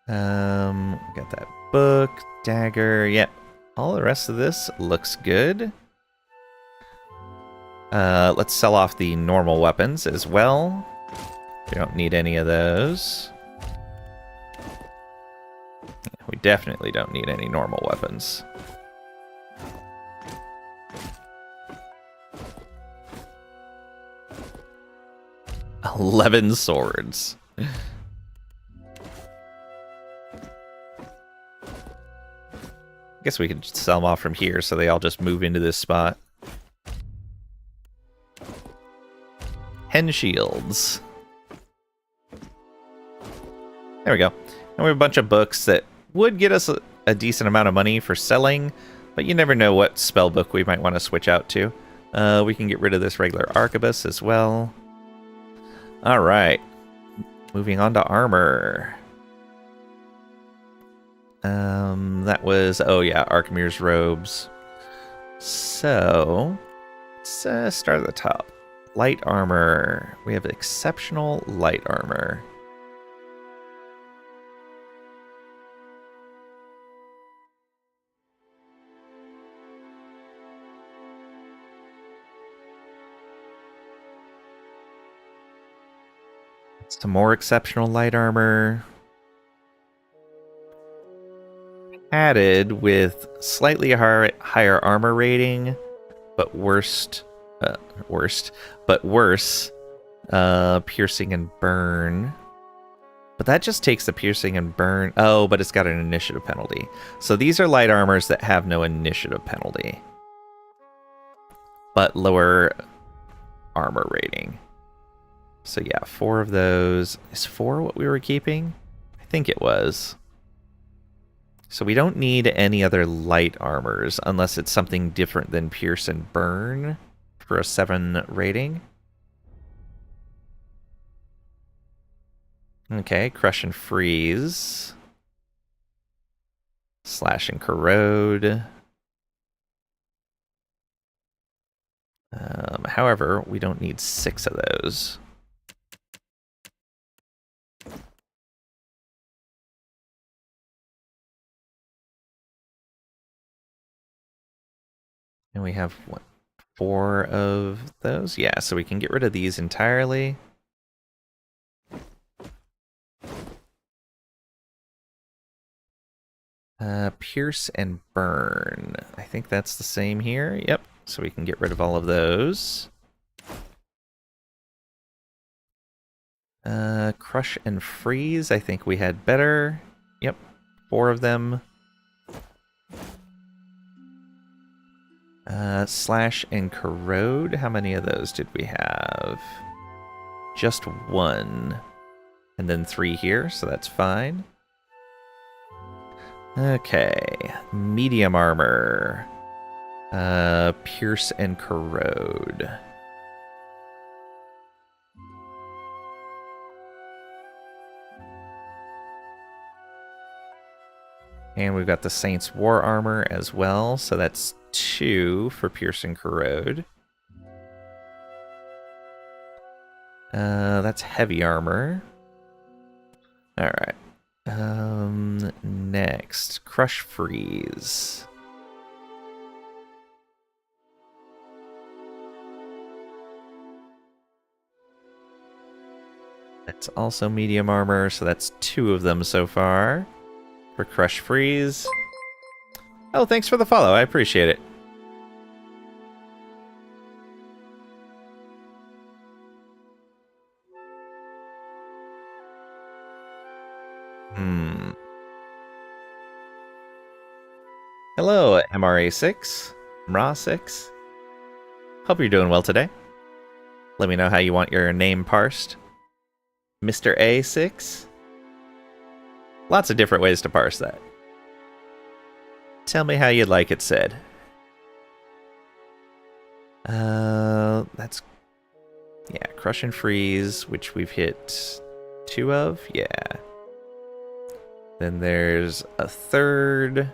Got that book, dagger. Yep. all the rest of this looks good. Let's sell off the normal weapons as well. We don't need any of those. We definitely don't need any normal weapons. $11 swords. Guess we could sell them off from here so they all just move into this spot. Hen shields. There we go. And we have a bunch of books that would get us a decent amount of money for selling, but you never know what spell book we might want to switch out to. We can get rid of this regular arquebus as well. Alright. Moving on to armor. That was, oh yeah, Archimir's robes. So, let's start at the top. Light armor. We have exceptional light armor. Some more exceptional light armor. Added with slightly higher armor rating, but worse piercing and burn. But that just takes the piercing and burn. Oh, but it's got an initiative penalty. So these are light armors that have no initiative penalty, but lower armor rating. So yeah, 4 of those. Is 4 what we were keeping? I think it was. So we don't need any other light armors unless it's something different than pierce and burn for a 7 rating. Okay, crush and freeze. Slash and corrode. However, we don't need 6 of those. And we have, what, 4 of those? Yeah, so we can get rid of these entirely. Pierce and burn. I think that's the same here. Yep, so we can get rid of all of those. Crush and freeze. I think we had better. Yep, 4 of them. Slash and corrode. How many of those did we have? Just 1. And then 3 here, so that's fine. Okay. Medium armor. Pierce and corrode. And we've got the Saint's War Armor as well, so that's 2 for Pierce and Corrode. That's heavy armor. Alright. Next, Crush Freeze. That's also medium armor, so that's 2 of them so far. For Crush Freeze. Oh, thanks for the follow. I appreciate it. Hello, MRA6, MRA6. Hope you're doing well today. Let me know how you want your name parsed. Mr. A6. Lots of different ways to parse that. Tell me how you'd like it said. That's... yeah, Crush and Freeze, which we've hit 2 of. Yeah. Then there's a third.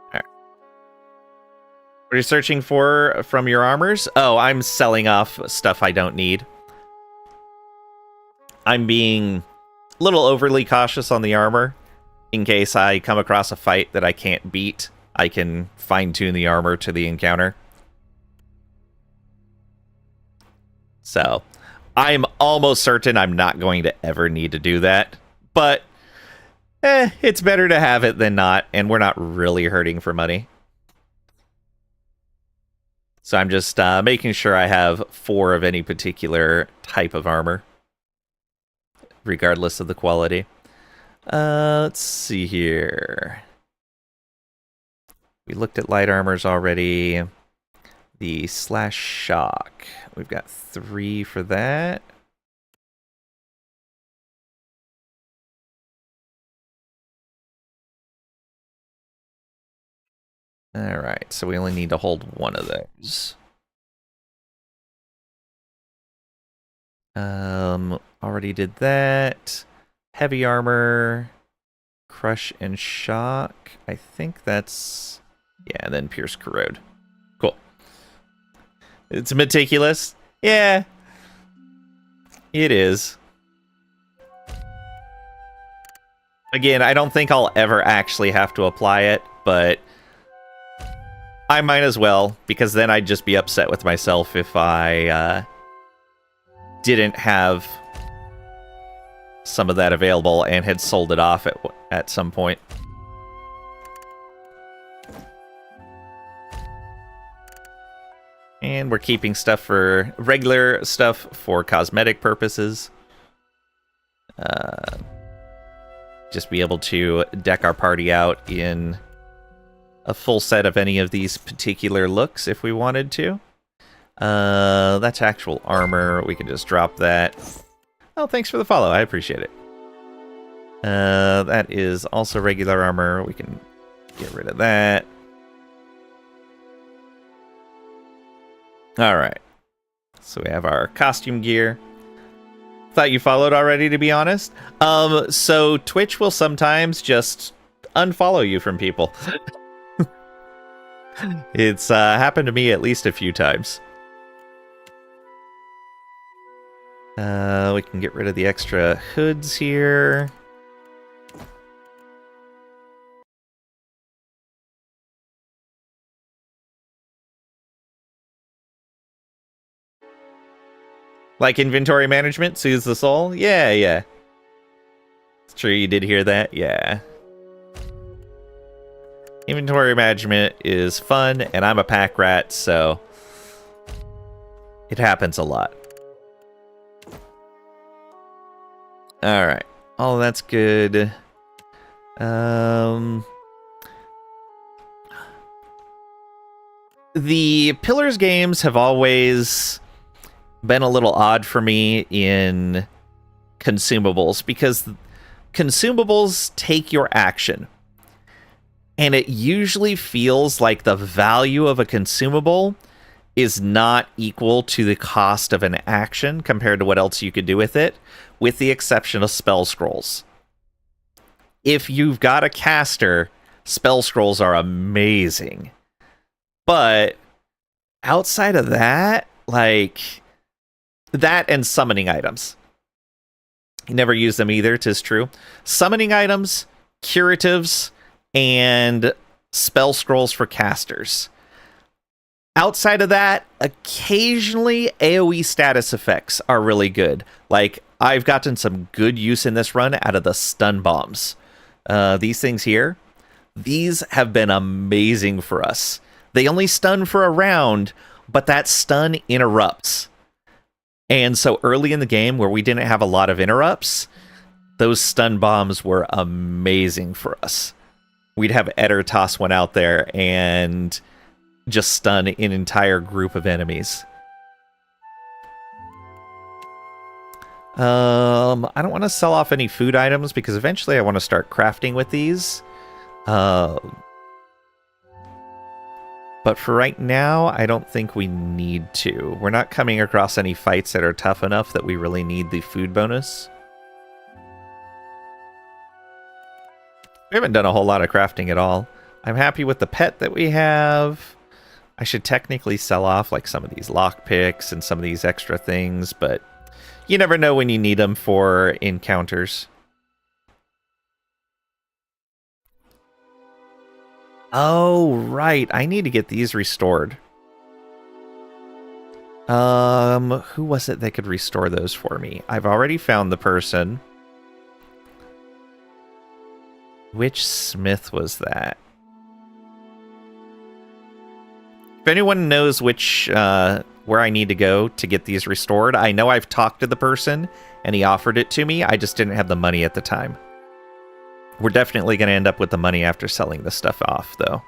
Alright. What are you searching for from your armors? Oh, I'm selling off stuff I don't need. I'm being a little overly cautious on the armor in case I come across a fight that I can't beat, I can fine-tune the armor to the encounter. So, I'm almost certain I'm not going to ever need to do that. But, it's better to have it than not, and we're not really hurting for money. So I'm just making sure I have 4 of any particular type of armor, regardless of the quality. Let's see here. We looked at light armors already. The slash shock. We've got 3 for that. Alright, so we only need to hold 1 of those. Already did that. Heavy armor, crush and shock. I think that's... yeah, and then pierce corrode. Cool. It's meticulous. Yeah. It is. Again, I don't think I'll ever actually have to apply it, but I might as well, because then I'd just be upset with myself if I didn't have some of that available and had sold it off at some point. And we're keeping stuff for regular stuff for cosmetic purposes. Just be able to deck our party out in a full set of any of these particular looks if we wanted to. That's actual armor. We can just drop that. Oh, thanks for the follow. I appreciate it. That is also regular armor. We can get rid of that. Alright. So we have our costume gear. Thought you followed already, to be honest. So Twitch will sometimes just unfollow you from people. It's happened to me at least a few times. We can get rid of the extra hoods here. Like inventory management soothes the soul? Yeah, yeah. It's true, you did hear that? Yeah. Inventory management is fun, and I'm a pack rat, so it happens a lot. Alright. All that's good. The Pillars games have always been a little odd for me in consumables, because consumables take your action. And it usually feels like the value of a consumable is not equal to the cost of an action compared to what else you could do with it, with the exception of spell scrolls. If you've got a caster, spell scrolls are amazing. But outside of that, like that and summoning items. You never use them either, 'tis true. Summoning items, curatives, and spell scrolls for casters. Outside of that, occasionally AoE status effects are really good. Like, I've gotten some good use in this run out of the stun bombs. These things here, these have been amazing for us. They only stun for a round, but that stun interrupts. And so early in the game, where we didn't have a lot of interrupts, those stun bombs were amazing for us. We'd have Eder toss one out there and just stun an entire group of enemies. I don't want to sell off any food items because eventually I want to start crafting with these. But for right now, I don't think we need to. We're not coming across any fights that are tough enough that we really need the food bonus. We haven't done a whole lot of crafting at all. I'm happy with the pet that we have. I should technically sell off like some of these lockpicks and some of these extra things, but you never know when you need them for encounters. Oh, right. I need to get these restored. Who was it that could restore those for me? I've already found the person. Which smith was that? If anyone knows which, where I need to go to get these restored, I know I've talked to the person and he offered it to me. I just didn't have the money at the time. We're definitely going to end up with the money after selling the stuff off, though.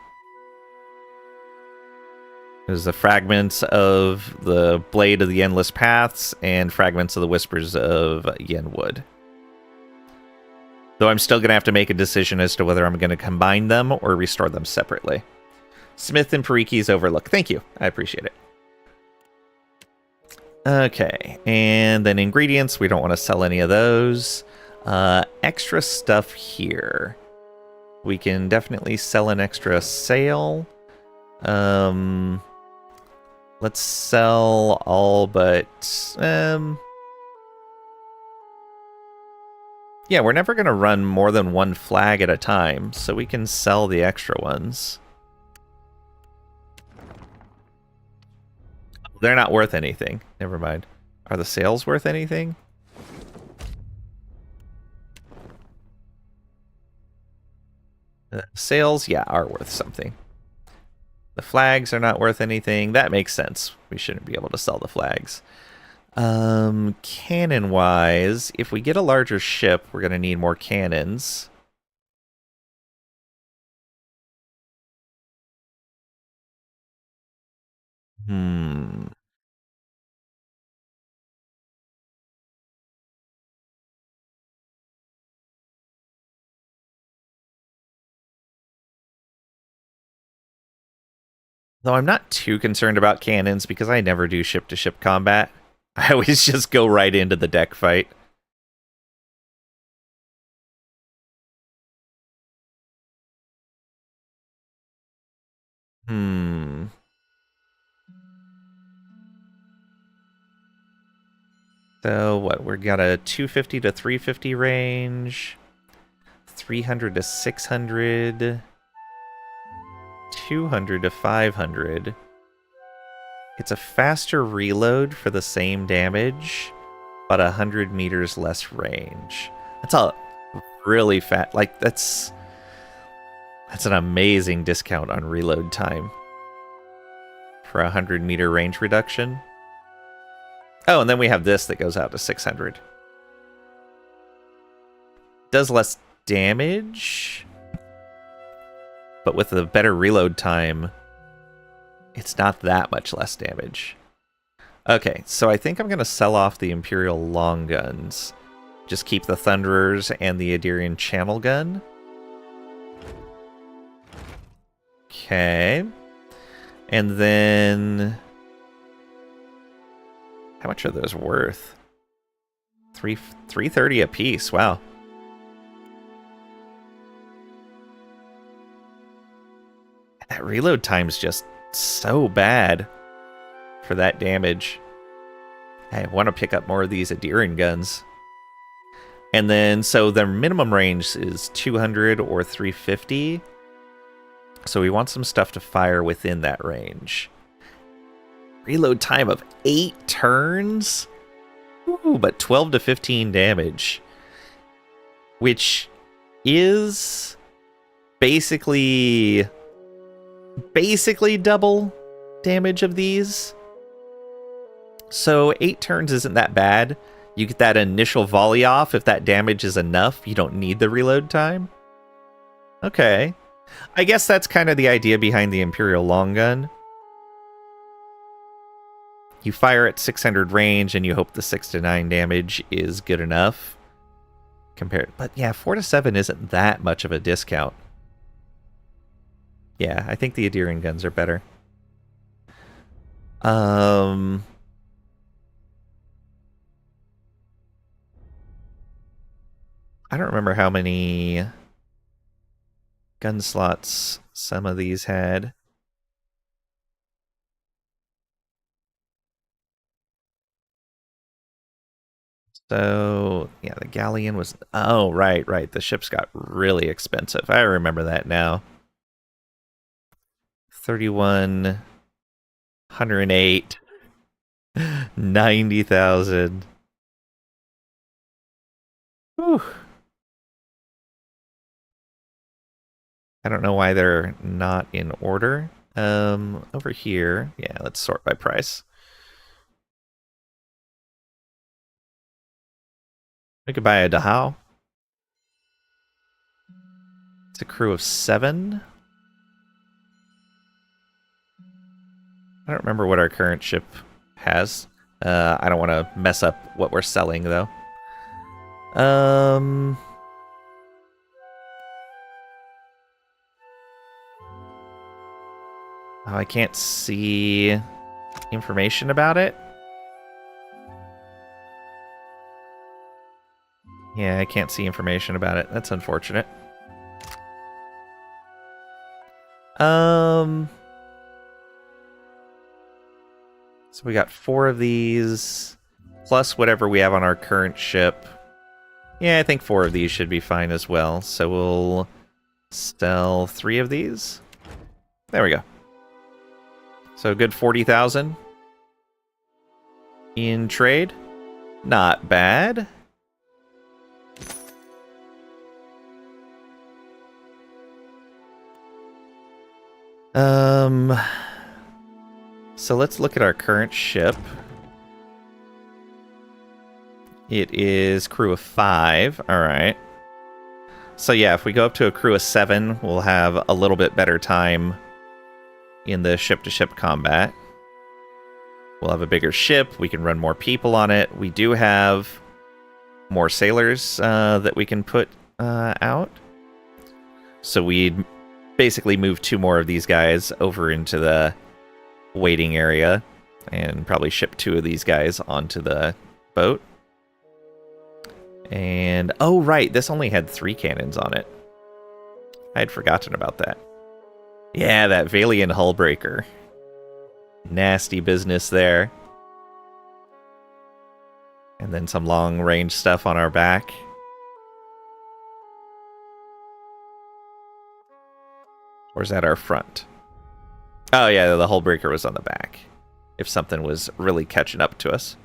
There's the fragments of the Blade of the Endless Paths and fragments of the Whispers of Yenwood. Though I'm still going to have to make a decision as to whether I'm going to combine them or restore them separately. Smith and Pariki's Overlook. Thank you. I appreciate it. Okay, and then ingredients. We don't want to sell any of those. Extra stuff here. We can definitely sell an extra sail. Let's sell all but... yeah, we're never going to run more than one flag at a time, so we can sell the extra ones. They're not worth anything. Never mind. Are the sails worth anything? The sails, yeah, are worth something. The flags are not worth anything. That makes sense. We shouldn't be able to sell the flags. Cannon-wise, if we get a larger ship, we're going to need more cannons. Though I'm not too concerned about cannons because I never do ship-to-ship combat. I always just go right into the deck fight. So what? We've got a 250 to 350 range, 300 to 600, 200 to 500. It's a faster reload for the same damage, but 100 meters less range. That's a really fat, like that's an amazing discount on reload time for 100 meter range reduction. Oh, and then we have this that goes out to 600. Does less damage, but with a better reload time, it's not that much less damage. Okay, so I think I'm going to sell off the Imperial long guns. Just keep the Thunderers and the Adirian channel gun. Okay. And then... how much are those worth? 330 a piece. Wow. That reload time's just so bad for that damage. I want to pick up more of these Adirian guns. And then, so their minimum range is 200 or 350. So we want some stuff to fire within that range. Reload time of 8 turns? Ooh, but 12 to 15 damage. Which is basically double damage of these. So 8 turns isn't that bad. You get that initial volley off. If that damage is enough, you don't need the reload time. Okay. I guess that's kind of the idea behind the Imperial long gun. You fire at 600 range and you hope the 6 to 9 damage is good enough. But yeah, 4 to 7 isn't that much of a discount. Yeah, I think the Adirian guns are better. I don't remember how many gun slots some of these had. So, yeah, the galleon was... oh, right. The ships got really expensive. I remember that now. 31, 108, 90,000. Whew. I don't know why they're not in order. Over here, yeah, let's sort by price. We could buy a Dahao. It's a crew of 7. I don't remember what our current ship has. I don't want to mess up what we're selling, though. Oh, I can't see information about it. Yeah, I can't see information about it. That's unfortunate. So we got 4 of these, plus whatever we have on our current ship. Yeah, I think 4 of these should be fine as well. So we'll sell 3 of these. There we go. So a good 40,000 in trade. Not bad. So let's look at our current ship. It is crew of 5. All right. So yeah, if we go up to a crew of 7, we'll have a little bit better time in the ship-to-ship combat. We'll have a bigger ship. We can run more people on it. We do have more sailors that we can put out. So we'd basically move 2 more of these guys over into the waiting area and probably ship 2 of these guys onto the boat. And, oh right, this only had 3 cannons on it. I had forgotten about that. Yeah, that Valiant Hullbreaker. Nasty business there. And then some long-range stuff on our back. Or is that our front? Oh yeah, the Hullbreaker was on the back. If something was really catching up to us.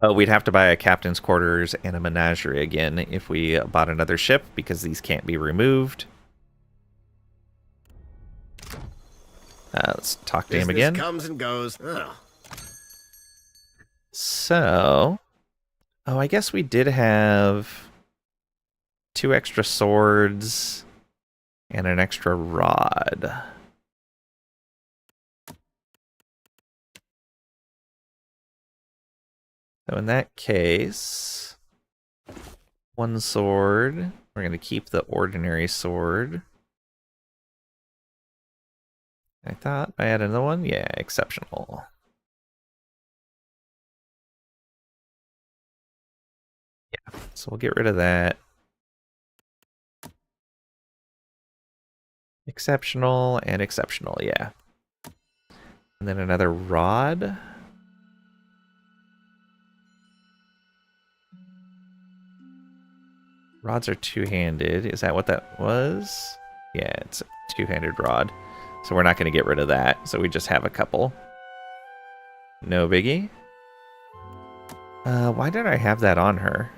Oh, we'd have to buy a captain's quarters and a menagerie again if we bought another ship, because these can't be removed. Let's talk to him again. Comes and goes. Oh. So, oh, I guess we did have 2 extra swords and an extra rod. So in that case, 1 sword. We're going to keep the ordinary sword. I thought I had another one. Yeah, exceptional. Yeah, so we'll get rid of that. Exceptional and exceptional, yeah. And then another rod. Rods are 2-handed. Is that what that was? Yeah, it's a 2-handed rod. So we're not going to get rid of that. So we just have a couple. No biggie. Why did I have that on her?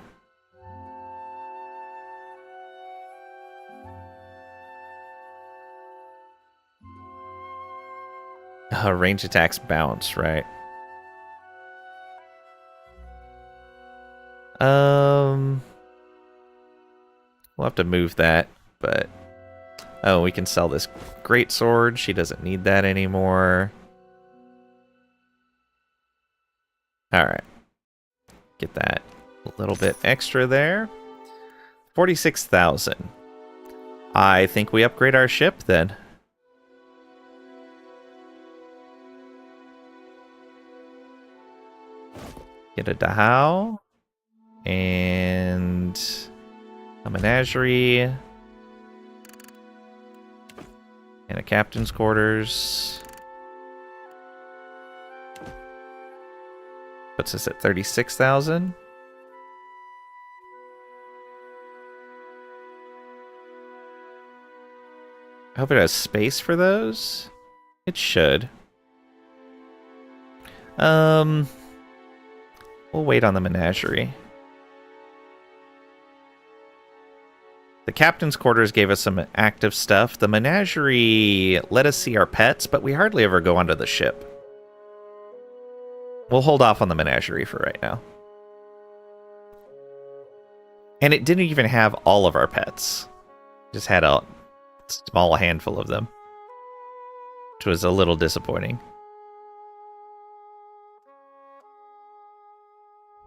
Range attacks bounce, right? We'll have to move that, but... Oh, we can sell this great sword. She doesn't need that anymore. Alright. Get that a little bit extra there. 46,000. I think we upgrade our ship then. Get a Dahao. And a menagerie. And a captain's quarters. Puts us at 36,000. I hope it has space for those. It should. We'll wait on the menagerie. The captain's quarters gave us some active stuff. The menagerie let us see our pets, but we hardly ever go onto the ship. We'll hold off on the menagerie for right now. And it didn't even have all of our pets. Just had a small handful of them, which was a little disappointing.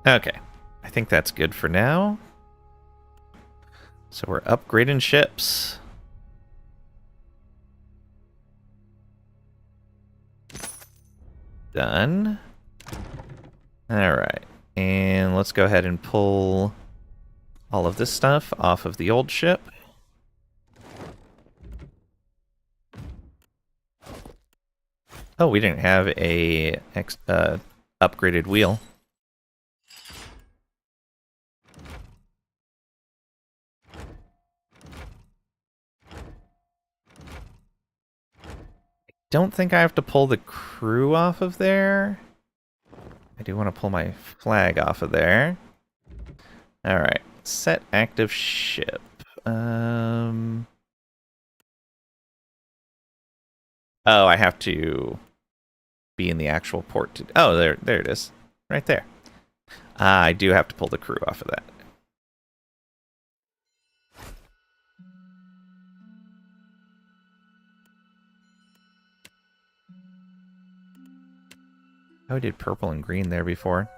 Okay, I think that's good for now. So we're upgrading ships. Done. Alright, and let's go ahead and pull all of this stuff off of the old ship. Oh, we didn't have a upgraded wheel. Don't think I have to pull the crew off of there. I do want to pull my flag off of there. Alright, set active ship. Oh, I have to be in the actual port to... Oh, there it is. Right there. I do have to pull the crew off of that. Oh, we did purple and green there before.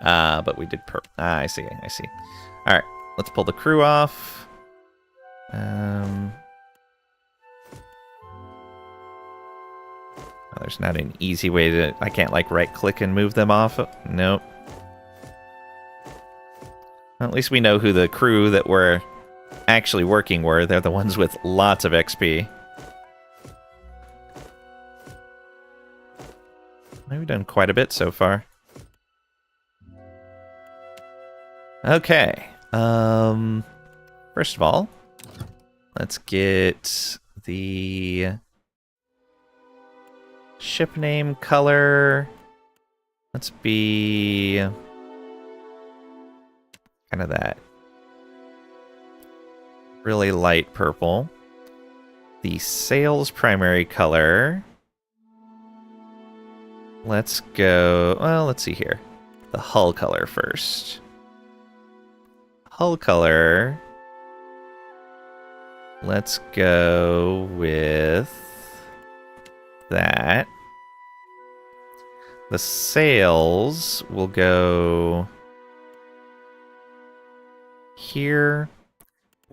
But we did purple. I see. Alright, let's pull the crew off. Oh, there's not an easy way to... I can't, like, right-click and move them off. Nope. Well, at least we know who the crew that we're actually working were. They're the ones with lots of XP. We've done quite a bit so far. Okay. First of all, let's get the ship name color. Let's be kind of that really light purple. The sails primary color. Let's go, well, let's see here. The hull color first. Hull color. Let's go with that. The sails will go here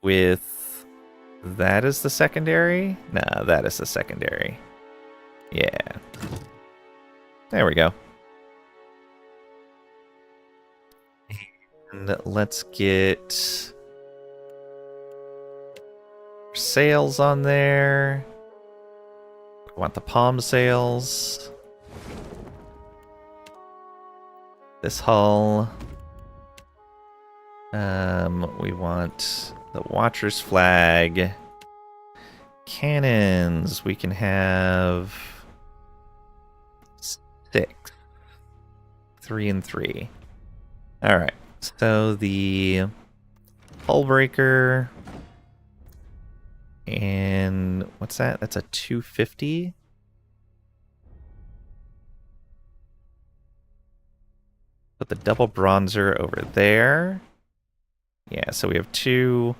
with that as the secondary. Nah, that is the secondary. Yeah. There we go. And let's get sails on there. I want the palm sails. This hull. We want the Watcher's flag. Cannons. We can have 6. 3 and 3. Alright. So the hull breaker. And what's that? That's a 250. Put the double bronzer over there. Yeah, so we have 2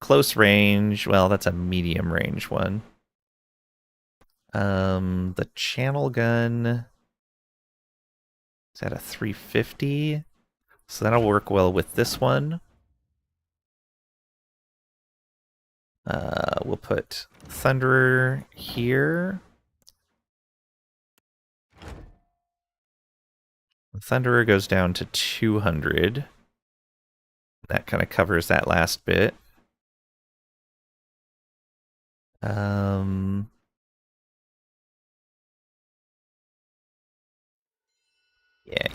close range. Well, that's a medium range one. The channel gun is at a 350. So that'll work well with this one. We'll put Thunderer here. The Thunderer goes down to 200. That kind of covers that last bit. Yeah,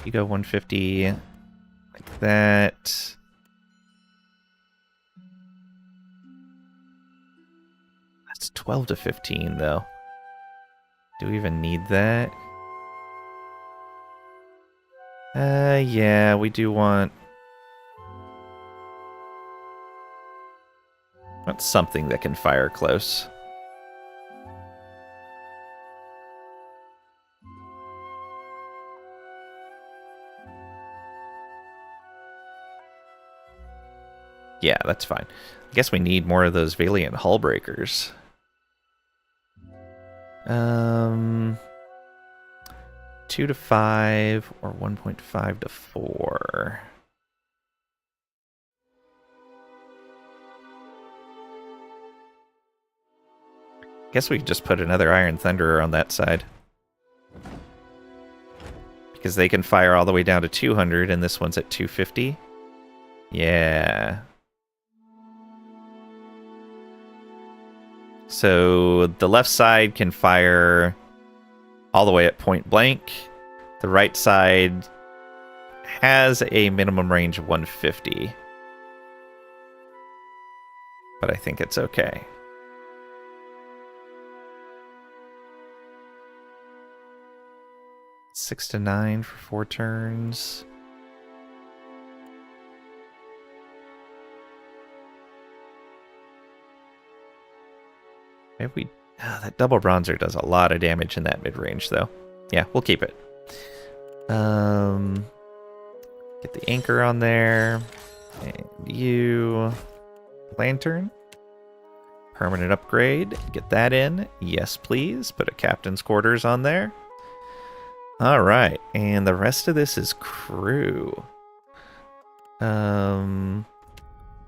you go 150 like that. It's 12 to 15, though. Do we even need that? Yeah, we do want something that can fire close. Yeah, that's fine. I guess we need more of those Valiant hull breakers. 2 to 5 or 1.5 to 4. Guess we could just put another Iron Thunderer on that side. Because they can fire all the way down to 200 and this one's at 250. Yeah. So the left side can fire all the way at point blank. The right side has a minimum range of 150. But I think it's okay. Six to 9 for 4 turns. Maybe we... that double bronzer does a lot of damage in that mid-range, though. Yeah, we'll keep it. Get the anchor on there. And you... Lantern. Permanent upgrade. Get that in. Yes, please. Put a captain's quarters on there. Alright, and the rest of this is crew.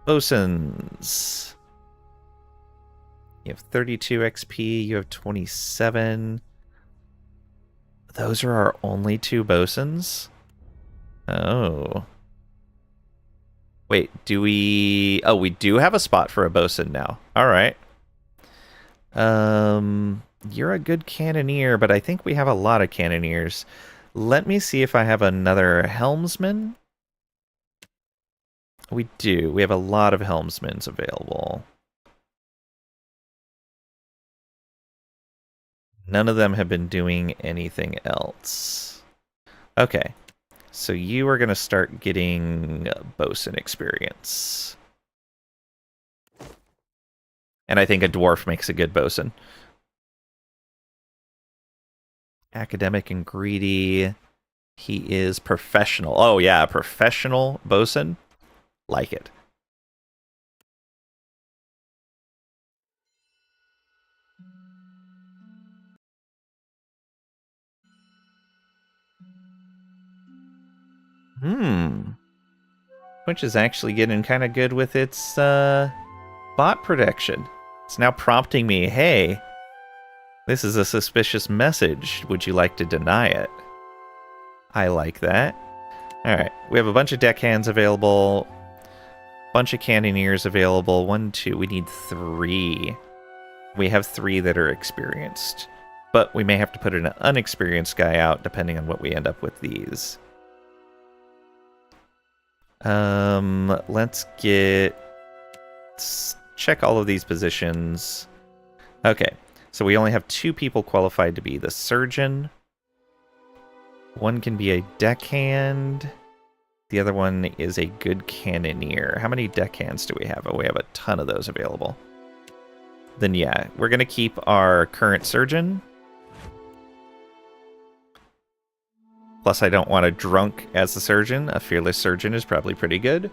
Bosuns. You have 32 XP, you have 27. Those are our only 2 bosuns? Oh. Wait, do we... Oh, we do have a spot for a bosun now. Alright. You're a good cannoneer, but I think we have a lot of cannoneers. Let me see if I have another helmsman. We do. We have a lot of helmsmen available. None of them have been doing anything else. Okay. So you are going to start getting bosun experience. And I think a dwarf makes a good bosun. Academic and greedy. He is professional. Oh yeah, professional bosun. Like it. Which is actually getting kind of good with its bot protection. It's now prompting me, hey, this is a suspicious message. Would you like to deny it? I like that. Alright, we have a bunch of deckhands available. Bunch of cannoneers available. 1, 2, we need 3. We have 3 that are experienced. But we may have to put an unexperienced guy out depending on what we end up with these. Let's check all of these positions. Okay, so we only have 2 people qualified to be the surgeon. One can be a deckhand. The other one is a good cannoneer. How many deckhands do we have? Oh, we have a ton of those available. Then yeah, we're going to keep our current surgeon. Plus, I don't want a drunk as the surgeon. A fearless surgeon is probably pretty good.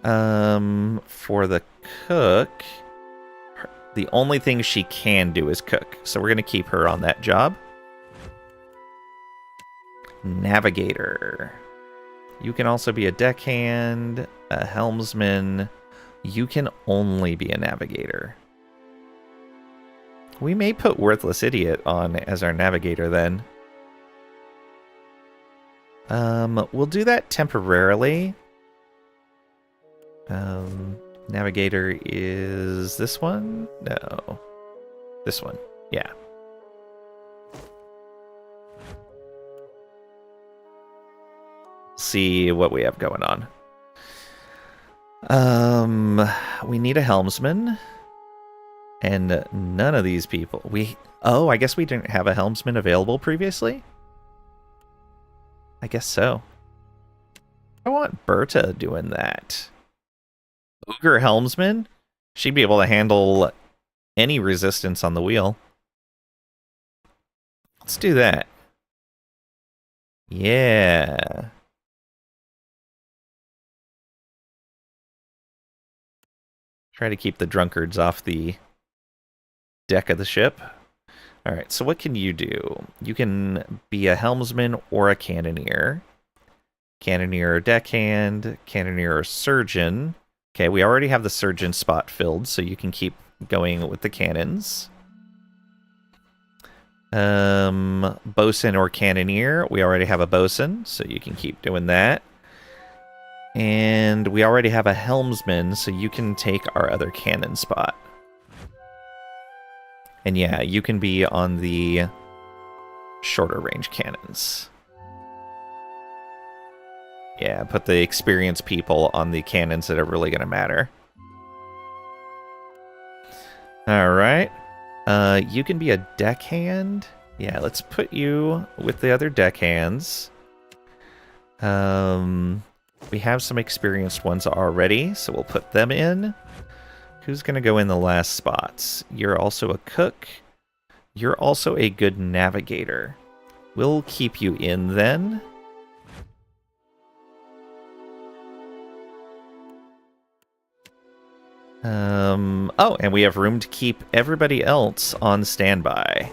For the cook, the only thing she can do is cook. So we're going to keep her on that job. Navigator. You can also be a deckhand, a helmsman. You can only be a navigator. We may put Worthless Idiot on as our navigator then. We'll do that temporarily. Navigator is this one? No. This one. Yeah. See what we have going on. We need a helmsman. And none of these people... Oh, I guess we didn't have a helmsman available previously? I guess so. I want Berta doing that. Ogre helmsman? She'd be able to handle any resistance on the wheel. Let's do that. Yeah. Try to keep the drunkards off the deck of the ship. Alright, so what can you do? You can be a helmsman or a cannoneer. Cannoneer or deckhand. Cannoneer or surgeon. Okay, we already have the surgeon spot filled, so you can keep going with the cannons. Bosun or cannoneer. We already have a bosun, so you can keep doing that. And we already have a helmsman, so you can take our other cannon spot. And yeah, you can be on the shorter range cannons. Yeah, put the experienced people on the cannons that are really going to matter. Alright. You can be a deckhand. Yeah, let's put you with the other deckhands. We have some experienced ones already, so we'll put them in. Who's going to go in the last spots? You're also a cook. You're also a good navigator. We'll keep you in then. Oh, and we have room to keep everybody else on standby.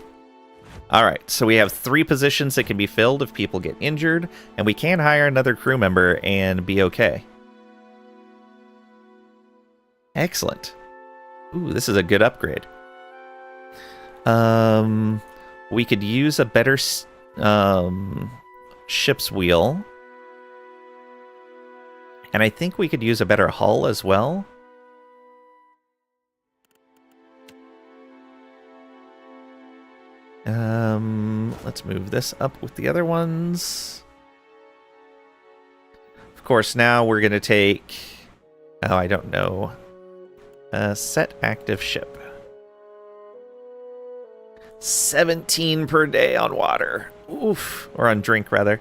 Alright, so we have 3 positions that can be filled if people get injured, and we can hire another crew member and be okay. Excellent. Ooh, this is a good upgrade. We could use a better ship's wheel. And I think we could use a better hull as well. Let's move this up with the other ones. Of course, now we're going to take... Oh, I don't know. Set active ship. 17 per day on water. Oof. Or on drink, rather.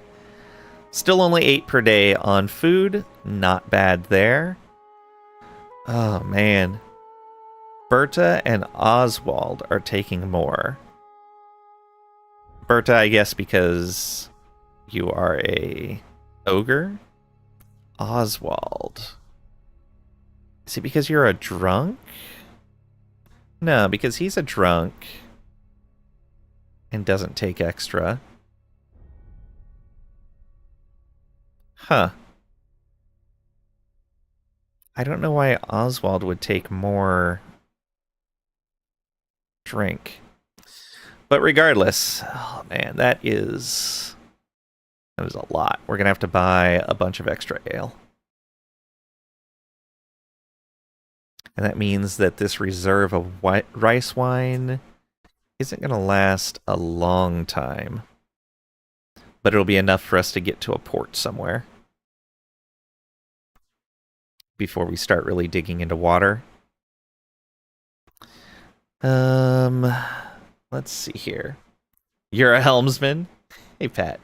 Still only 8 per day on food. Not bad there. Oh, man. Berta and Oswald are taking more. Berta, I guess, because you are a ogre. Oswald. Is it because you're a drunk? No, because he's a drunk and doesn't take extra. Huh. I don't know why Oswald would take more drink. But regardless, oh man, that is a lot. We're going to have to buy a bunch of extra ale. And that means that this reserve of rice wine isn't going to last a long time. But it'll be enough for us to get to a port somewhere before we start really digging into water. Let's see here. You're a helmsman? Hey, Pat.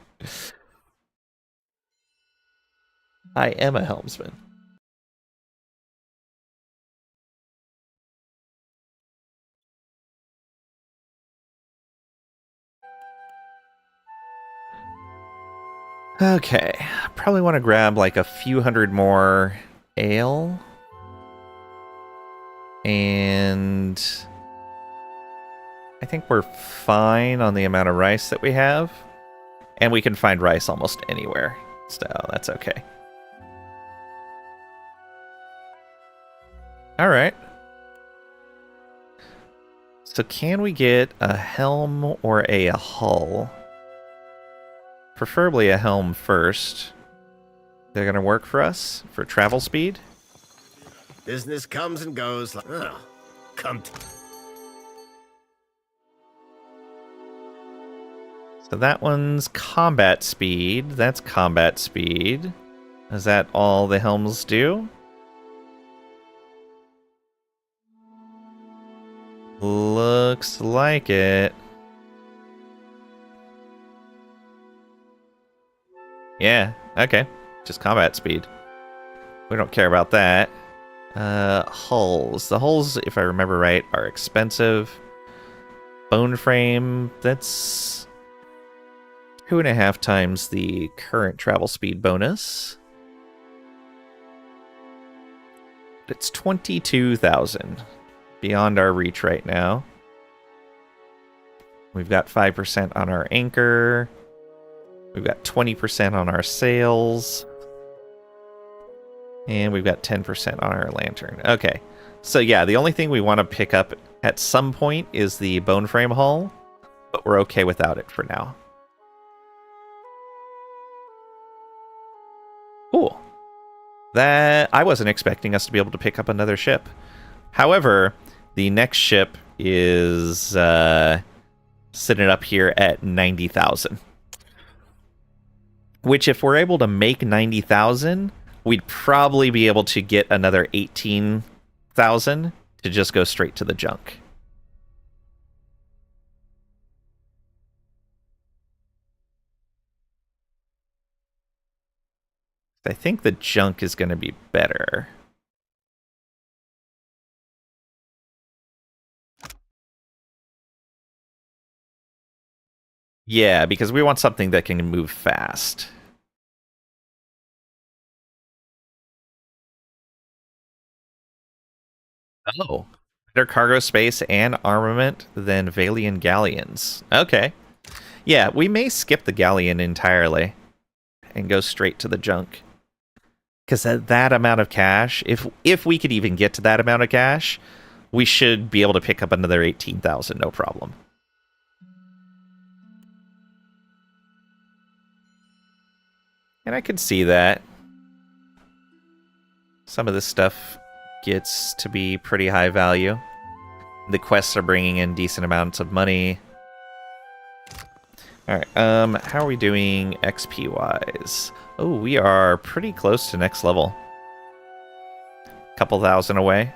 I am a helmsman. Okay, probably want to grab like a few hundred more ale. And I think we're fine on the amount of rice that we have. And we can find rice almost anywhere, so that's okay. Alright. So can we get a helm or a hull? Preferably a helm first. They're going to work for us for travel speed. Business comes and goes like... Oh, come to... So that one's combat speed. That's combat speed. Is that all the helms do? Looks like it. Yeah, okay. Just combat speed. We don't care about that. Hulls. The hulls, if I remember right, are expensive. Bone frame, that's 2.5 times the current travel speed bonus. It's 22,000. Beyond our reach right now. We've got 5% on our anchor. We've got 20% on our sails. And we've got 10% on our lantern. Okay. So yeah, the only thing we want to pick up at some point is the bone frame hull, but we're okay without it for now. Cool. That I wasn't expecting us to be able to pick up another ship. However, the next ship is sitting up here at 90,000. Which, if we're able to make 90,000, we'd probably be able to get another 18,000 to just go straight to the junk. I think the junk is going to be better. Yeah, because we want something that can move fast. Oh, better cargo space and armament than Valian galleons. Okay. Yeah, we may skip the galleon entirely and go straight to the junk. Because at that amount of cash, if we could even get to that amount of cash, we should be able to pick up another 18,000, no problem. And I could see that. Some of this stuff gets to be pretty high value. The quests are bringing in decent amounts of money. Alright, how are we doing XP-wise? Oh, we are pretty close to next level. Couple thousand away.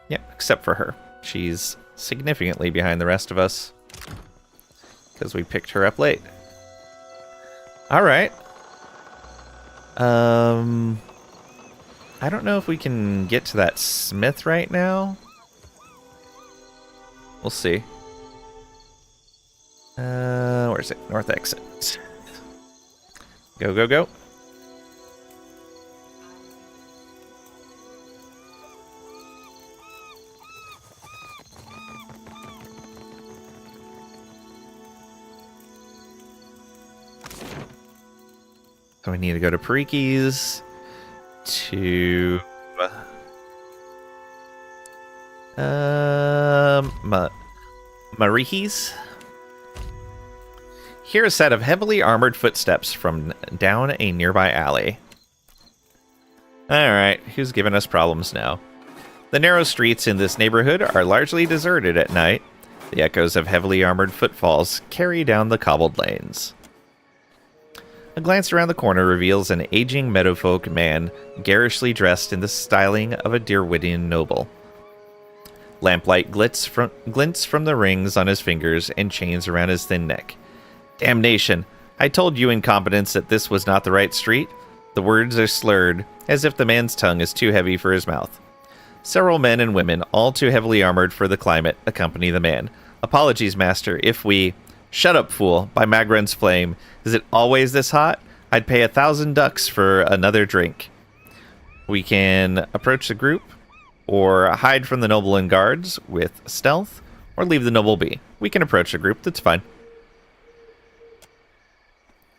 Yep, except for her. She's significantly behind the rest of us. Because we picked her up late. Alright. I don't know if we can get to that smith right now. We'll see. Where is it? North exit. Go, go, go. So we need to go to Pariki's to Mariki's. Hear a set of heavily armored footsteps from down a nearby alley. Alright, who's giving us problems now? The narrow streets in this neighborhood are largely deserted at night. The echoes of heavily armored footfalls carry down the cobbled lanes. A glance around the corner reveals an aging meadowfolk man, garishly dressed in the styling of a Dirwittian noble. Lamplight glints from the rings on his fingers and chains around his thin neck. Damnation! I told you incompetents that this was not the right street. The words are slurred, as if the man's tongue is too heavy for his mouth. Several men and women, all too heavily armored for the climate, accompany the man. Apologies, master, if we... Shut up, fool, by Magren's flame. Is it always this hot? I'd pay 1,000 ducks for another drink. We can approach the group, or hide from the noble and guards with stealth, or leave the noble be. We can approach the group, that's fine.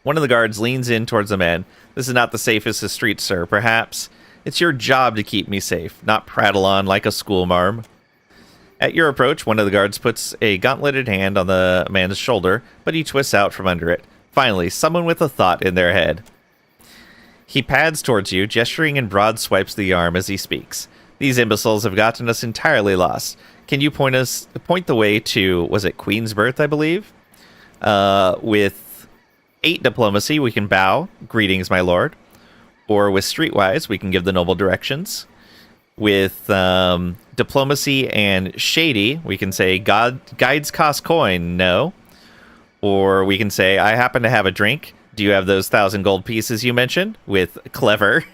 One of the guards leans in towards the man. This is not the safest of streets, sir, perhaps. It's your job to keep me safe, not prattle on like a schoolmarm. At your approach, one of the guards puts a gauntleted hand on the man's shoulder, but he twists out from under it. Finally, someone with a thought in their head. He pads towards you, gesturing and broad swipes the arm as he speaks. These imbeciles have gotten us entirely lost. Can you point the way to, was it Queensbirth, I believe? With 8 diplomacy, we can bow. Greetings, my lord. Or with streetwise, we can give the noble directions. With diplomacy and shady, we can say guides cost coin, no. Or we can say, I happen to have a drink. Do you have those 1,000 gold pieces you mentioned? With clever.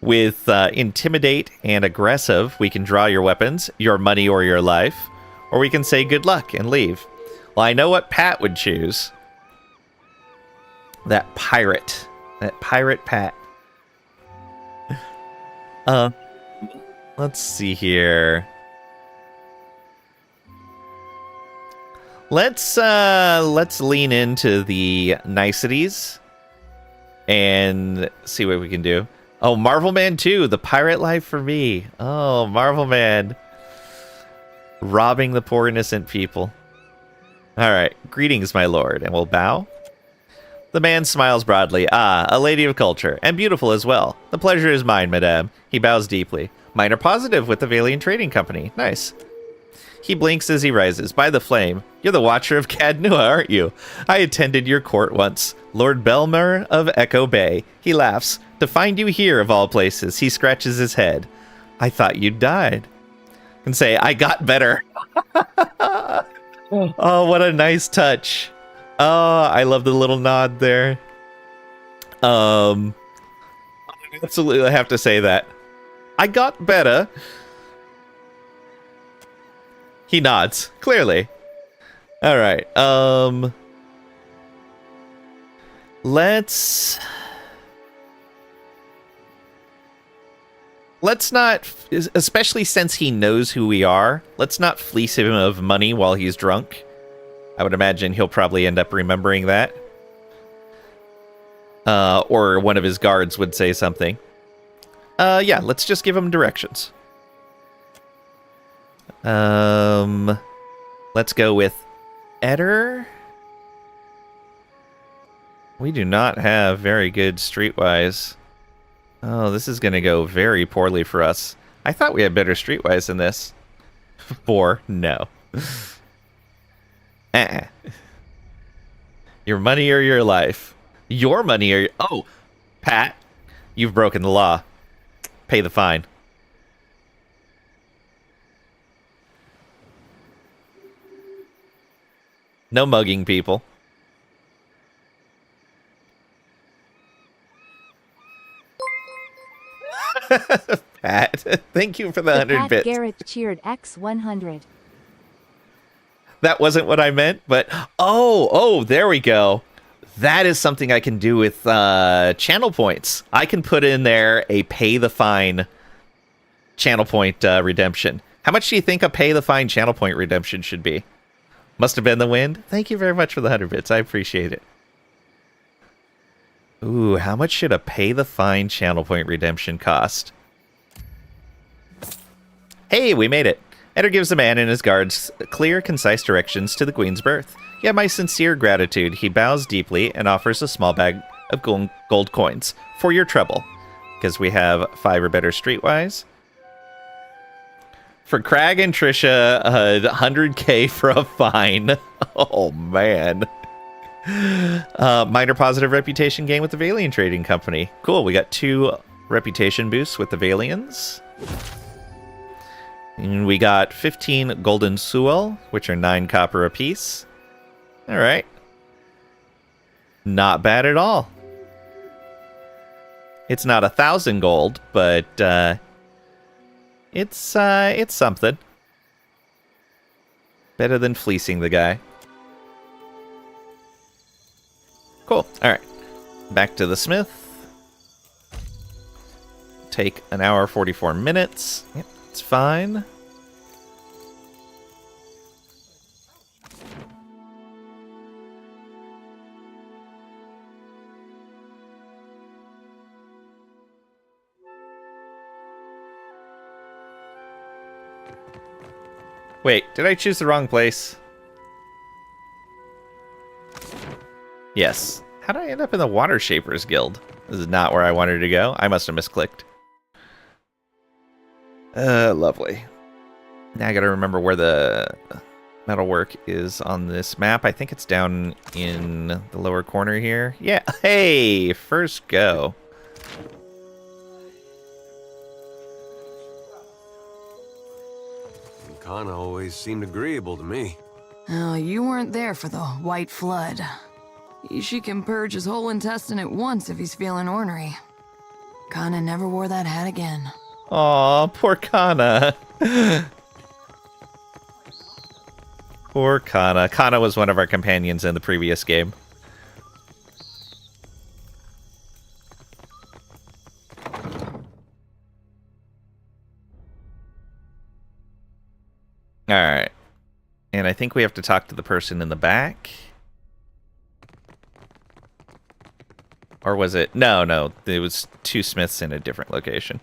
With intimidate and aggressive, we can draw your weapons, your money, or your life. Or we can say good luck and leave. Well, I know what Pat would choose. That pirate. That pirate Pat. Let's see here. Let's lean into the niceties and see what we can do. Oh, Marvel Man 2, the pirate life for me. Oh, Marvel Man. Robbing the poor innocent people. All right, greetings, my lord, and we'll bow. The man smiles broadly. Ah, a lady of culture, and beautiful as well. The pleasure is mine, madame. He bows deeply. Minor positive with the Valiant Trading Company. Nice. He blinks as he rises. By the flame. You're the Watcher of Cadnua, aren't you? I attended your court once. Lord Belmer of Echo Bay. He laughs. To find you here, of all places. He scratches his head. I thought you'd died. And say, I got better. Oh, what a nice touch. Oh, I love the little nod there. Absolutely, I have to say that. I got better. He nods, clearly. All right. Let's not, especially since he knows who we are, let's not fleece him of money while he's drunk. I would imagine he'll probably end up remembering that. Or one of his guards would say something. Yeah, let's just give him directions. Let's go with Eder. We do not have very good streetwise. Oh, this is going to go very poorly for us. I thought we had better streetwise than this. 4, no. Your money or your life. Your money or your... Oh, Pat, you've broken the law. Pay the fine. No mugging people. Pat, thank you for the 100 Pat bits. Garrett cheered X100. That wasn't what I meant, but oh, there we go. That is something I can do with channel points. I can put in there a pay the fine channel point redemption. How much do you think a pay the fine channel point redemption should be? Must have been the wind. Thank you very much for the 100 bits. I appreciate it. Ooh, how much should a pay the fine channel point redemption cost? Hey, we made it. Eder gives the man and his guards clear, concise directions to the Queen's berth. You have my sincere gratitude. He bows deeply and offers a small bag of gold coins for your trouble. Because we have 5 or better streetwise. For Crag and Trisha, 100k for a fine. Oh, man. Minor positive reputation gain with the Valiant Trading Company. Cool, we got 2 reputation boosts with the Valians. And we got 15 golden suel, which are 9 copper apiece. Alright. Not bad at all. It's not 1,000 gold, but it's something. Better than fleecing the guy. Cool. Alright. Back to the smith. Take an hour 44 minutes. Yep, it's fine. Wait, did I choose the wrong place? Yes. How did I end up in the Water Shapers Guild? This is not where I wanted to go. I must have misclicked. Lovely. Now I gotta remember where the metalwork is on this map. I think it's down in the lower corner here. Yeah, hey, first go. Kana always seemed agreeable to me. Oh, you weren't there for the White Flood. Ishi can purge his whole intestine at once if he's feeling ornery. Kana never wore that hat again. Aw, poor Kana. Poor Kana. Kana was one of our companions in the previous game. Alright. And I think we have to talk to the person in the back. Or was it? No. It was two Smiths in a different location.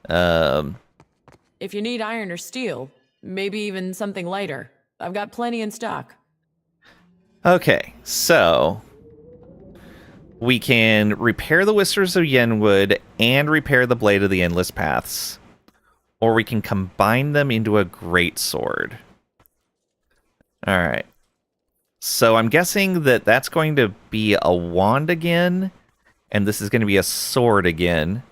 If you need iron or steel, maybe even something lighter, I've got plenty in stock. Okay, so we can repair the Whispers of Yenwood and repair the Blade of the Endless Paths. Or we can combine them into a greatsword. Alright. So I'm guessing that that's going to be a wand again, and this is going to be a sword again.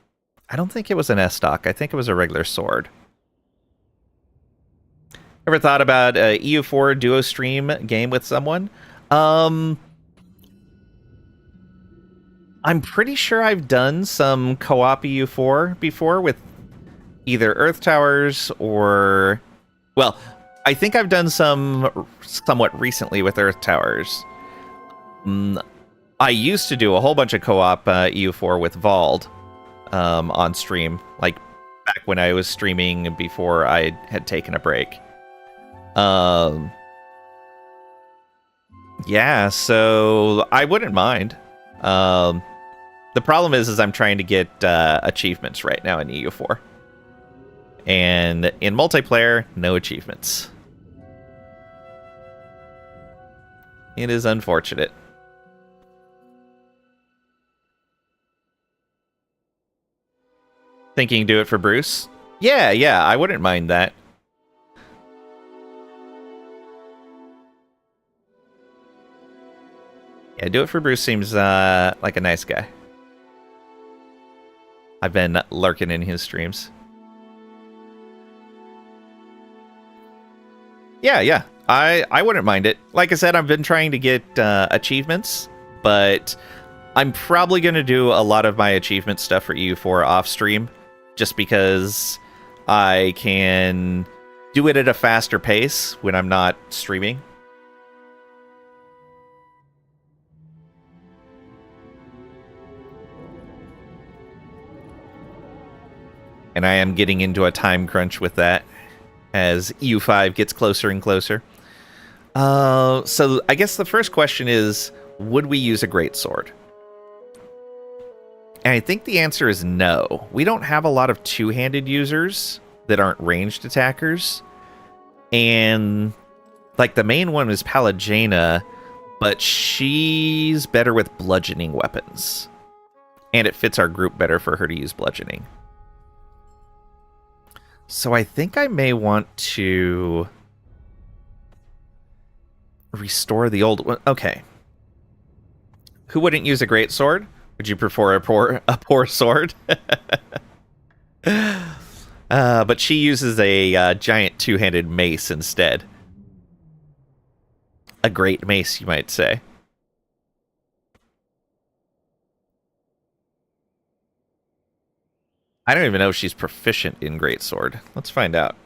I don't think it was an S-stock. I think it was a regular sword. Ever thought about a EU4 duo stream game with someone? I'm pretty sure I've done some co-op EU4 before with either Earth Towers or... Well, I think I've done some somewhat recently with Earth Towers. I used to do a whole bunch of co-op EU4 with Vald on stream, like back when I was streaming before I had taken a break. Yeah, so I wouldn't mind. The problem is I'm trying to get achievements right now in EU4. And in multiplayer, no achievements. It is unfortunate. Thinking do it for Bruce? Yeah, I wouldn't mind that. Yeah, do it for Bruce seems like a nice guy. I've been lurking in his streams. Yeah. I wouldn't mind it. Like I said, I've been trying to get achievements, but I'm probably going to do a lot of my achievement stuff for EU4 off stream, just because I can do it at a faster pace when I'm not streaming. And I am getting into a time crunch with that as EU5 gets closer and closer. So I guess the first question is, would we use a greatsword? And I think the answer is no. We don't have a lot of two-handed users that aren't ranged attackers. And like the main one is Palagena, but she's better with bludgeoning weapons. And it fits our group better for her to use bludgeoning. So I think I may want to restore the old one. Okay. Who wouldn't use a great sword? Would you prefer a poor sword? But she uses a giant two-handed mace instead. A great mace, you might say. I don't even know if she's proficient in greatsword. Let's find out.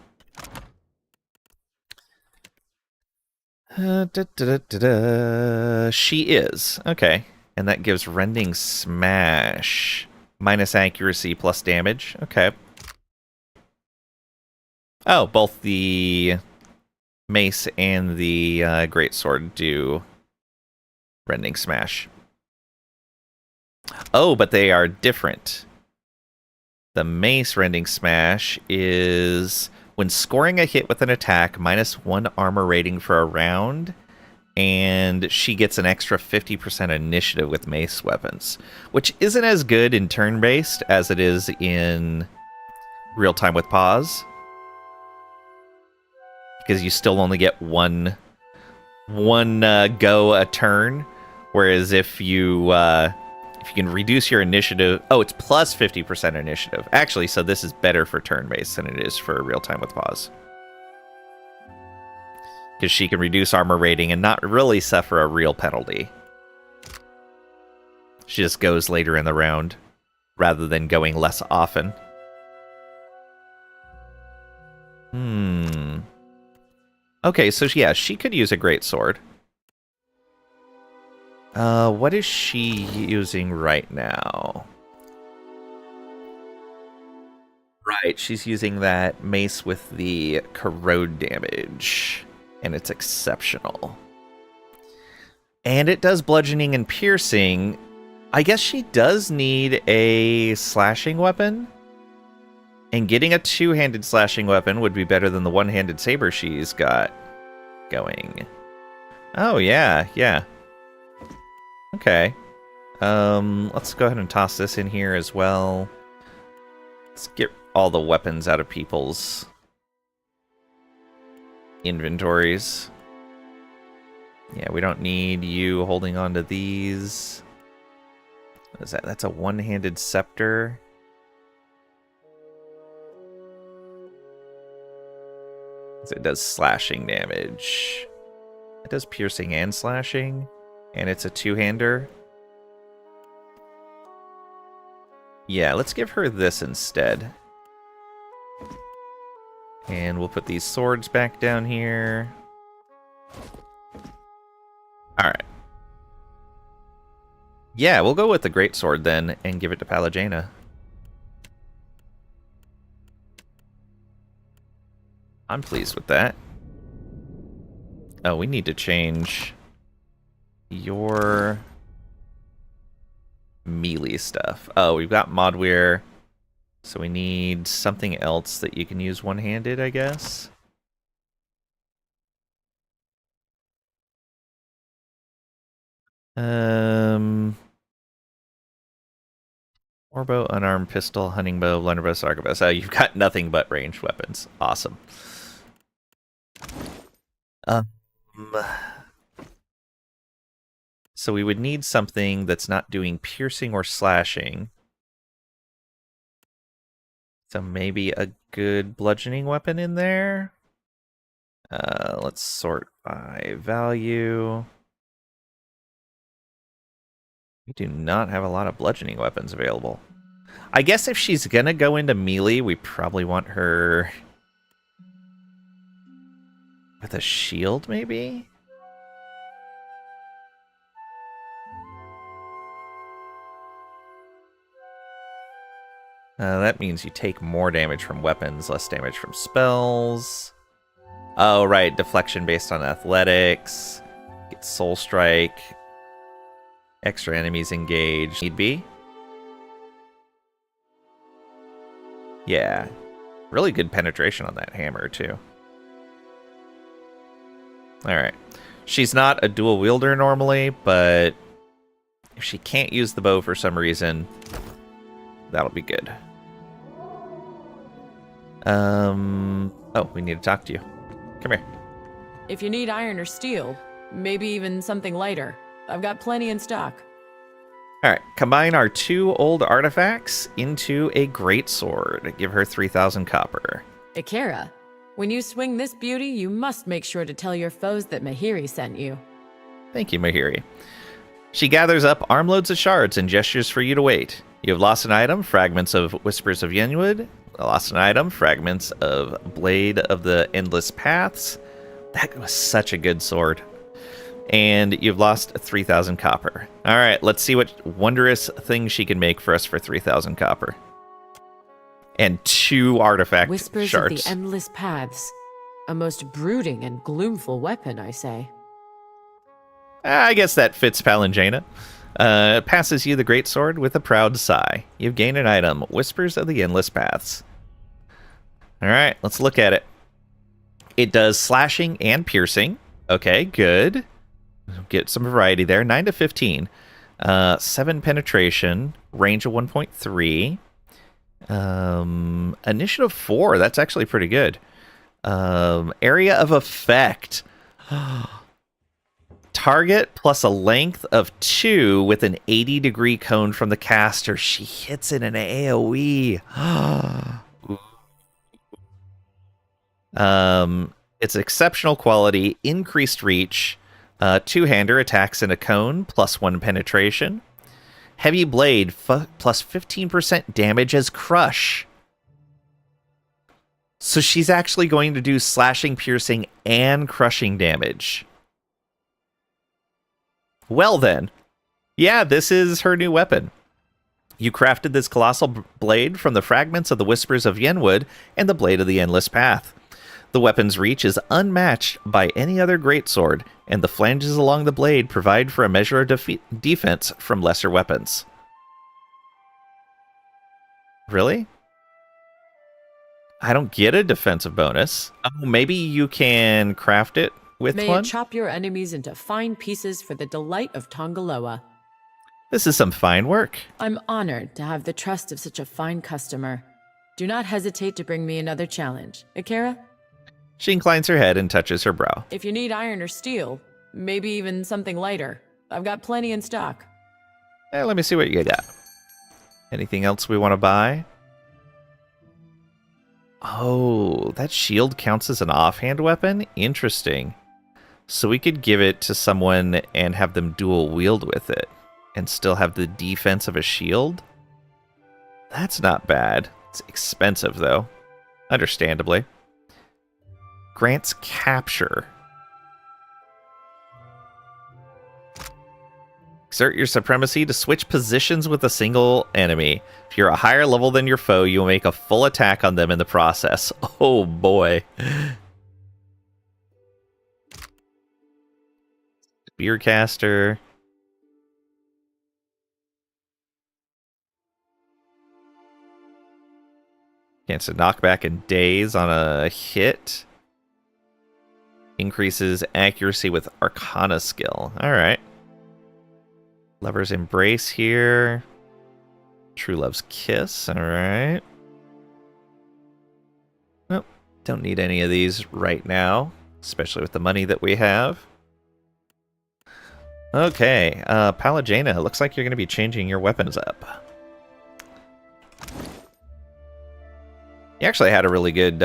She is. Okay. And that gives Rending Smash. Minus accuracy plus damage. Okay. Oh, both the mace and the greatsword do Rending Smash. Oh, but they are different. The mace Rending Smash is when scoring a hit with an attack, -1 armor rating for a round, and she gets an extra 50% initiative with mace weapons, which isn't as good in turn-based as it is in real-time with pause. because you still only get one go a turn. Whereas if you can reduce your initiative, it's plus 50% initiative. Actually, so this is better for turn-based than it is for real-time with pause. Because she can reduce armor rating and not really suffer a real penalty. She just goes later in the round, rather than going less often. Okay, so yeah, she could use a greatsword. What is she using right now? Right, she's using that mace with the corrode damage, and it's exceptional. And it does bludgeoning and piercing. I guess she does need a slashing weapon. And getting a two-handed slashing weapon would be better than the one-handed saber she's got going. Oh, yeah. Okay. Let's go ahead and toss this in here as well. Let's get all the weapons out of people's inventories. Yeah, we don't need you holding on to these. What is that? That's a one-handed scepter. It does slashing damage. It does piercing and slashing. And it's a two-hander. Yeah, let's give her this instead. And we'll put these swords back down here. Alright. Yeah, we'll go with the greatsword then and give it to Pallegina. I'm pleased with that. Oh, we need to change your melee stuff. Oh, we've got Modwear, so we need something else that you can use one-handed, I guess. Warbow, unarmed pistol, hunting bow, blunderbuss, arquebus. Oh, you've got nothing but ranged weapons. Awesome. So we would need something that's not doing piercing or slashing. So maybe a good bludgeoning weapon in there. Let's sort by value. We do not have a lot of bludgeoning weapons available. I guess if she's gonna go into melee, we probably want her with a shield, maybe? That means you take more damage from weapons, less damage from spells. Oh, right, deflection based on athletics. Get soul strike. Extra enemies engaged. Need be? Yeah. Really good penetration on that hammer, too. Alright. She's not a dual wielder normally, but if she can't use the bow for some reason, that'll be good. Oh, we need to talk to you. Come here. If you need iron or steel, maybe even something lighter, I've got plenty in stock. Alright, combine our two old artifacts into a greatsword. Give her 3,000 copper. Ikera, when you swing this beauty, you must make sure to tell your foes that Mahiri sent you. Thank you, Mahiri. She gathers up armloads of shards and gestures for you to wait. You have lost an item, fragments of Whispers of Yenwood. Lost an item, fragments of Blade of the Endless Paths. That was such a good sword. And you've lost 3,000 copper. All right, let's see what wondrous thing she can make for us for 3,000 copper. And 2 artifact Whispers shards. of the Endless Paths. A most brooding and gloomful weapon, I say. I guess that fits Pallegina. It passes you the greatsword with a proud sigh. You've gained an item, Whispers of the Endless Paths. Alright, let's look at it. It does slashing and piercing. Okay, good. Get some variety there. 9 to 15. 7 penetration. Range of 1.3. Initiative 4. That's actually pretty good. Area of effect. Target plus a length of 2 with an 80-degree cone from the caster. She hits in an AoE. It's exceptional quality, increased reach, two-hander attacks in a cone, plus 1 penetration. Heavy blade, plus 15% damage as crush. So she's actually going to do slashing, piercing, and crushing damage. Well then, yeah, this is her new weapon. You crafted this colossal blade from the fragments of the Whispers of Yenwood and the Blade of the Endless Path. The weapon's reach is unmatched by any other greatsword, and the flanges along the blade provide for a measure of defense from lesser weapons. Really? I don't get a defensive bonus. Oh, maybe you can craft it with May one? it chop your enemies into fine pieces for the delight of Tongaloa. This is some fine work. I'm honored to have the trust of such a fine customer. Do not hesitate to bring me another challenge. Akira? She inclines her head and touches her brow. If you need iron or steel, maybe even something lighter, I've got plenty in stock. Let me see what you got. Anything else we want to buy? Oh, that shield counts as an offhand weapon? Interesting. So we could give it to someone and have them dual wield with it and still have the defense of a shield? That's not bad. It's expensive, though. Understandably. Grants capture. Exert your supremacy to switch positions with a single enemy. If you're a higher level than your foe, you will make a full attack on them in the process. Oh boy. Spearcaster. Chance to knock back and daze on a hit. Increases accuracy with Arcana skill. Alright. Lover's Embrace here. True Love's Kiss. Alright. Nope. Don't need any of these right now. Especially with the money that we have. Okay. Palagena, looks like you're going to be changing your weapons up. You actually had a really good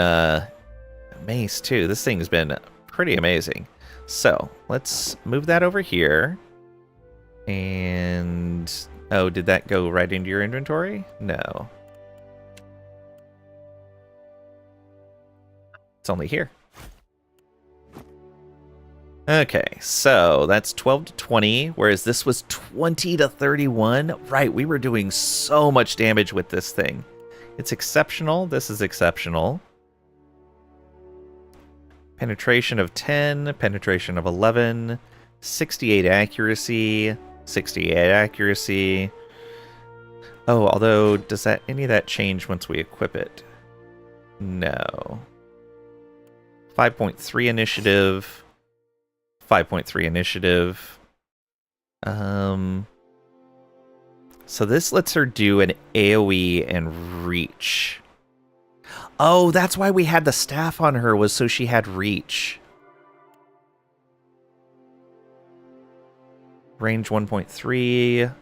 mace, too. This thing's been pretty amazing. So, let's move that over here. And... oh, did that go right into your inventory? No. It's only here. Okay, so that's 12 to 20, whereas this was 20 to 31. Right, we were doing so much damage with this thing. It's exceptional. This is exceptional. Penetration of 10, penetration of 11, 68 accuracy, 68 accuracy. Oh, although, does that any of that change once we equip it? No. 5.3 initiative. 5.3 initiative. So this lets her do an AoE and reach. Oh, that's why we had the staff on her, was so she had reach. Range 1.3.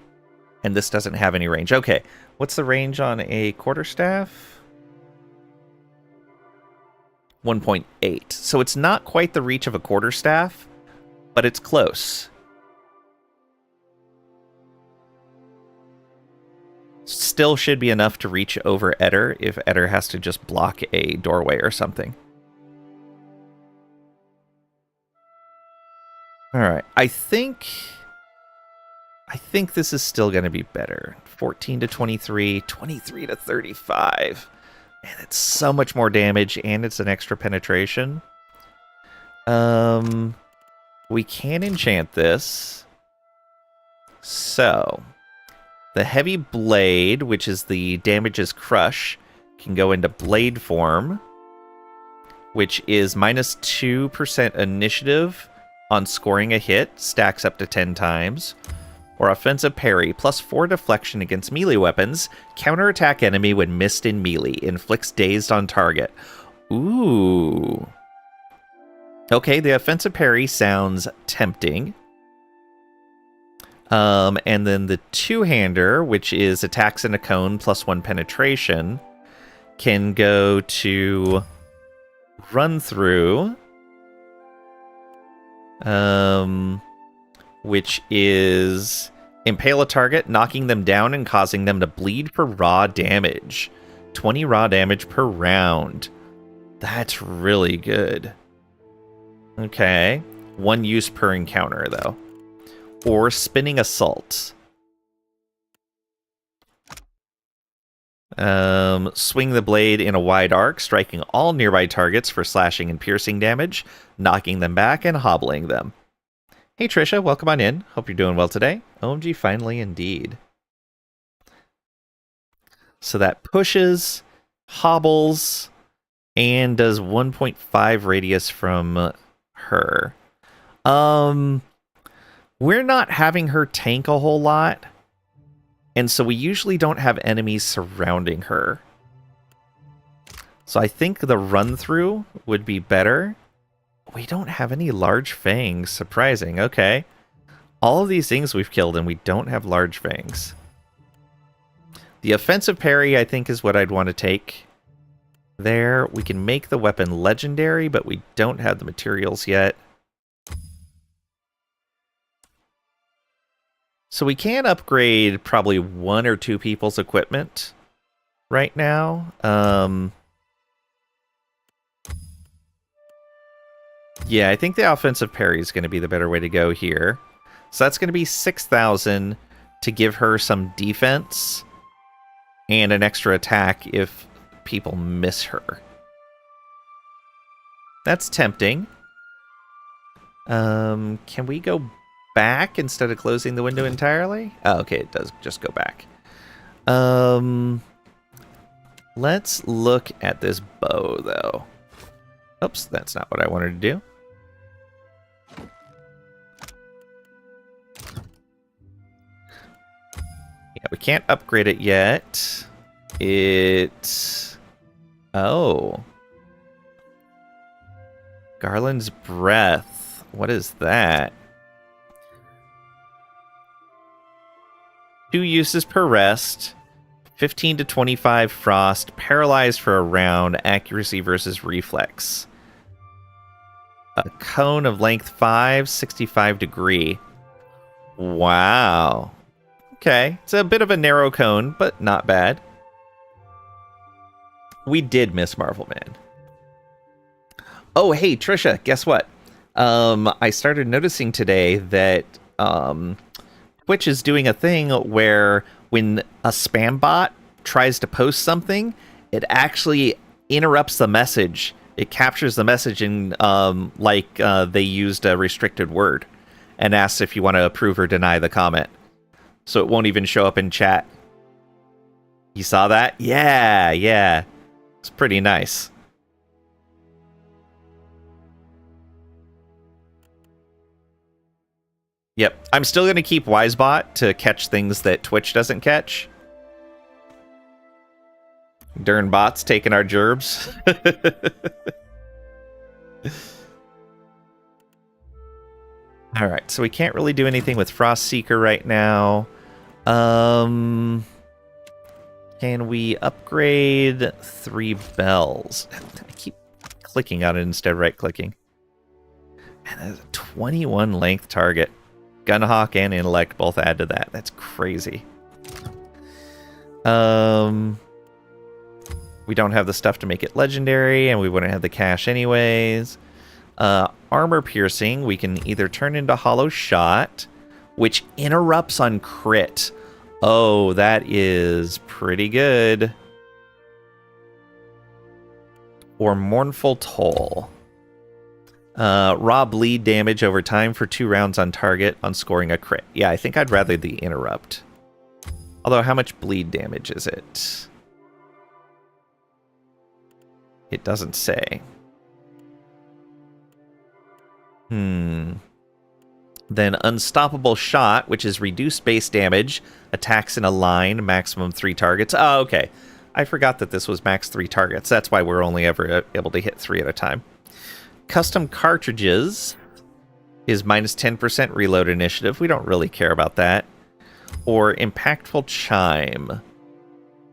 And this doesn't have any range. Okay, what's the range on a quarterstaff? 1.8. So it's not quite the reach of a quarterstaff, but it's close. Still should be enough to reach over Eder if Eder has to just block a doorway or something. Alright, I think this is still going to be better. 14 to 23, 23 to 35. Man, it's so much more damage, and it's an extra penetration. We can enchant this. So, the heavy blade, which is the damages crush, can go into blade form, which is minus 2% initiative on scoring a hit, stacks up to 10 times. Or offensive parry, plus 4 deflection against melee weapons, counterattack enemy when missed in melee, inflicts dazed on target. Ooh. Okay, the offensive parry sounds tempting. And then the two-hander, which is attacks in a cone plus 1 penetration, can go to run through, which is impale a target, knocking them down and causing them to bleed for raw damage. 20 raw damage per round. That's really good. Okay. 1 use per encounter, though. Or spinning assault. Swing the blade in a wide arc, striking all nearby targets for slashing and piercing damage, knocking them back and hobbling them. Hey Trisha, welcome on in. Hope you're doing well today. OMG, finally indeed. So that pushes, hobbles, and does 1.5 radius from her. We're not having her tank a whole lot, and so we usually don't have enemies surrounding her. So I think the run-through would be better. We don't have any large fangs. Surprising. Okay. All of these things we've killed, and we don't have large fangs. The offensive parry, I think, is what I'd want to take there. We can make the weapon legendary, but we don't have the materials yet. So we can upgrade probably 1 or 2 people's equipment right now. Yeah, I think the offensive parry is going to be the better way to go here. So that's going to be 6,000 to give her some defense and an extra attack if people miss her. That's tempting. Can we go back instead of closing the window entirely? Oh, okay, it does just go back. Let's look at this bow, though. Oops, that's not what I wanted to do. Yeah, we can't upgrade it yet. Oh. Garland's Breath. What is that? 2 uses per rest, 15 to 25 frost, paralyzed for a round, accuracy versus reflex. A cone of length 5, 65 degree. Wow. Okay, it's a bit of a narrow cone, but not bad. We did miss Marvel Man. Oh, hey, Trisha, guess what? I started noticing today that Twitch is doing a thing where when a spam bot tries to post something, it actually interrupts the message. It captures the message in they used a restricted word and asks if you want to approve or deny the comment. So it won't even show up in chat. You saw that? Yeah. It's pretty nice. Yep, I'm still going to keep Wisebot to catch things that Twitch doesn't catch. Darn bots taking our gerbs. Alright, so we can't really do anything with Frostseeker right now. Can we upgrade 3 bells? I keep clicking on it instead of right-clicking. And that's a 21 length target. Gunhawk and Intellect both add to that. That's crazy. We don't have the stuff to make it legendary, and we wouldn't have the cash anyways. Armor piercing, we can either turn into Hollow Shot, which interrupts on crit. Oh, that is pretty good. Or Mournful Toll. Raw bleed damage over time for 2 rounds on target on scoring a crit. Yeah, I think I'd rather the interrupt. Although, how much bleed damage is it? It doesn't say. Then Unstoppable Shot, which is reduced base damage, attacks in a line, maximum 3 targets. Oh, okay. I forgot that this was max 3 targets. That's why we're only ever able to hit 3 at a time. Custom cartridges is minus 10% reload initiative. We don't really care about that. Or impactful chime.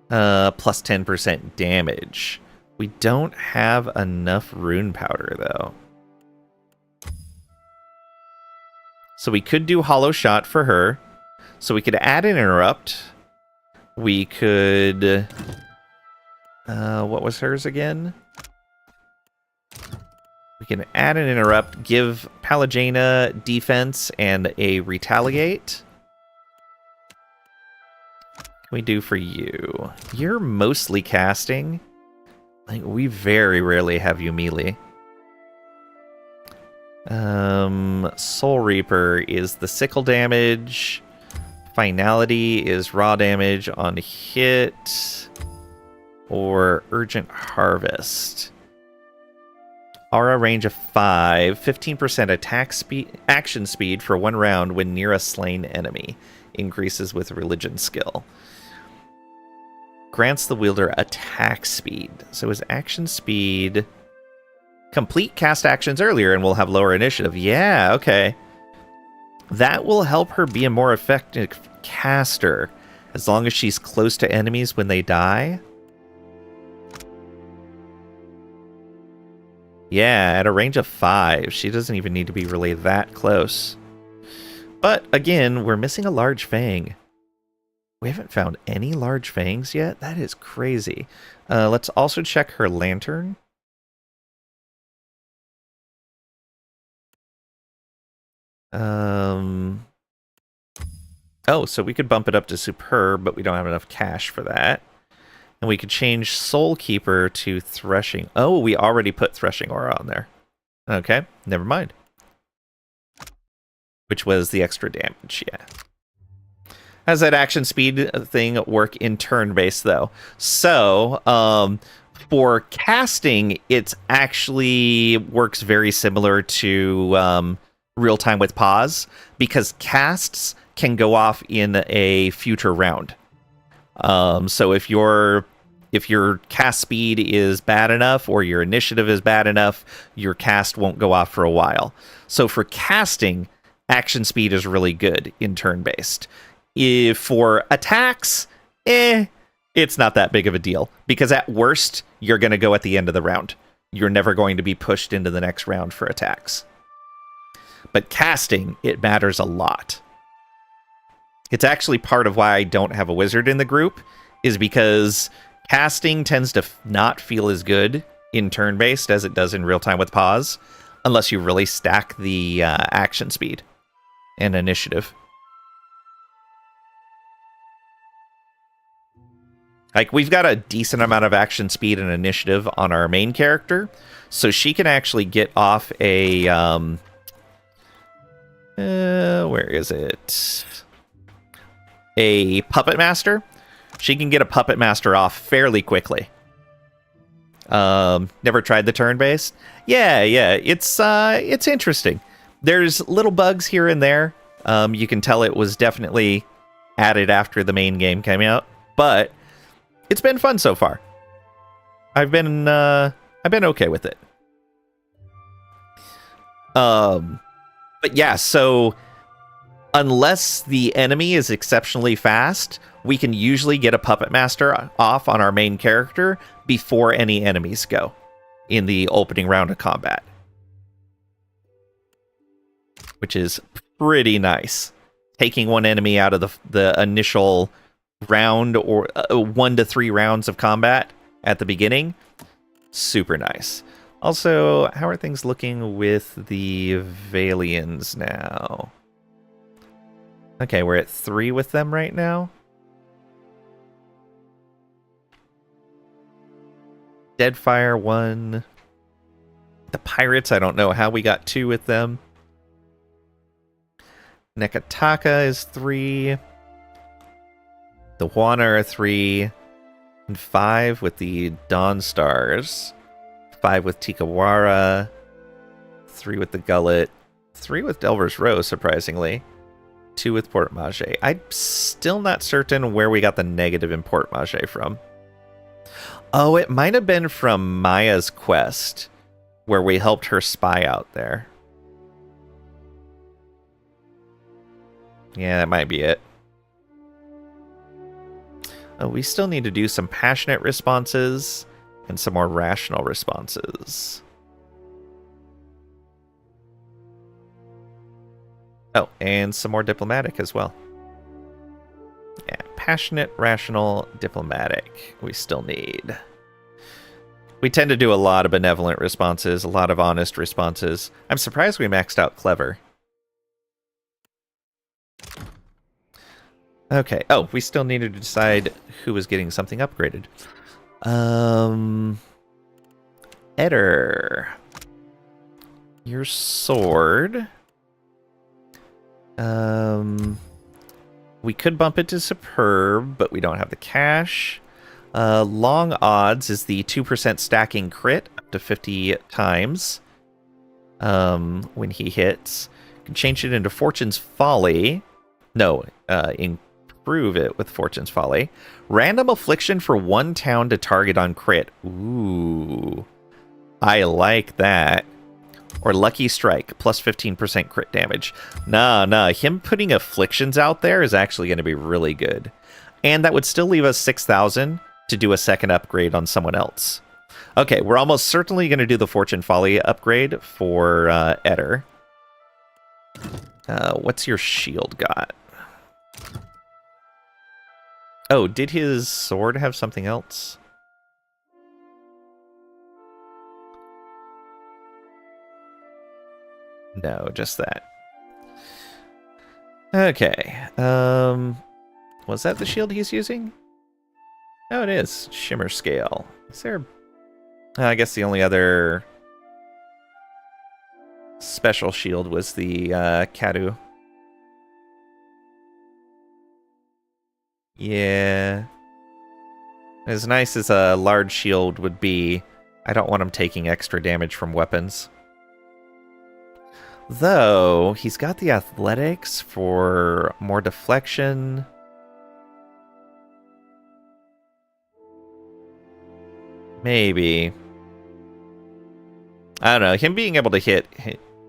Plus 10% damage. We don't have enough rune powder, though. So we could do hollow shot for her. So we could add an interrupt. We could... what was hers again? We can add an interrupt, give Pallegina defense and a retaliate. What can we do for you? You're mostly casting. Like, we very rarely have you melee. Soul Reaper is the sickle damage. Finality is raw damage on hit. Or Urgent Harvest. Aura range of 5. 15% attack speed, action speed for 1 round when near a slain enemy. Increases with religion skill. Grants the wielder attack speed. So his action speed... Complete cast actions earlier and we'll have lower initiative. Yeah, okay. That will help her be a more effective caster. As long as she's close to enemies when they die. Yeah, at a range of 5. She doesn't even need to be really that close. But, again, we're missing a large fang. We haven't found any large fangs yet? That is crazy. Let's also check her lantern. Oh, so we could bump it up to superb, but we don't have enough cash for that. And we could change Soul Keeper to Threshing. Oh, we already put Threshing Aura on there. Okay, never mind. Which was the extra damage, yeah. How's that action speed thing work in turn-based, though? So, for casting, it actually works very similar to real-time with pause, because casts can go off in a future round. So if your cast speed is bad enough or your initiative is bad enough, your cast won't go off for a while. So for casting, action speed is really good in turn-based. If for attacks, it's not that big of a deal, because at worst, you're going to go at the end of the round. You're never going to be pushed into the next round for attacks. But casting, it matters a lot. It's actually part of why I don't have a wizard in the group, is because casting tends to not feel as good in turn-based as it does in real-time with pause, unless you really stack the action speed and initiative. Like, we've got a decent amount of action speed and initiative on our main character, so she can actually get off a... where is it? A Puppet Master. She can get a Puppet Master off fairly quickly. Never tried the turn-based? Yeah, it's interesting. There's little bugs here and there. You can tell it was definitely added after the main game came out, but it's been fun so far. I've been okay with it. But yeah, so unless the enemy is exceptionally fast, we can usually get a Puppet Master off on our main character before any enemies go in the opening round of combat. Which is pretty nice. Taking one enemy out of the initial round or 1 to 3 rounds of combat at the beginning. Super nice. Also, how are things looking with the Valians now? Okay, we're at 3 with them right now. Deadfire 1. The Pirates, I don't know how we got 2 with them. Nekataka is 3. The Juana are 3. And 5 with the Dawn Stars. 5 with Tikawara. 3 with the Gullet. 3 with Delver's Row, surprisingly. 2 with Port Maje. I'm still not certain where we got the negative in Port Maje from. Oh, it might have been from Maya's quest, where we helped her spy out there. Yeah, that might be it. Oh, we still need to do some passionate responses and some more rational responses. Oh, and some more diplomatic as well. Yeah, passionate, rational, diplomatic. We still need. We tend to do a lot of benevolent responses, a lot of honest responses. I'm surprised we maxed out clever. Okay. Oh, we still needed to decide who was getting something upgraded. Eder. Your sword. We could bump it to superb, but we don't have the cash. Long odds is the 2% stacking crit up to 50 times when he hits. You can change it into Fortune's Folly. No, improve it with Fortune's Folly. Random affliction for 1 town to target on crit. Ooh, I like that. Or Lucky Strike, plus 15% crit damage. Nah, him putting afflictions out there is actually going to be really good. And that would still leave us 6,000 to do a second upgrade on someone else. Okay, we're almost certainly going to do the Fortune Folly upgrade for Eder. What's your shield got? Oh, did his sword have something else? No, just that. Okay. Was that the shield he's using? Oh, it is. Shimmer Scale. Is there... I guess the only other special shield was the Kadu. Yeah. As nice as a large shield would be, I don't want him taking extra damage from weapons. Though, he's got the athletics for more deflection. Maybe. I don't know. Him being able to hit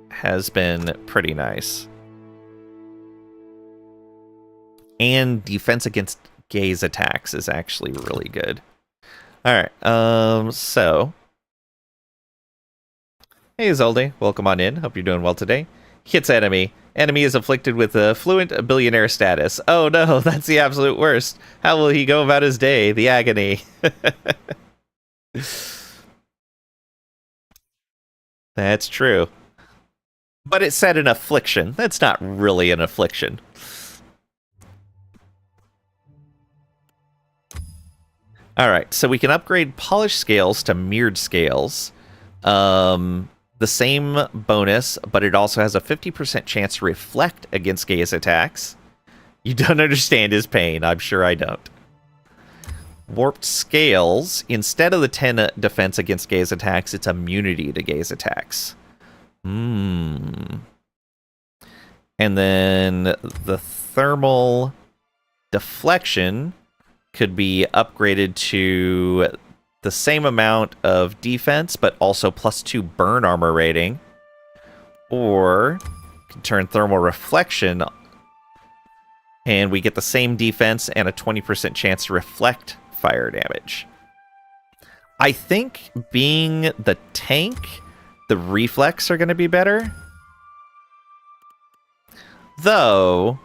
has been pretty nice. And defense against gaze attacks is actually really good. Alright, so... Hey Zoldy, welcome on in. Hope you're doing well today. Hits enemy. Enemy is afflicted with a fluent billionaire status. Oh no, that's the absolute worst. How will he go about his day? The agony. That's true. But it said an affliction. That's not really an affliction. Alright, so we can upgrade polished scales to mirrored scales. The same bonus, but it also has a 50% chance to reflect against gaze attacks. You don't understand his pain. I'm sure I don't. Warped scales. Instead of the 10 defense against gaze attacks, it's immunity to gaze attacks. And then the thermal deflection could be upgraded to the same amount of defense, but also +2 burn armor rating. Or can turn thermal reflection, and we get the same defense and a 20% chance to reflect fire damage. I think being the tank, the reflex are going to be better. Though,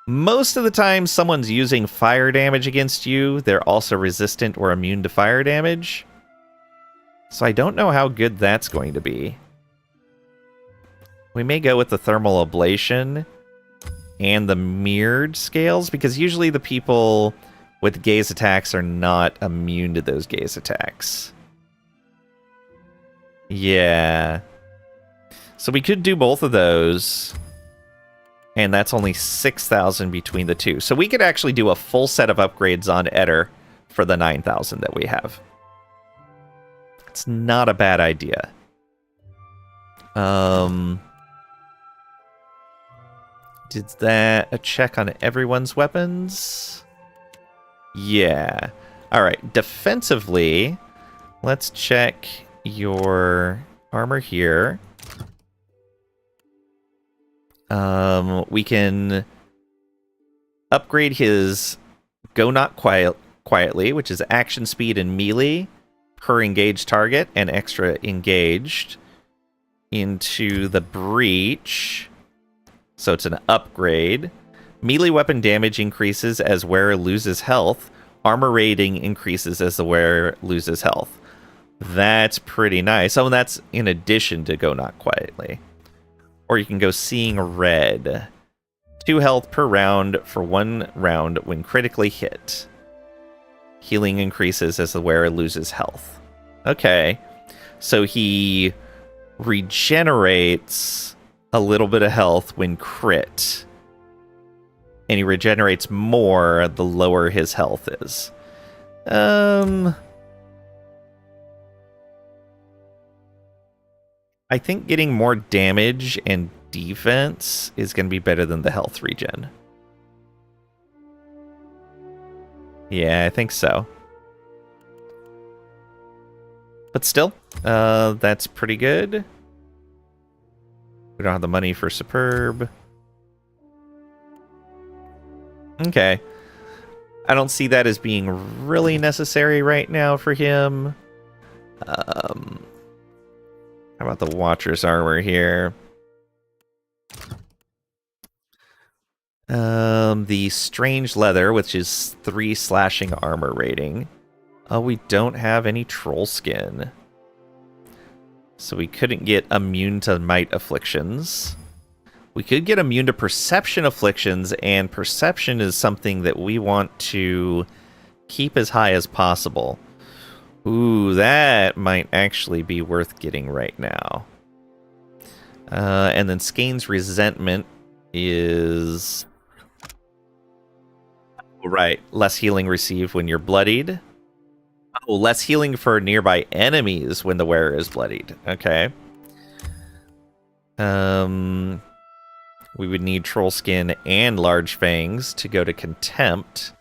most of the time someone's using fire damage against you, they're also resistant or immune to fire damage. So I don't know how good that's going to be. We may go with the thermal ablation and the mirrored scales, because usually the people with gaze attacks are not immune to those gaze attacks. Yeah. So we could do both of those. And that's only 6,000 between the two. So we could actually do a full set of upgrades on Eder for the 9,000 that we have. It's not a bad idea. Did that a check on everyone's weapons? Yeah. All right, defensively, let's check your armor here. We can upgrade his Go Not Quietly, which is action speed and melee per engaged target and extra engaged, into the Breach. So it's an upgrade. Melee weapon damage increases as wearer loses health. Armor rating increases as the wearer loses health. That's pretty nice. Oh, and that's in addition to Go Not Quietly. Or you can go Seeing Red. 2 health per round for 1 round when critically hit. Healing increases as the wearer loses health. Okay. So he regenerates a little bit of health when crit. And he regenerates more the lower his health is. I think getting more damage and defense is going to be better than the health regen. Yeah, I think so. But still, that's pretty good. We don't have the money for Superb. Okay. I don't see that as being really necessary right now for him. How about the Watcher's armor here? The Strange Leather, which is 3 slashing armor rating. Oh, we don't have any Troll Skin. So we couldn't get immune to Might Afflictions. We could get immune to Perception Afflictions, and Perception is something that we want to keep as high as possible. Ooh, that might actually be worth getting right now. And then Skane's Resentment is... Right, less healing received when you're bloodied. Oh, less healing for nearby enemies when the wearer is bloodied. Okay. We would need Troll Skin and Large Fangs to go to Contempt,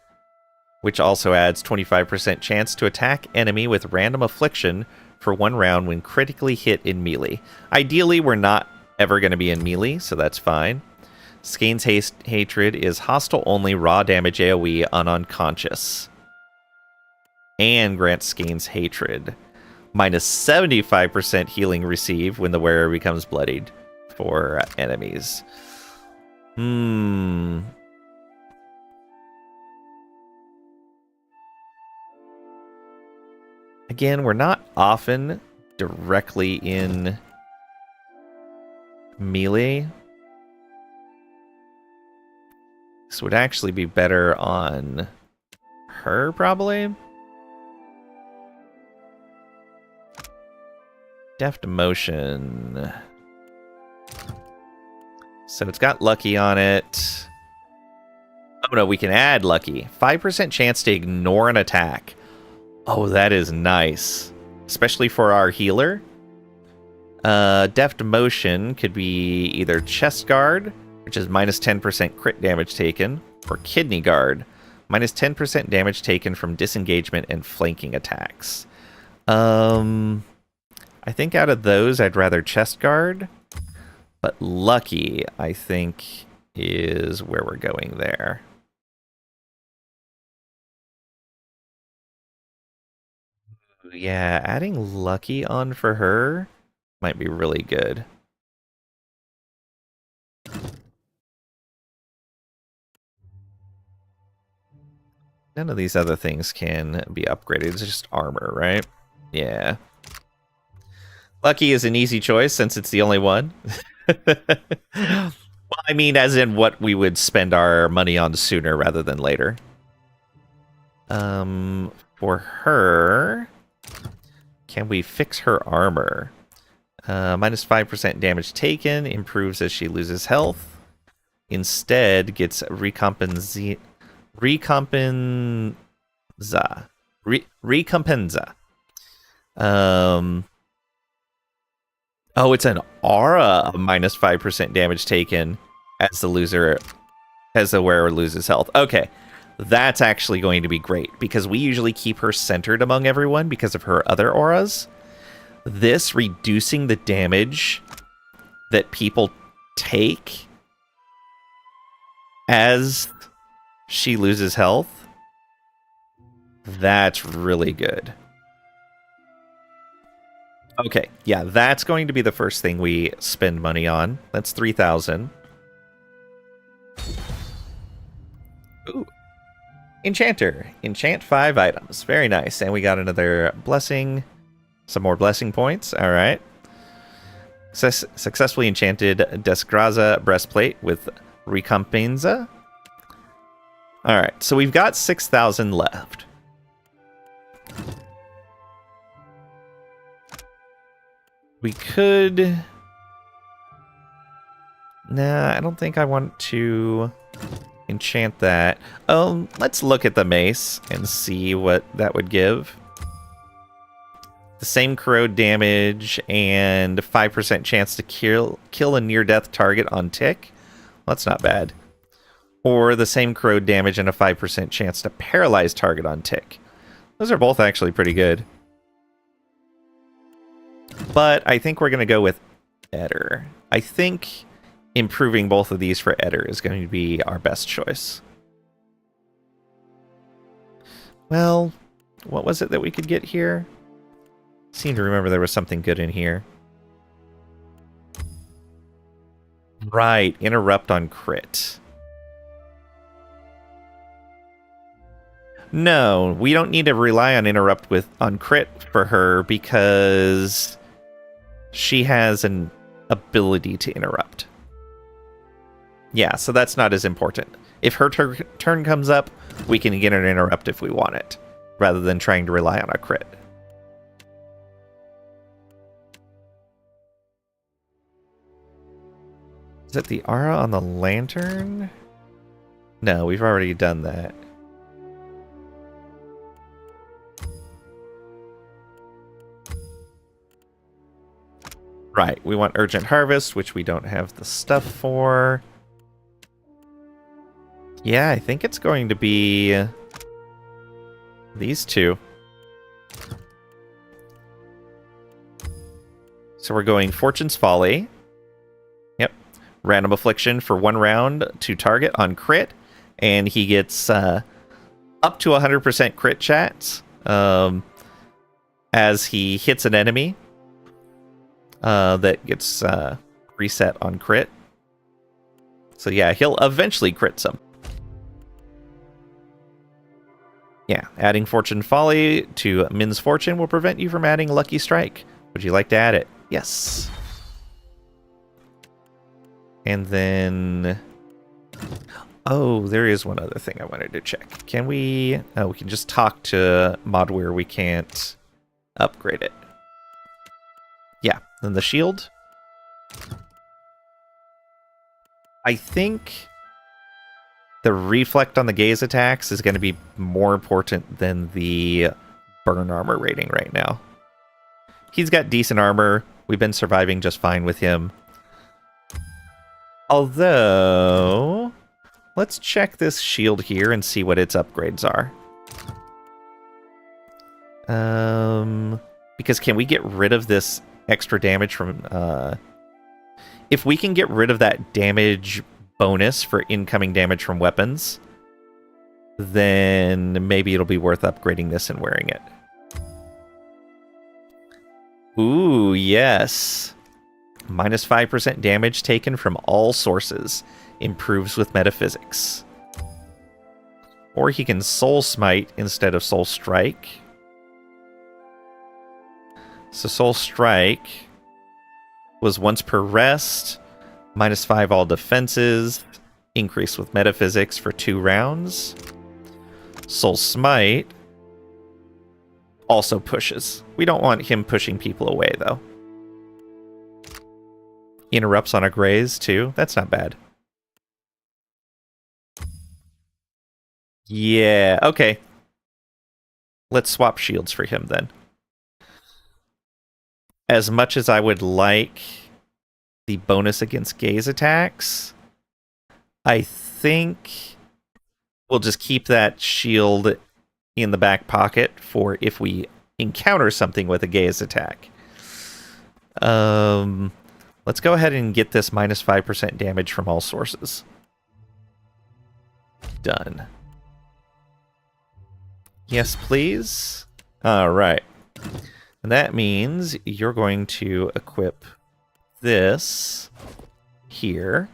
which also adds 25% chance to attack enemy with random affliction for 1 round when critically hit in melee. Ideally, we're not ever going to be in melee, so that's fine. Skane's Hatred is hostile only raw damage AoE on unconscious. And grants Skane's Hatred. Minus 75% healing received when the wearer becomes bloodied for enemies. Again, we're not often directly in melee. This would actually be better on her, probably. Deft Motion. So it's got Lucky on it. Oh no, we can add Lucky. 5% chance to ignore an attack. Oh, that is nice. Especially for our healer. Deft Motion could be either Chest Guard, which is minus 10% crit damage taken, or Kidney Guard, minus 10% damage taken from disengagement and flanking attacks. I think out of those, I'd rather Chest Guard, but Lucky, I think, is where we're going there. Yeah, adding Lucky on for her might be really good. None of these other things can be upgraded. It's just armor, right? Yeah. Lucky is an easy choice since it's the only one. Well, I mean, as in what we would spend our money on sooner rather than later. For her, can we fix her armor? Minus 5% damage taken, improves as she loses health. Instead, gets recompensa. Oh, it's an aura of minus 5% damage taken as the wearer loses health. Okay, That's actually going to be great, because we usually keep her centered among everyone because of her other auras. This reducing the damage that people take as she loses health, that's really good. Okay, yeah, that's going to be the first thing we spend money on. That's 3,000. Ooh. Enchanter. Enchant 5 items. Very nice. And we got another blessing. Some more blessing points. All right. Successfully enchanted Desgraza breastplate with Recompensa. All right, so we've got 6,000 left. We could... Nah, I don't think I want to enchant that. Let's look at the mace and see what that would give. The same corrode damage and 5% chance to kill a near-death target on tick. Well, that's not bad. Or the same corrode damage and a 5% chance to paralyze target on tick. Those are both actually pretty good. But I think we're going to go with Eder. I think improving both of these for Eder is going to be our best choice. Well, what was it that we could get here? Seem to remember there was something good in here. Right, interrupt on crit. No, we don't need to rely on interrupt on crit for her because she has an ability to interrupt. Yeah, so that's not as important. If her turn comes up, we can get an interrupt if we want it, rather than trying to rely on a crit. Is it the aura on the lantern? No, we've already done that. Right, we want Urgent Harvest, which we don't have the stuff for. Yeah, I think it's going to be these two. So we're going Fortune's Folly. Yep. Random Affliction for 1 round to target on crit. And he gets up to 100% crit chance as he hits an enemy that gets reset on crit. So yeah, he'll eventually crit some. Yeah, adding Fortune Folly to Min's Fortune will prevent you from adding Lucky Strike. Would you like to add it? Yes. And then... Oh, there is one other thing I wanted to check. Can we... Oh, we can just talk to Modware. We can't upgrade it. Yeah, then the shield. I think the reflect on the gaze attacks is going to be more important than the burn armor rating right now. He's got decent armor. We've been surviving just fine with him. Although, let's check this shield here and see what its upgrades are. Because can we get rid of this extra damage from... if we can get rid of that damage bonus for incoming damage from weapons, then maybe it'll be worth upgrading this and wearing it. Ooh, yes. Minus 5% damage taken from all sources. Improves with metaphysics. Or he can Soul Smite instead of Soul Strike. So Soul Strike was once per rest, minus 5 all defenses, increase with metaphysics for 2 rounds. Soul Smite also pushes. We don't want him pushing people away, though. Interrupts on a graze, too. That's not bad. Yeah, okay. Let's swap shields for him, then. As much as I would like the bonus against gaze attacks, I think we'll just keep that shield in the back pocket for if we encounter something with a gaze attack. Let's go ahead and get this minus 5% damage from all sources. Done. Yes, please. All right. And that means you're going to equip this here.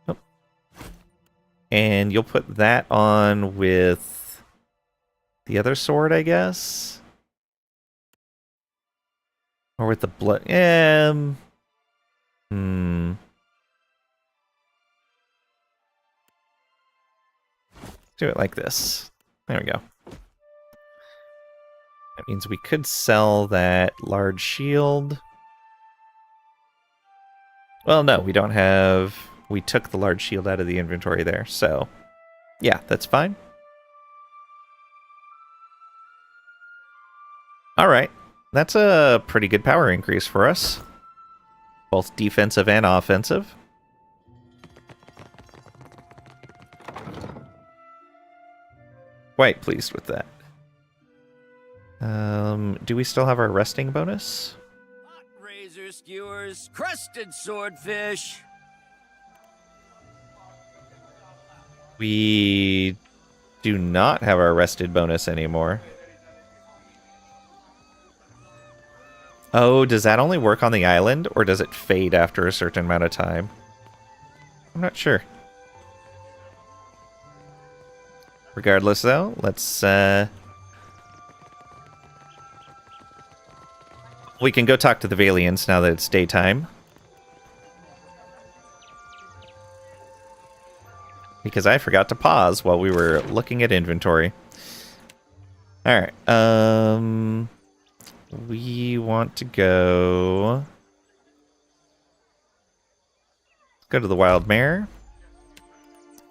Oh. And you'll put that on with the other sword, I guess. Or with the blood. Do it like this. There we go. That means we could sell that large shield. Well, no, we don't have... We took the large shield out of the inventory there, so... Yeah, that's fine. Alright. That's a pretty good power increase for us. Both defensive and offensive. Quite pleased with that. Do we still have our resting bonus? Razor skewers, crusted swordfish. We do not have our rested bonus anymore. Oh, does that only work on the island, or does it fade after a certain amount of time? I'm not sure. Regardless, though, let's... We can go talk to the Valians now that it's daytime. Because I forgot to pause while we were looking at inventory. Alright, we want to go... Let's go to the Wild Mare.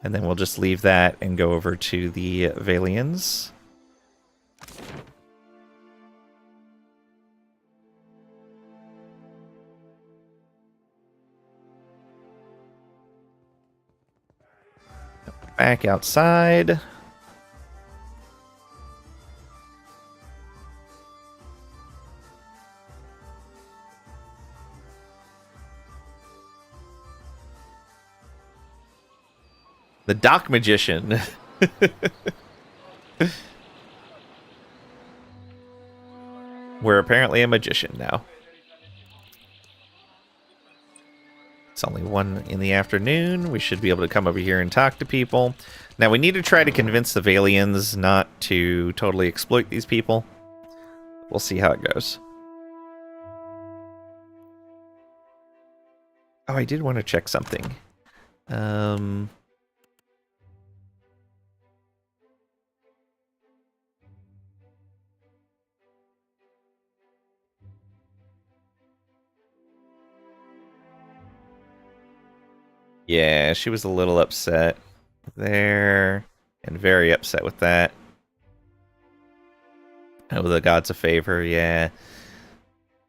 And then we'll just leave that and go over to the Valians. Back outside. The Dock Magician. We're apparently a magician now. It's only 1 in the afternoon. We should be able to come over here and talk to people. Now, we need to try to convince the Valians not to totally exploit these people. We'll see how it goes. Oh, I did want to check something. Yeah, she was a little upset there, and very upset with that. Oh, the gods of favor, yeah.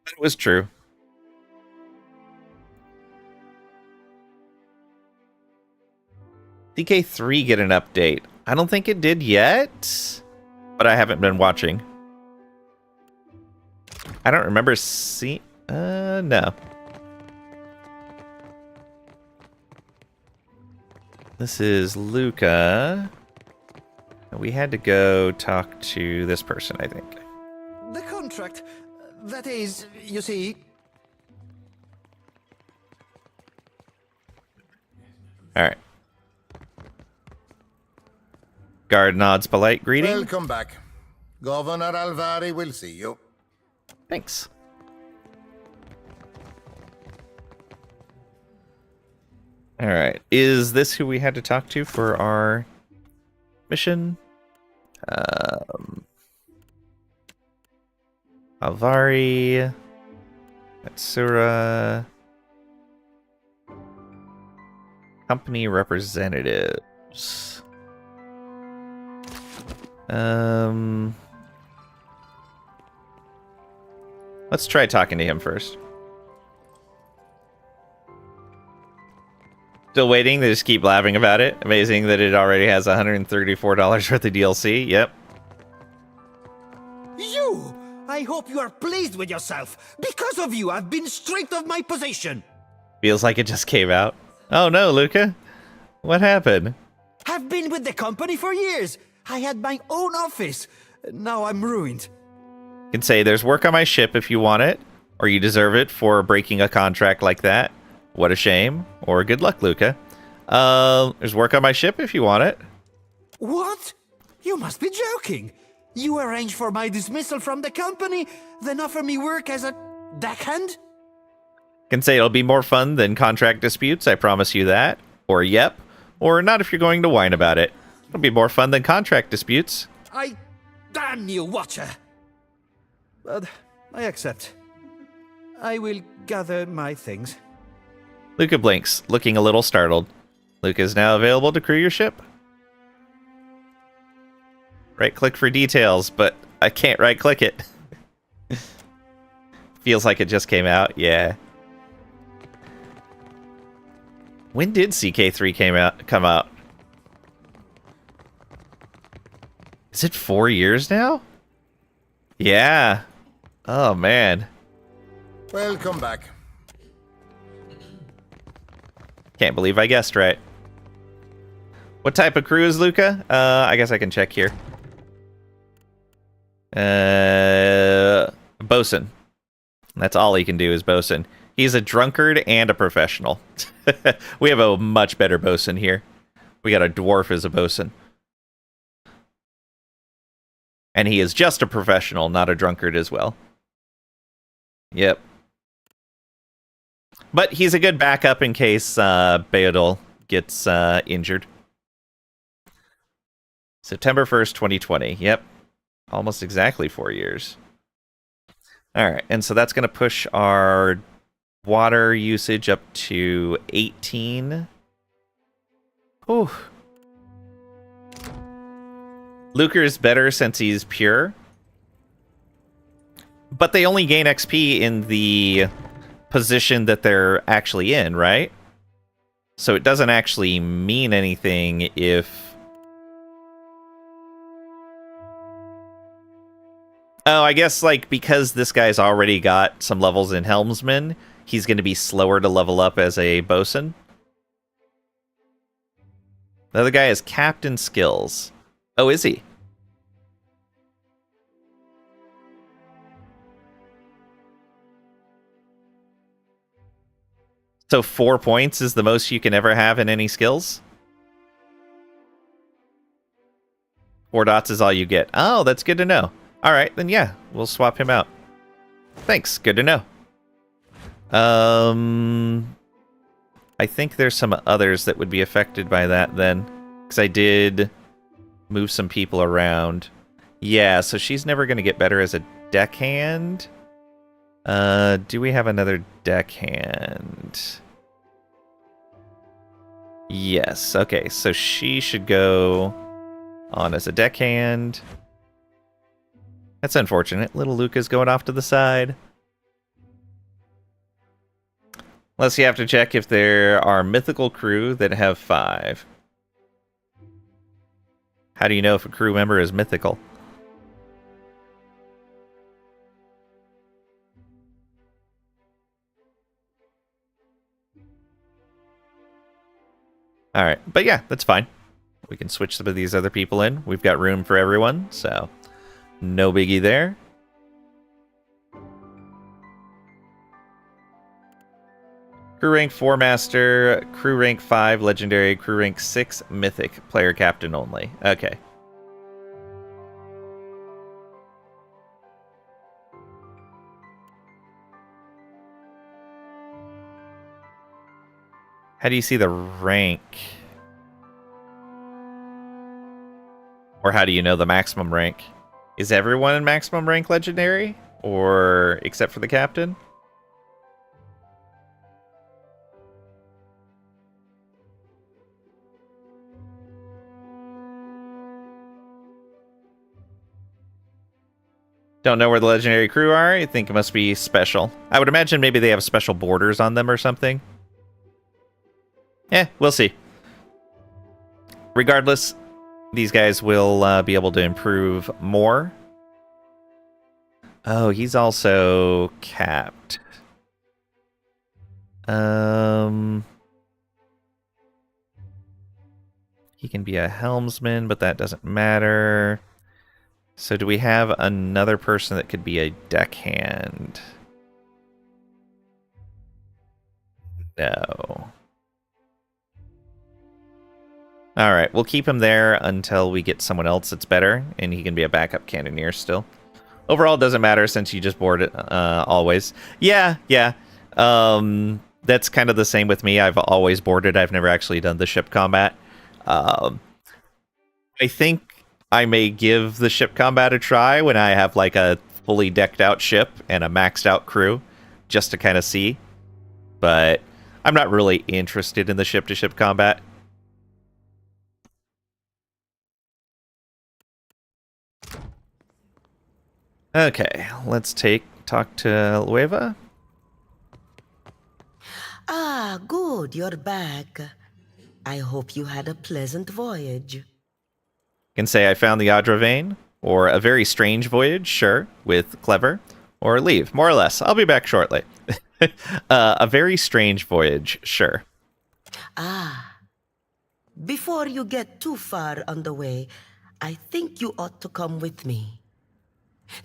It was true. DK3 get an update. I don't think it did yet, but I haven't been watching. I don't remember seeing... no. This is Luca. We had to go talk to this person, I think. The contract. That is, you see... Alright. Guard nods polite greeting. Welcome back. Governor Alvari will see you. Thanks. Alright. Is this who we had to talk to for our mission? Alvari. Matsura. Company representatives. Let's try talking to him first. Still waiting. They just keep laughing about it. Amazing that it already has $134 worth of DLC. Yep. You! I hope you are pleased with yourself. Because of you, I've been stripped of my position. Feels like it just came out. Oh no, Luca. What happened? I've been with the company for years. I had my own office. Now I'm ruined. You can say there's work on my ship if you want it, or you deserve it for breaking a contract like that. What a shame. Or good luck, Luca. There's work on my ship if you want it. What? You must be joking. You arranged for my dismissal from the company, then offer me work as a deckhand? Can say it'll be more fun than contract disputes, I promise you that. Or yep. Or not if you're going to whine about it. It'll be more fun than contract disputes. I damn you, Watcher. But I accept. I will gather my things. Luca blinks, looking a little startled. Luca is now available to crew your ship. Right-click for details, but I can't right-click it. Feels like it just came out, yeah. When did CK3 come out? Is it 4 years now? Yeah. Oh, man. Welcome back. Can't believe I guessed right. What type of crew is Luca? I guess I can check here. Bosun. That's all he can do is bosun. He's a drunkard and a professional. We have a much better bosun here. We got a dwarf as a bosun. And he is just a professional, not a drunkard as well. Yep. But he's a good backup in case Beodol gets injured. September 1st, 2020. Yep. Almost exactly 4 years. Alright, and so that's going to push our water usage up to 18. Ooh. Luker is better since he's pure. But they only gain XP in the position that they're actually in, right? So it doesn't actually mean anything if... Oh, I guess, like, because this guy's already got some levels in Helmsman, he's going to be slower to level up as a bosun. The other guy has captain skills. Oh, is he? So 4 points is the most you can ever have in any skills? 4 dots is all you get. Oh, that's good to know. Alright, then yeah, we'll swap him out. Thanks, good to know. I think there's some others that would be affected by that then. Because I did move some people around. Yeah, so she's never going to get better as a deckhand. Do we have another deckhand? Yes, okay, so she should go on as a deckhand. That's unfortunate. Little Luca's going off to the side. Unless you have to check if there are mythical crew that have 5. How do you know if a crew member is mythical? Alright, but yeah, that's fine. We can switch some of these other people in. We've got room for everyone, so no biggie there. Crew rank 4 master, crew rank 5 legendary, crew rank 6 mythic, player captain only. Okay. How do you see the rank? Or how do you know the maximum rank? Is everyone in maximum rank legendary? Or except for the captain? Don't know where the legendary crew are? I think it must be special. I would imagine maybe they have special borders on them or something. We'll see. Regardless, these guys will be able to improve more. Oh, he's also capped. He can be a helmsman, but that doesn't matter. So do we have another person that could be a deckhand? No. Alright, we'll keep him there until we get someone else that's better, and he can be a backup cannoneer still. Overall, it doesn't matter since you just board it always. Yeah. That's kind of the same with me. I've always boarded. I've never actually done the ship combat. I think I may give the ship combat a try when I have like a fully decked out ship and a maxed out crew, just to kind of see. But I'm not really interested in the ship-to-ship combat. Okay, let's talk to Lueva. Ah, good, you're back. I hope you had a pleasant voyage. Can say I found the Adra vein, or a very strange voyage, sure, with Clever, or leave, more or less. I'll be back shortly. A very strange voyage, sure. Ah, before you get too far on the way, I think you ought to come with me.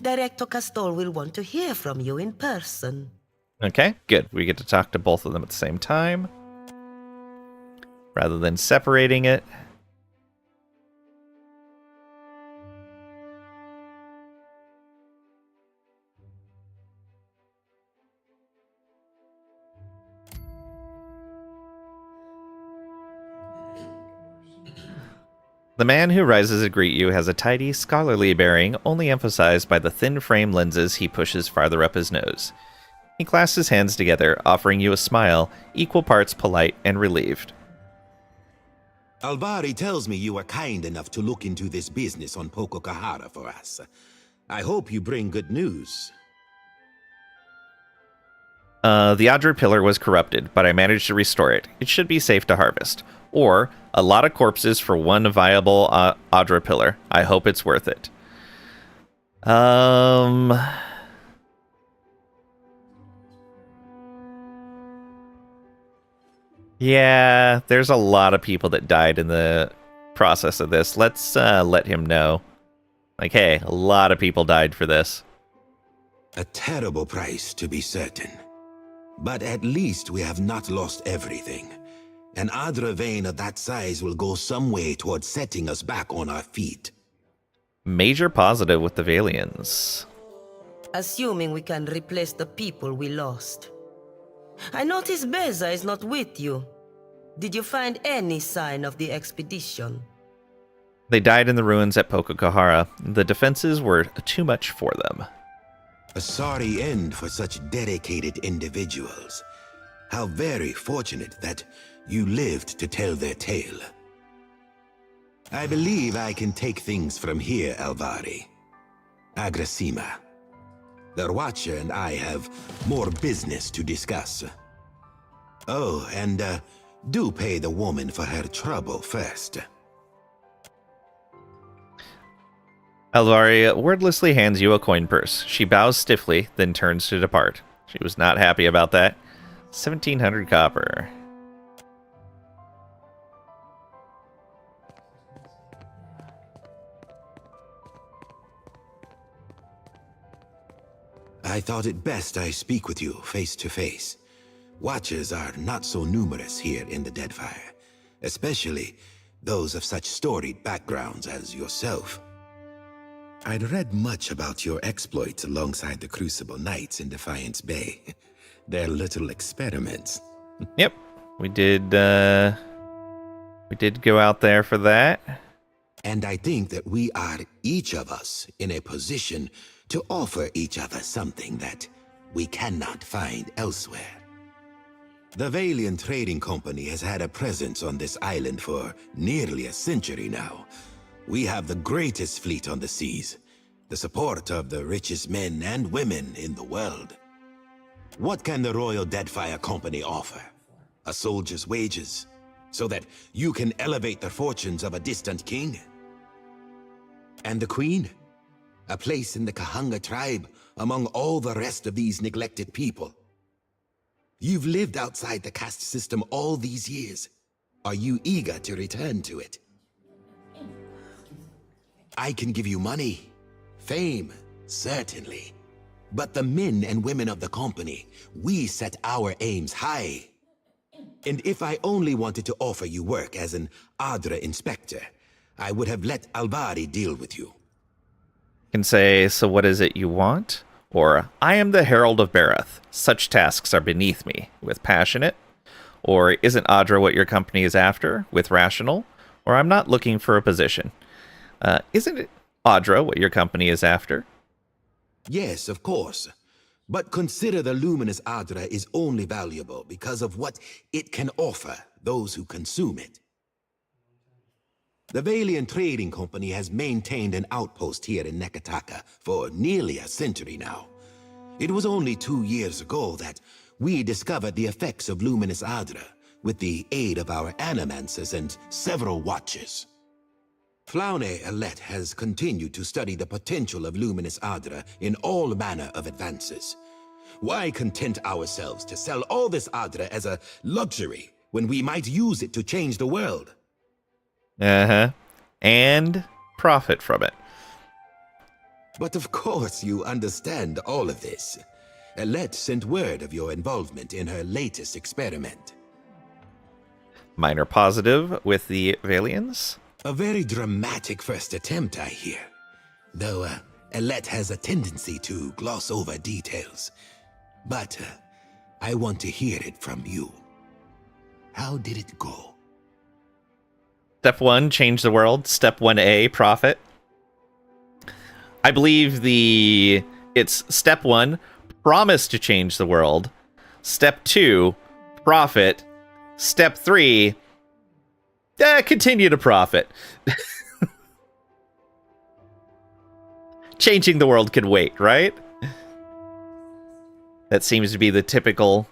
Director Castol will want to hear from you in person. Okay, good. We get to talk to both of them at the same time, rather than separating it. The man who rises to greet you has a tidy, scholarly bearing, only emphasized by the thin frame lenses he pushes farther up his nose. He clasps his hands together, offering you a smile, equal parts polite and relieved. Alvari tells me you were kind enough to look into this business on Poko Kohara for us. I hope you bring good news. The Adra pillar was corrupted, but I managed to restore it. It should be safe to harvest. Or, a lot of corpses for one viable Adra pillar. I hope it's worth it. Yeah, there's a lot of people that died in the process of this. Let's let him know. Like, hey, a lot of people died for this. A terrible price, to be certain. But at least we have not lost everything. An Adra vein of that size will go some way towards setting us back on our feet. Major positive with the Valians. Assuming we can replace the people we lost. I notice Beza is not with you. Did you find any sign of the expedition? They died in the ruins at Poko Kohara. The defenses were too much for them. A sorry end for such dedicated individuals. How very fortunate that you lived to tell their tale. I believe I can take things from here, Alvari. Agrasima. The Watcher and I have more business to discuss. Oh, and do pay the woman for her trouble first. Alvari wordlessly hands you a coin purse. She bows stiffly, then turns to depart. She was not happy about that. 1,700 copper. I thought it best I speak with you face to face. Watchers are not so numerous here in the Deadfire, especially those of such storied backgrounds as yourself. I'd read much about your exploits alongside the Crucible Knights in Defiance Bay. Their little experiments. Yep, we did go out there for that. And I think that we are, each of us, in a position to offer each other something that we cannot find elsewhere. The Valiant Trading Company has had a presence on this island for nearly a century now. We have the greatest fleet on the seas, the support of the richest men and women in the world. What can the Royal Deadfire Company offer? A soldier's wages? so that you can elevate the fortunes of a distant king. And the queen? A place in the Kahanga tribe among all the rest of these neglected people. You've lived outside the caste system all these years. Are you eager to return to it? I can give you money, fame, certainly. But the men and women of the company, we set our aims high. And if I only wanted to offer you work as an Adra inspector, I would have let Albari deal with you. Can say, so what is it you want? Or, I am the Herald of Bareth. Such tasks are beneath me, with passionate. Or, isn't Adra what your company is after, with rational? Or, I'm not looking for a position. Isn't it Adra what your company is after? Yes, of course. But consider the luminous Adra is only valuable because of what it can offer those who consume it. The Valiant Trading Company has maintained an outpost here in Nekataka for nearly a century now. It was only 2 years ago that we discovered the effects of luminous Adra with the aid of our animancers and several watchers. Flaune Alette has continued to study the potential of luminous Adra in all manner of advances. Why content ourselves to sell all this Adra as a luxury when we might use it to change the world? Uh-huh. And profit from it. But of course you understand all of this. Alette sent word of your involvement in her latest experiment. Minor positive with the Valians. A very dramatic first attempt, I hear. Though Alette has a tendency to gloss over details. But I want to hear it from you. How did it go? Step 1, change the world. Step 1A, profit. I believe it's step 1, promise to change the world. Step 2, profit. Step 3, continue to profit. Changing the world can wait, right? That seems to be the typical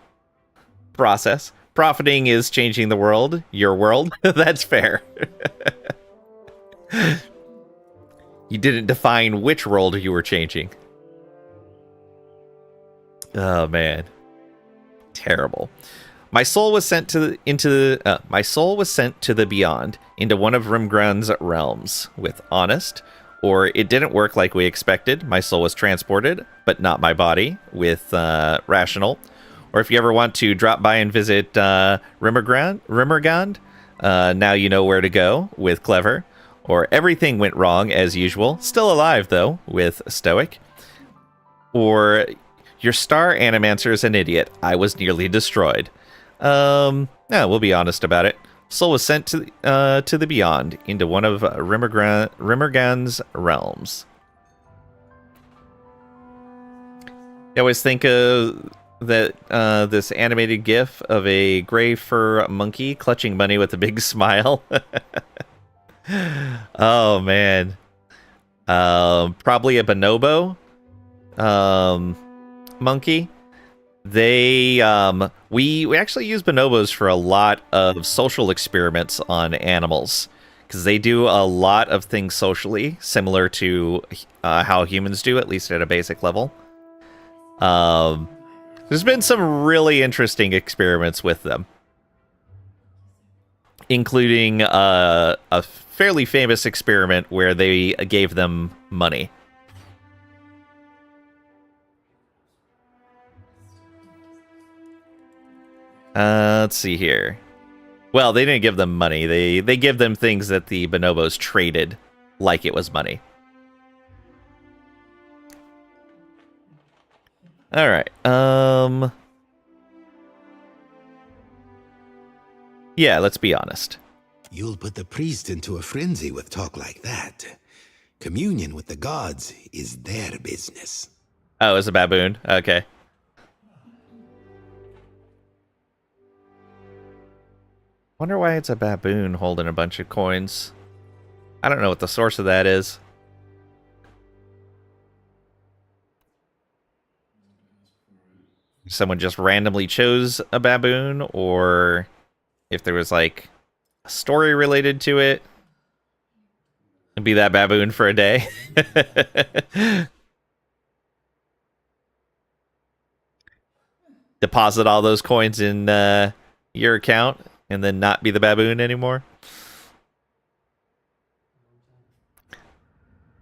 process. Profiting is changing the world, your world. That's fair. You didn't define which world you were changing. Oh man, terrible. My soul was sent to the beyond, into one of Rimgrun's realms with honest, or it didn't work like we expected. My soul was transported, but not my body, with rational. Or if you ever want to drop by and visit Rimmergand, now you know where to go, with clever. Or everything went wrong as usual, still alive though, with stoic. Or your star animancer is an idiot. I was nearly destroyed. We'll be honest about it. Soul was sent to the beyond, into one of Rimmergand's realms. I always think of this animated gif of a gray fur monkey clutching money with a big smile. Oh man. Probably a bonobo monkey. We actually use bonobos for a lot of social experiments on animals, because they do a lot of things socially, similar to how humans do, at least at a basic level. There's been some really interesting experiments with them, including a fairly famous experiment where they gave them money. Let's see here. Well, they didn't give them money. They give them things that the bonobos traded like it was money. All right. Yeah, let's be honest. You'll put the priest into a frenzy with talk like that. Communion with the gods is their business. Oh, it's a baboon. Okay. Wonder why it's a baboon holding a bunch of coins. I don't know what the source of that is. Someone just randomly chose a baboon, or if there was like story related to it. And be that baboon for a day. Deposit all those coins in your account and then not be the baboon anymore.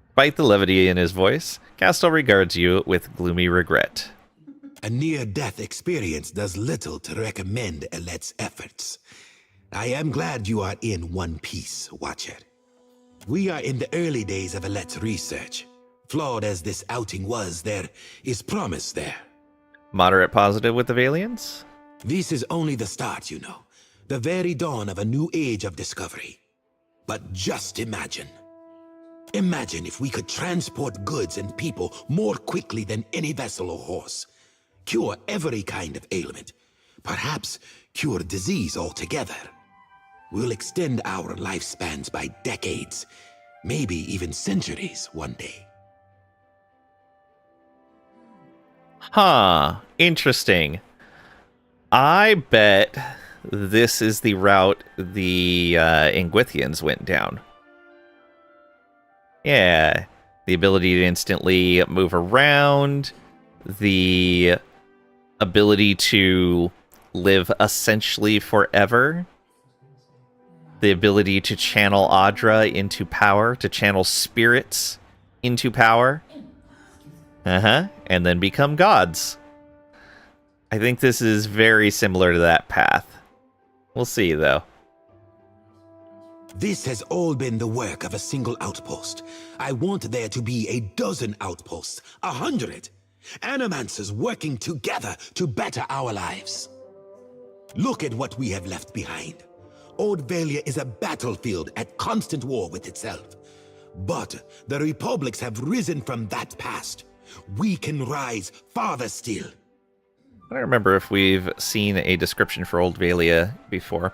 Despite the levity in his voice, Castle regards you with gloomy regret. A near-death experience does little to recommend Alet's efforts. I am glad you are in one piece, Watcher. We are in the early days of Alet's research. Flawed as this outing was, there is promise there. Moderate positive with the Valians? This is only the start, you know. The very dawn of a new age of discovery. But just imagine. Imagine if we could transport goods and people more quickly than any vessel or horse. Cure every kind of ailment. Perhaps cure disease altogether. We'll extend our lifespans by decades, maybe even centuries one day. Huh. Interesting. I bet this is the route the Ingwithians went down. Yeah. The ability to instantly move around. The ability to live essentially forever. The ability to channel Audra into power. To channel spirits into power. And then become gods. I think this is very similar to that path. We'll see, though. This has all been the work of a single outpost. I want there to be a dozen outposts, 100. Animancers working together to better our lives. Look at what we have left behind. Old Valia is a battlefield at constant war with itself. But the republics have risen from that past. We can rise farther still. I don't remember if we've seen a description for Old Valia before.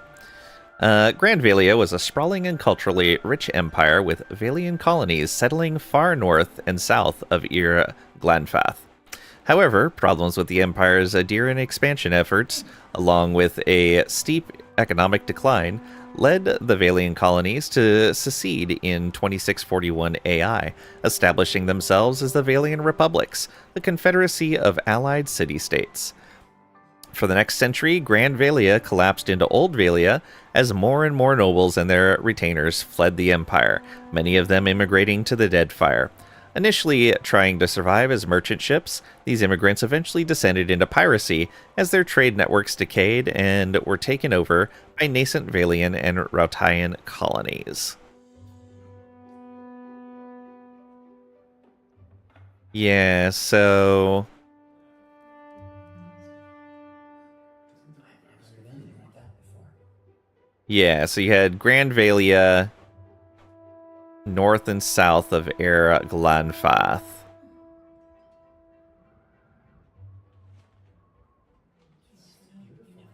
Grand Valia was a sprawling and culturally rich empire with Valian colonies settling far north and south of Ir Glanfath. However, problems with the empire's Adiran expansion efforts, along with a steep economic decline, led the Valian colonies to secede in 2641 AI, establishing themselves as the Valian Republics, the confederacy of allied city-states. For the next century, Grand Valia collapsed into Old Valia as more and more nobles and their retainers fled the empire, many of them immigrating to the Deadfire. Initially trying to survive as merchant ships, these immigrants eventually descended into piracy as their trade networks decayed and were taken over by nascent Valian and Rautian colonies. Yeah, so... Yeah, so you had Grand Valia north and south of Ir Glanfath.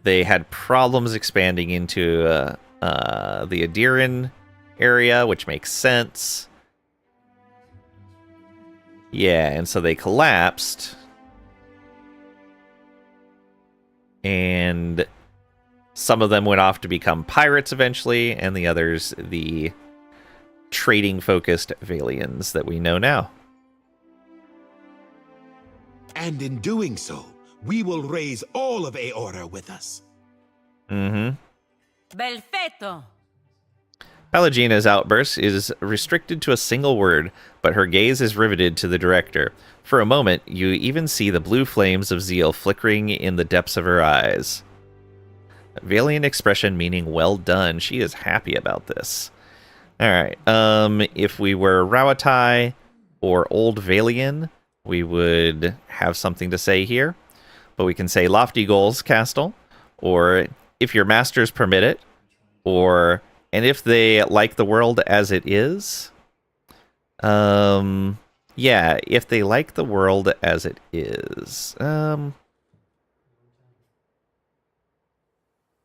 They had problems expanding into the Adiran area, which makes sense. Yeah, and so they collapsed. And some of them went off to become pirates eventually, and the others, the trading-focused Valians that we know now. And in doing so, we will raise all of Aora with us. Belfetto! Palagina's outburst is restricted to a single word, but her gaze is riveted to the director. For a moment, you even see the blue flames of zeal flickering in the depths of her eyes. Valiant expression meaning well done. She is happy about this. Alright, if we were Rauatai or Old Valian, we would have something to say here. But we can say lofty goals, Castle, or if your masters permit it, or and if they like the world as it is. Yeah, if they like the world as it is.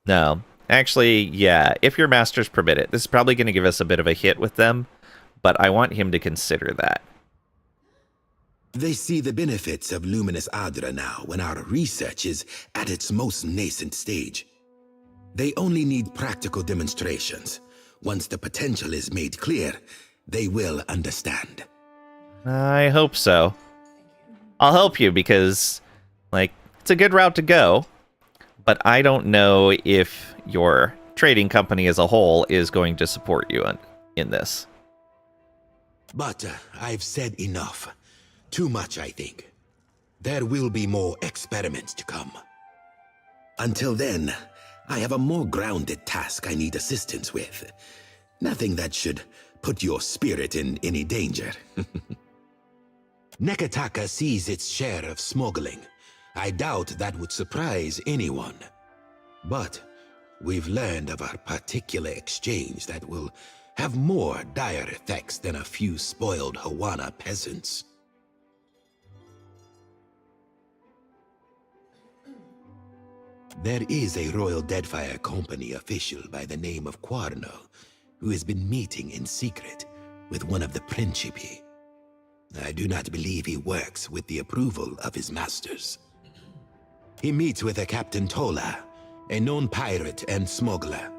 No. Actually, yeah, if your masters permit it. This is probably going to give us a bit of a hit with them, but I want him to consider that. They see the benefits of luminous Adra now when our research is at its most nascent stage. They only need practical demonstrations. Once the potential is made clear, they will understand. I hope so. I'll help you because, like, it's a good route to go, but I don't know if your trading company as a whole is going to support you in this. But I've said enough. Too much, I think. There will be more experiments to come. Until then, I have a more grounded task I need assistance with. Nothing that should put your spirit in any danger. Nekataka sees its share of smuggling. I doubt that would surprise anyone. But we've learned of a particular exchange that will have more dire effects than a few spoiled Hawana peasants. There is a Royal Deadfire Company official by the name of Quarno who has been meeting in secret with one of the Principi. I do not believe he works with the approval of his masters. He meets with a Captain Tola, a known pirate and smuggler.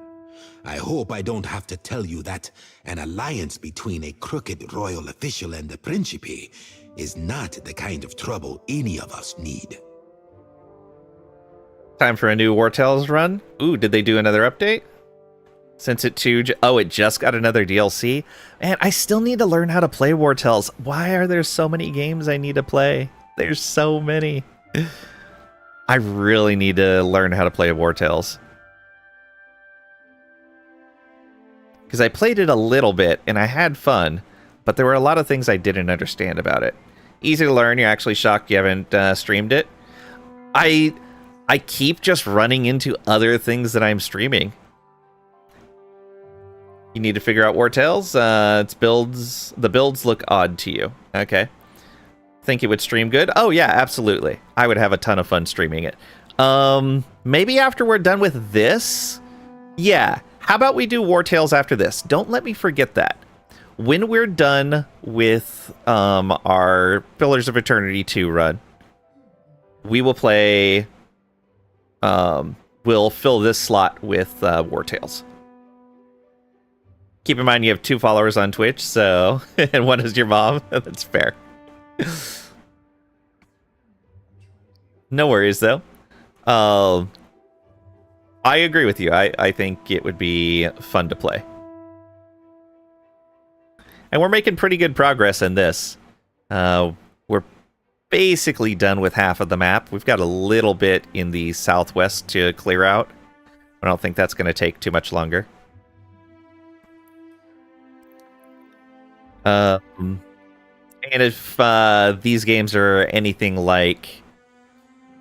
I hope I don't have to tell you that an alliance between a crooked royal official and the Principi is not the kind of trouble any of us need. Time for a new War Tales run. Ooh, did they do another update? Since it just got another DLC. Man, I still need to learn how to play War Tales. Why are there so many games I need to play? There's so many. I really need to learn how to play War Tales. Because I played it a little bit and I had fun, but there were a lot of things I didn't understand about it. Easy to learn. You're actually shocked you haven't streamed it. I keep just running into other things that I'm streaming. You need to figure out War Tales. The builds look odd to you. Okay. Think it would stream good? Oh yeah, absolutely. I would have a ton of fun streaming it. Maybe after we're done with this? Yeah. How about we do War Tales after this? Don't let me forget that. When we're done with our Pillars of Eternity 2 run, we will play... we'll fill this slot with War Tales. Keep in mind you have 2 followers on Twitch, so... and one is your mom. That's fair. No worries, though. I agree with you. I think it would be fun to play. And we're making pretty good progress in this. We're basically done with half of the map. We've got a little bit in the southwest to clear out. I don't think that's going to take too much longer. And if these games are anything like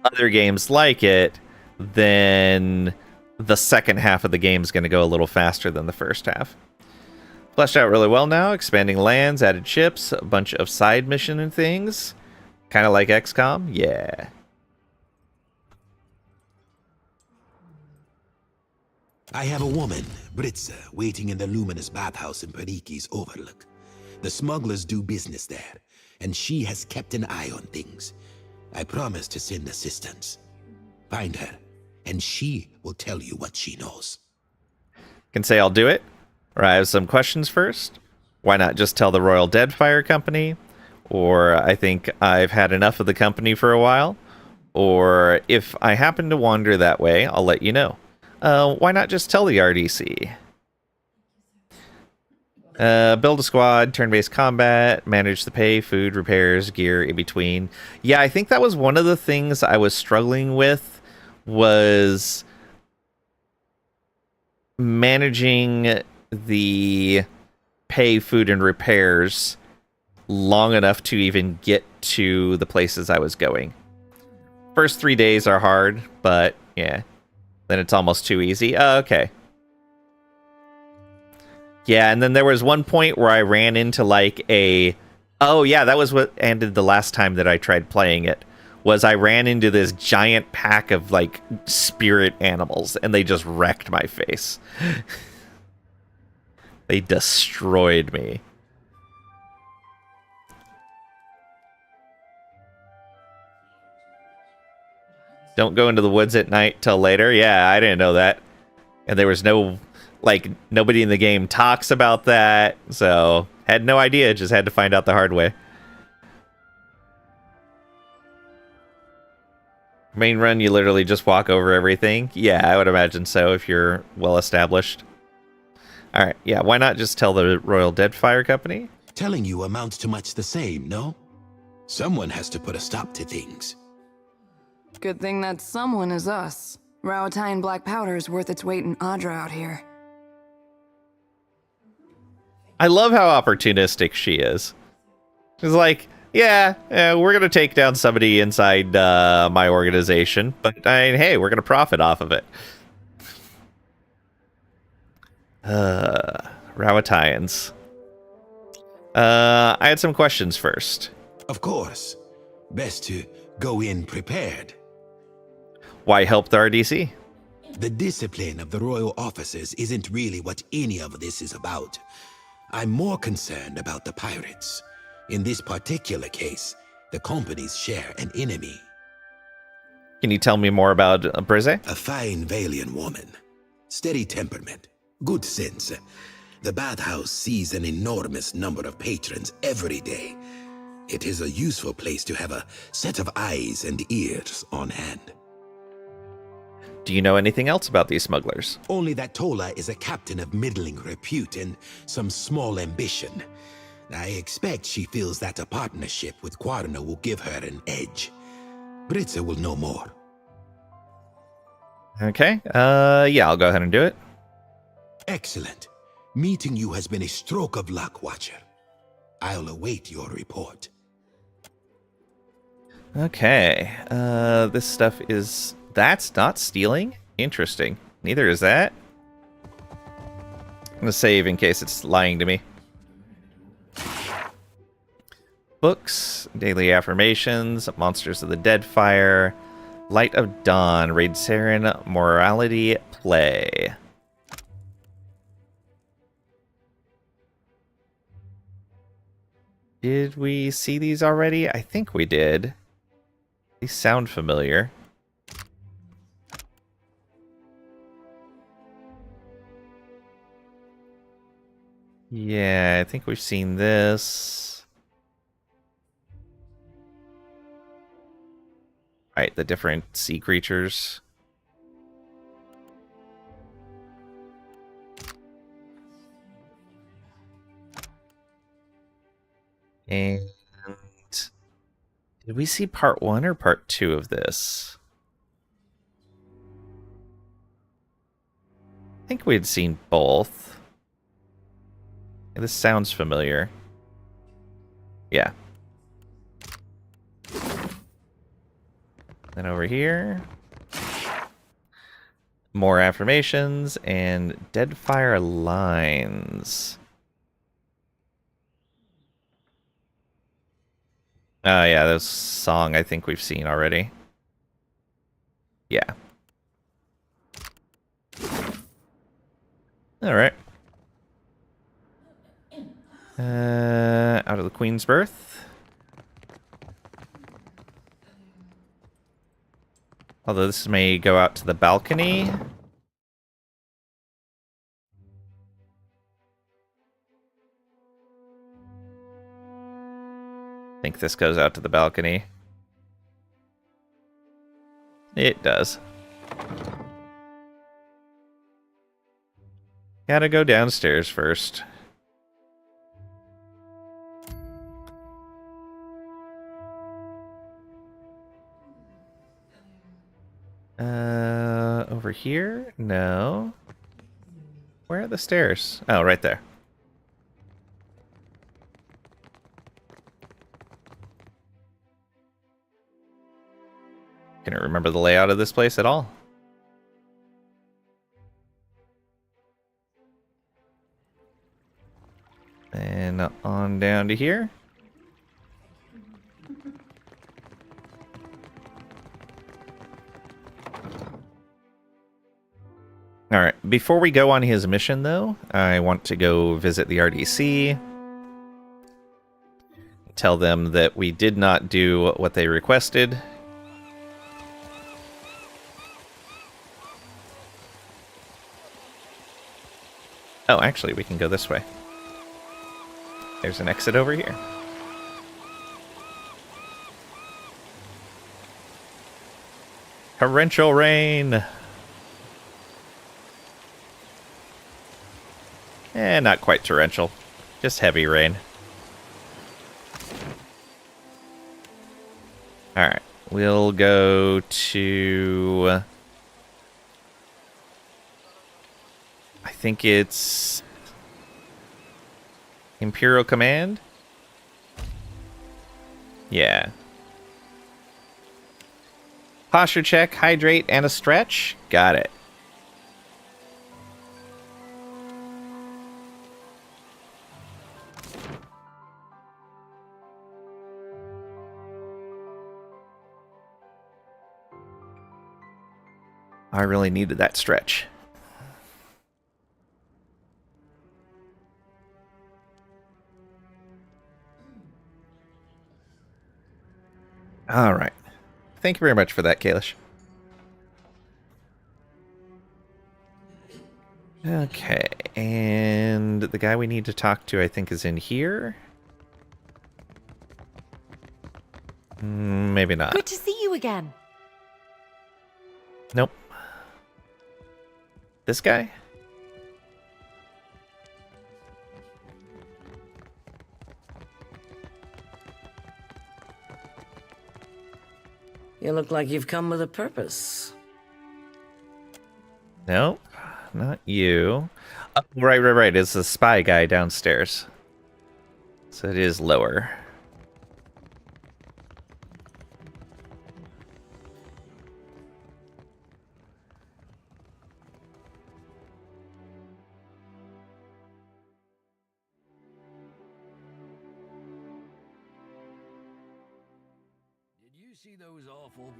other games like it, then the second half of the game is going to go a little faster than the first half. Fleshed out really well now. Expanding lands, added ships, a bunch of side mission and things. Kind of like XCOM. Yeah. I have a woman, Britza, waiting in the luminous bathhouse in Paniki's Overlook. The smugglers do business there, and she has kept an eye on things. I promise to send assistance. Find her, and she will tell you what she knows. Can say I'll do it, or I have some questions first. Why not just tell the Royal Deadfire Company? Or I think I've had enough of the company for a while. Or if I happen to wander that way, I'll let you know. Why not just tell the RDC? Build a squad, turn-based combat, manage the pay, food, repairs, gear, in between. Yeah, I think that was one of the things I was struggling with, was managing the pay, food, and repairs long enough to even get to the places I was going. First 3 days are hard, but yeah, then it's almost too easy. Okay. Yeah, and then there was one point where I ran into like a... Oh yeah, that was what ended the last time that I tried playing it. Was I ran into this giant pack of like spirit animals, and they just wrecked my face. They destroyed me. Don't go into the woods at night till later. Yeah, I didn't know that. And there was no, like, nobody in the game talks about that, so had no idea, just had to find out the hard way. Main run, you literally just walk over everything? Yeah, I would imagine so if you're well established. Alright, yeah, why not just tell the Royal Deadfire Company? Telling you amounts to much the same, no? Someone has to put a stop to things. Good thing that someone is us. Rawatine black powder is worth its weight in Adra out here. I love how opportunistic she is. She's like, yeah, we're gonna take down somebody inside my organization, but hey, we're gonna profit off of it. Rawatines. I had some questions first. Of course. Best to go in prepared. Why help the RDC? The discipline of the royal officers isn't really what any of this is about. I'm more concerned about the pirates. In this particular case, the companies share an enemy. Can you tell me more about Brize? A fine Valian woman. Steady temperament. Good sense. The bathhouse sees an enormous number of patrons every day. It is a useful place to have a set of eyes and ears on hand. Do you know anything else about these smugglers? Only that Tola is a captain of middling repute and some small ambition. I expect she feels that a partnership with Quarna will give her an edge. Britza will know more. Okay, yeah, I'll go ahead and do it. Excellent. Meeting you has been a stroke of luck, Watcher. I'll await your report. Okay, this stuff is... That's not stealing? Interesting. Neither is that. I'm gonna save in case it's lying to me. Books, Daily Affirmations, Monsters of the Deadfire, Light of Dawn, Raid Saren, Morality, Play. Did we see these already? I think we did. These sound familiar. Yeah, I think we've seen this. Right, the different sea creatures. And did we see part 1 or part 2 of this? I think we had seen both. This sounds familiar. Yeah. Then over here, more affirmations and Deadfire lines. Oh yeah, this song I think we've seen already. Yeah. All right. Out of the Queen's Birth. Although this may go out to the balcony. I think this goes out to the balcony. It does. Gotta go downstairs first. Over here? No. Where are the stairs? Oh, right there. Can't remember the layout of this place at all. And on down to here. Alright, before we go on his mission, though, I want to go visit the RDC. Tell them that we did not do what they requested. Oh, actually, we can go this way. There's an exit over here. Torrential rain! Not quite torrential. Just heavy rain. Alright, we'll go to... I think it's... Imperial Command? Yeah. Posture check, hydrate, and a stretch? Got it. I really needed that stretch. All right. Thank you very much for that, Kalish. Okay, and the guy we need to talk to, I think, is in here. Maybe not. Good to see you again. Nope. This guy? You look like you've come with a purpose. Nope, not you. Oh, right. It's the spy guy downstairs. So it is lower.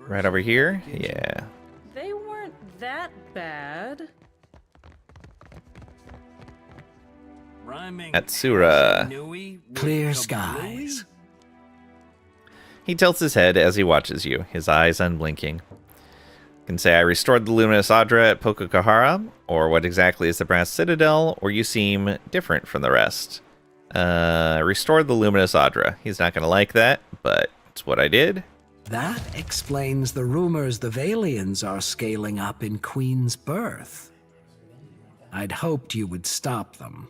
Right over here? Yeah. They weren't that bad. Atsura. Clear skies. He tilts his head as he watches you, his eyes unblinking. You can say, I restored the luminous Adra at Poko Kohara, or what exactly is the Brass Citadel, or you seem different from the rest. Restored the luminous Adra. He's not going to like that, but it's what I did. That explains the rumors the Valians are scaling up in Queen's Birth. I'd hoped you would stop them.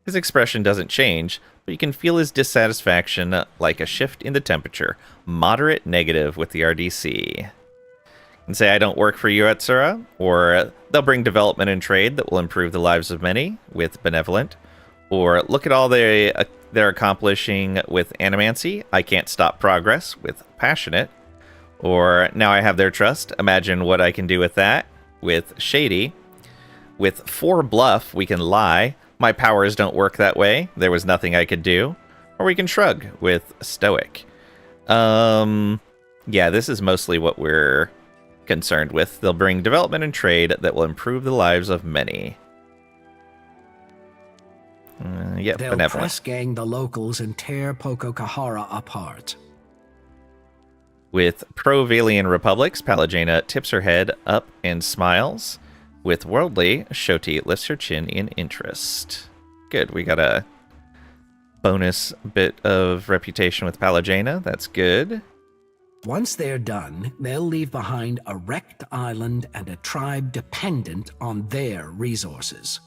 His expression doesn't change, but you can feel his dissatisfaction like a shift in the temperature. Moderate negative with the RDC. You can say, I don't work for you, Atsura, or they'll bring development and trade that will improve the lives of many, with benevolent, or look at all they're accomplishing with animancy. I can't stop progress with passionate, or now I have their trust. Imagine what I can do with that with shady. With 4 bluff, we can lie. My powers don't work that way. There was nothing I could do. Or we can shrug with stoic. Yeah, this is mostly what we're concerned with. They'll bring development and trade that will improve the lives of many. Yep, They'll benevolent. press gang the locals and tear Poko Kohara apart. With pro-Valian republics, Palagena tips her head up and smiles. With worldly, Shoti lifts her chin in interest. Good, we got a bonus bit of reputation with Palagena. That's good. Once they're done, they'll leave behind a wrecked island and a tribe dependent on their resources.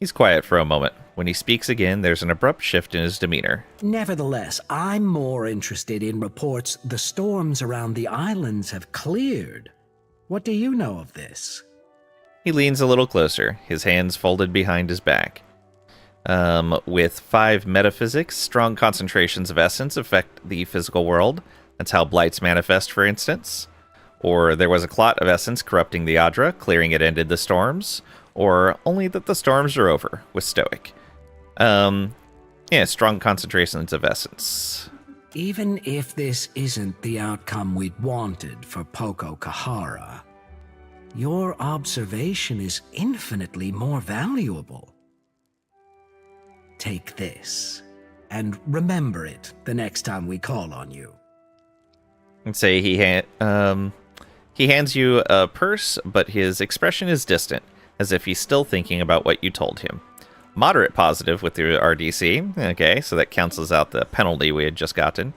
He's quiet for a moment. When he speaks again, there's an abrupt shift in his demeanor. Nevertheless, I'm more interested in reports the storms around the islands have cleared. What do you know of this? He leans a little closer, his hands folded behind his back. With 5 metaphysics, strong concentrations of essence affect the physical world. That's how blights manifest, for instance. Or there was a clot of essence corrupting the Adra, clearing it ended the storms. Or only that the storms are over, with stoic. Yeah, strong concentrations of essence. Even if this isn't the outcome we'd wanted for Poko Kohara, your observation is infinitely more valuable. Take this, and remember it the next time we call on you. And say he hands you a purse, but his expression is distant, as if he's still thinking about what you told him. Moderate positive with your RDC. Okay, so that cancels out the penalty we had just gotten.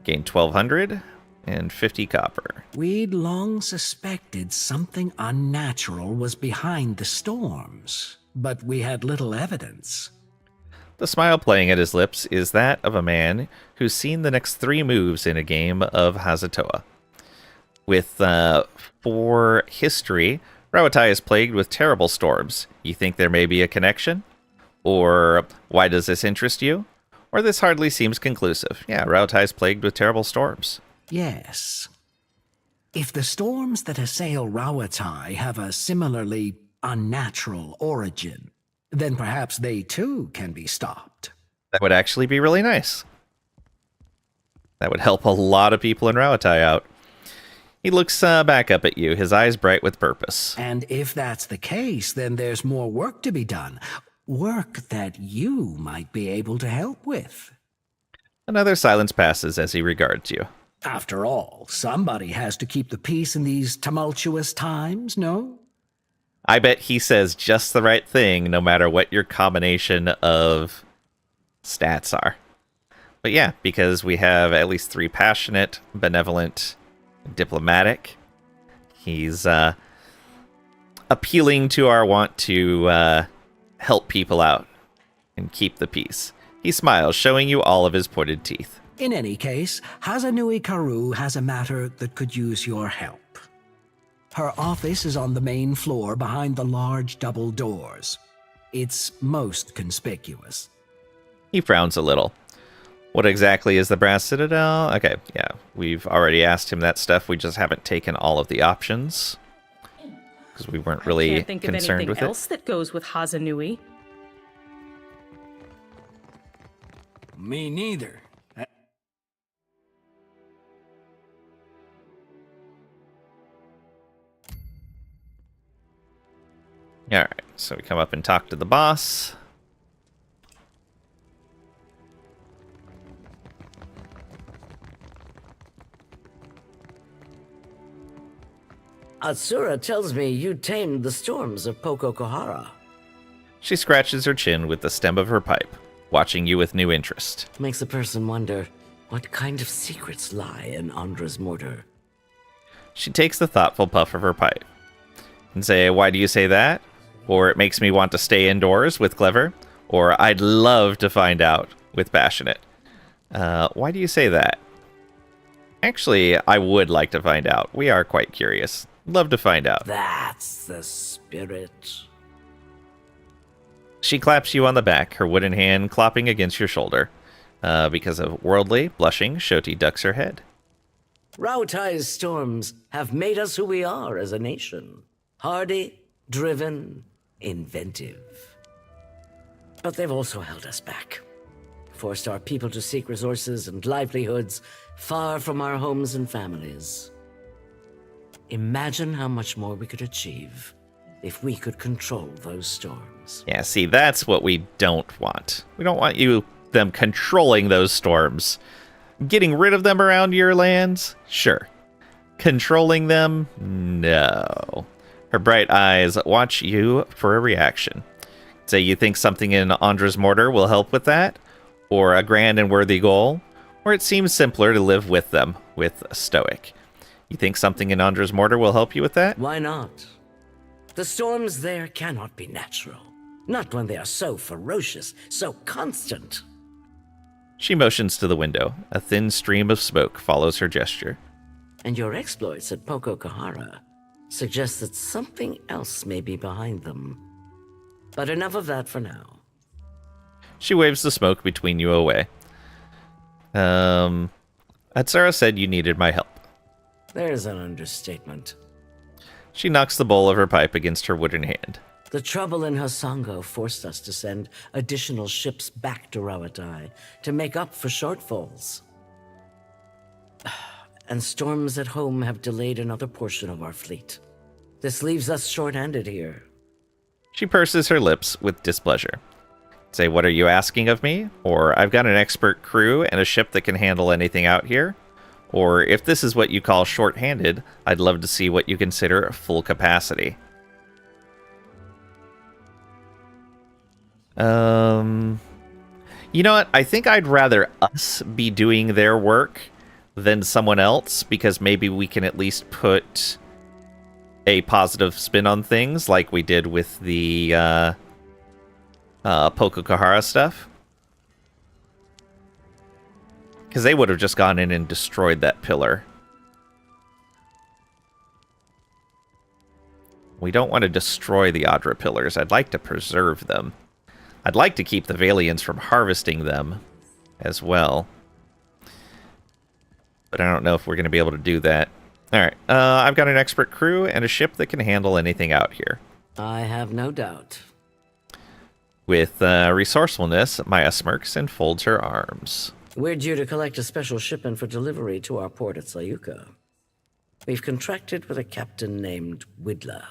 Gain 1,200 and 50 copper. We'd long suspected something unnatural was behind the storms, but we had little evidence. The smile playing at his lips is that of a man who's seen the next 3 moves in a game of Hazatoa. With 4 history, Rawatai is plagued with terrible storms. You think there may be a connection? Or why does this interest you? Or this hardly seems conclusive. Yeah, Rawatai is plagued with terrible storms. Yes. If the storms that assail Rawatai have a similarly unnatural origin, then perhaps they too can be stopped. That would actually be really nice. That would help a lot of people in Rawatai out. He looks back up at you, his eyes bright with purpose. And if that's the case, then there's more work to be done. Work that you might be able to help with. Another silence passes as he regards you. After all, somebody has to keep the peace in these tumultuous times, no? I bet he says just the right thing no matter what your combination of stats are. But yeah, because we have at least 3 passionate, benevolent, diplomatic. He's appealing to our want to help people out and keep the peace. He smiles, showing you all of his pointed teeth. In any case, Hazanui Karu has a matter that could use your help. Her office is on the main floor behind the large double doors. It's most conspicuous. He frowns a little. What exactly is the Brass Citadel? Okay, yeah, we've already asked him that stuff. We just haven't taken all of the options because we weren't really I can't think concerned of with anything it. else that goes with Hazanui. Me neither. Alright, so we come up and talk to the boss. Atsura tells me you tamed the storms of Poko Kohara. She scratches her chin with the stem of her pipe, watching you with new interest. Makes a person wonder what kind of secrets lie in Andra's mortar. She takes the thoughtful puff of her pipe and say, why do you say that? Or it makes me want to stay indoors with clever. Or I'd love to find out with passionate. Why do you say that? Actually, I would like to find out. We are quite curious. Love to find out. That's the spirit. She claps you on the back, her wooden hand clopping against your shoulder. Because of worldly, blushing, Shoti ducks her head. Rautai's storms have made us who we are as a nation. Hardy, driven, inventive. But they've also held us back. Forced our people to seek resources and livelihoods far from our homes and families. Imagine how much more we could achieve if we could control those storms. Yeah, see, that's what we don't want. We don't want them controlling those storms. Getting rid of them around your lands? Sure. Controlling them? No. Her bright eyes watch you for a reaction. Say you think something in Andra's mortar will help with that? Or a grand and worthy goal? Or it seems simpler to live with them, with a stoic. You think something in Andra's mortar will help you with that? Why not? The storms there cannot be natural. Not when they are so ferocious, so constant. She motions to the window. A thin stream of smoke follows her gesture. And your exploits at Poko Kohara suggest that something else may be behind them. But enough of that for now. She waves the smoke between you away. Atsara said you needed my help. There's an understatement. She knocks the bowl of her pipe against her wooden hand. The trouble in Hasango forced us to send additional ships back to Rawatai to make up for shortfalls. And storms at home have delayed another portion of our fleet. This leaves us short-handed here. She purses her lips with displeasure. Say, what are you asking of me? Or, I've got an expert crew and a ship that can handle anything out here. Or, if this is what you call short-handed, I'd love to see what you consider full capacity. You know what? I think I'd rather us be doing their work than someone else, because maybe we can at least put a positive spin on things like we did with the Poko Kohara stuff. Because they would have just gone in and destroyed that pillar. We don't want to destroy the Adra pillars. I'd like to preserve them. I'd like to keep the Valians from harvesting them as well. But I don't know if we're going to be able to do that. Alright, I've got an expert crew and a ship that can handle anything out here. I have no doubt. With resourcefulness, Maya smirks and folds her arms. We're due to collect a special shipment for delivery to our port at Sayuka. We've contracted with a captain named Widla.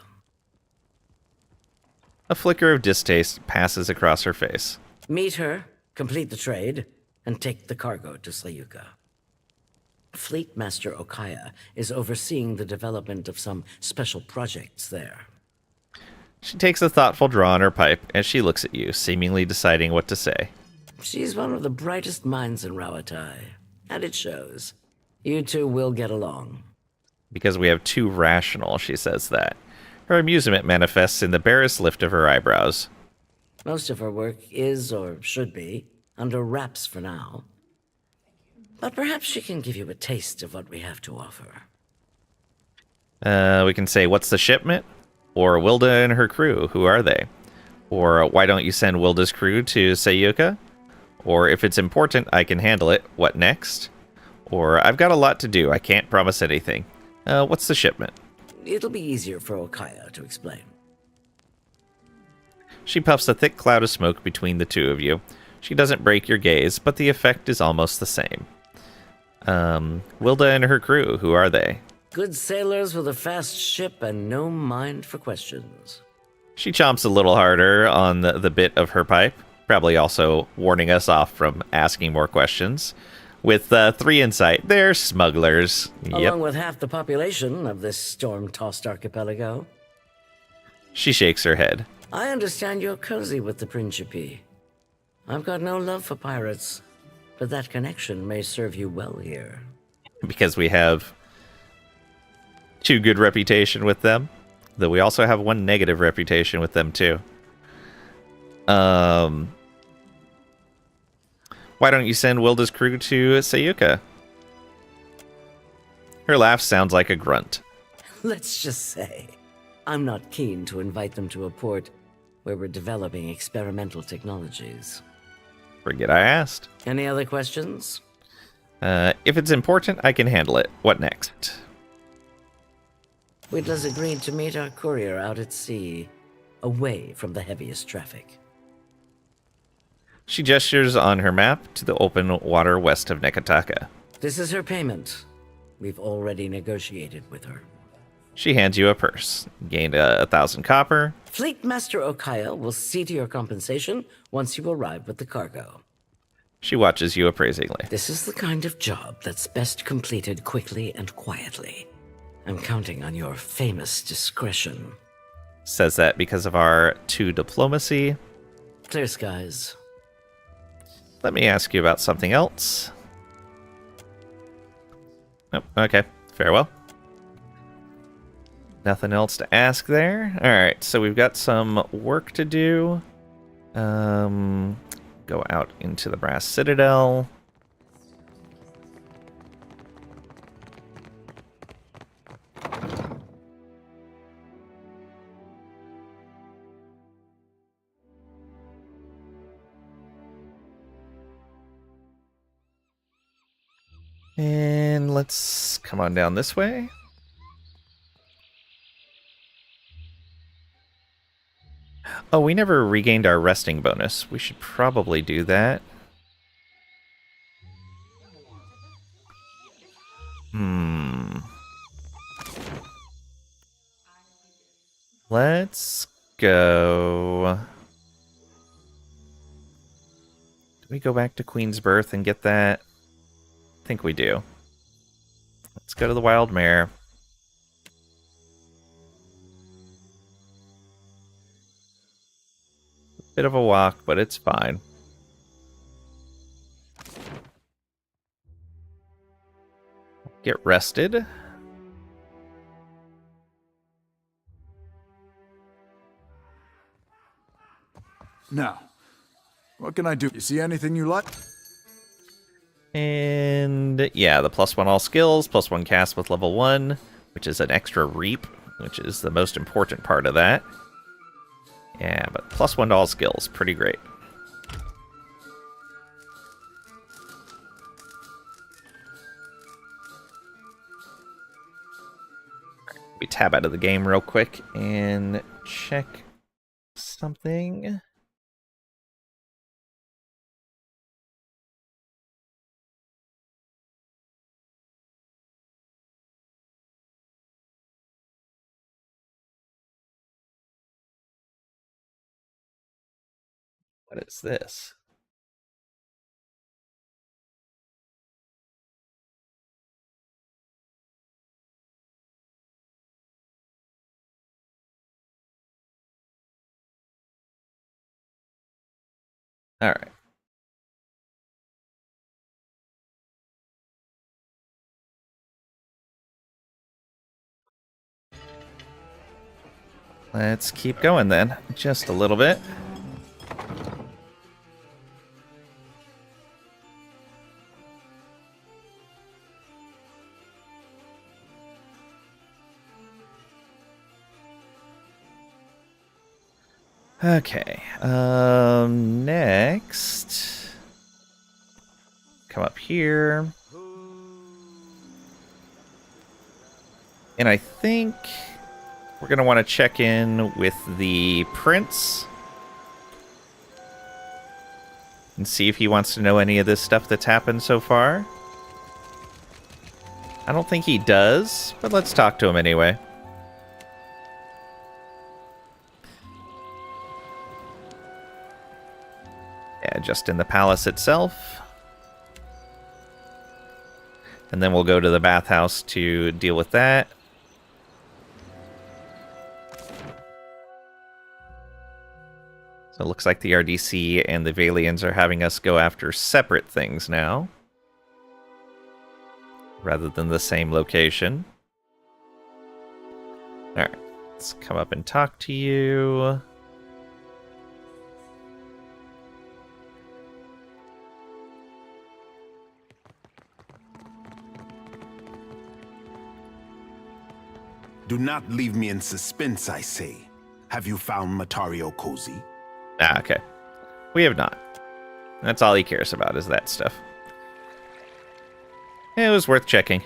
A flicker of distaste passes across her face. Meet her, complete the trade, and take the cargo to Sayuka. Fleet Master Okaya is overseeing the development of some special projects there. She takes a thoughtful draw on her pipe as she looks at you, seemingly deciding what to say. She's one of the brightest minds in Rawatai, and it shows. You two will get along. Because we have two rational, she says that. Her amusement manifests in the barest lift of her eyebrows. Most of her work is, or should be, under wraps for now. But perhaps she can give you a taste of what we have to offer. We can say, what's the shipment? Or Wilda and her crew, who are they? Or why don't you send Wilda's crew to Sayuka? Or if it's important, I can handle it. What next? Or I've got a lot to do. I can't promise anything. What's the shipment? It'll be easier for Okaya to explain. She puffs a thick cloud of smoke between the two of you. She doesn't break your gaze, but the effect is almost the same. Wilda and her crew, who are they? Good sailors with a fast ship and no mind for questions. She chomps a little harder on the bit of her pipe, probably also warning us off from asking more questions. With 3 insight, they're smugglers. Along with half the population of this storm-tossed archipelago. She shakes her head. I understand you're cozy with the Principe. I've got no love for pirates, but that connection may serve you well here. Because we have 2 good reputation with them, though we also have 1 negative reputation with them too. Why don't you send Wilda's crew to Sayuka? Her laugh sounds like a grunt. Let's just say, I'm not keen to invite them to a port where we're developing experimental technologies. Forget I asked. Any other questions? If it's important, I can handle it. What next? Widla's agreed to meet our courier out at sea, away from the heaviest traffic. She gestures on her map to the open water west of Nekataka. This is her payment. We've already negotiated with her. She hands you a purse. Gained 1,000 copper. Fleet Master Okaya will see to your compensation once you arrive with the cargo. She watches you appraisingly. This is the kind of job that's best completed quickly and quietly. I'm counting on your famous discretion. Says that because of our 2 diplomacy. Clear skies. Let me ask you about something else. Nope, okay. Farewell. Nothing else to ask there. Alright, so we've got some work to do. Go out into the Brass Citadel. And let's come on down this way. Oh, we never regained our resting bonus. We should probably do that. Let's go. Do we go back to Queen's Birth and get that? I think we do. Let's go to the Wild Mare. Bit of a walk, but it's fine. Get rested. Now, what can I do? You see anything you like? And yeah, the +1 all skills, +1 cast with level 1, which is an extra reap, which is the most important part of that. Yeah, but +1 to all skills, pretty great. We tab out of the game real quick and check something. What is this? All right. Let's keep going then, just a little bit. Okay, next, come up here. And I think we're going to want to check in with the prince and see if he wants to know any of this stuff that's happened so far. I don't think he does, but let's talk to him anyway. Yeah, just in the palace itself. And then we'll go to the bathhouse to deal with that. So it looks like the RDC and the Valians are having us go after separate things now, rather than the same location. Alright, let's come up and talk to you. Do not leave me in suspense, I say. Have you found Matario Cozy? Ah, okay. We have not. That's all he cares about, is that stuff. It was worth checking.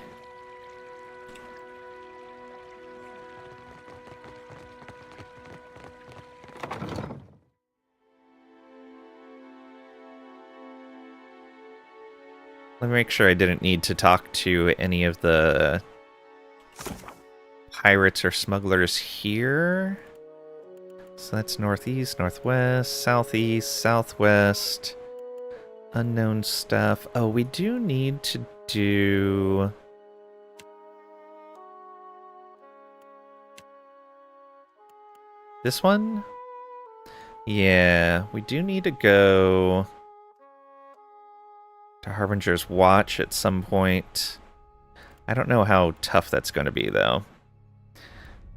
Let me make sure I didn't need to talk to any of the pirates or smugglers here. So that's northeast, northwest, southeast, southwest. Unknown stuff. Oh, we do need to do... this one? Yeah, we do need to go to Harbinger's Watch at some point. I don't know how tough that's going to be, though.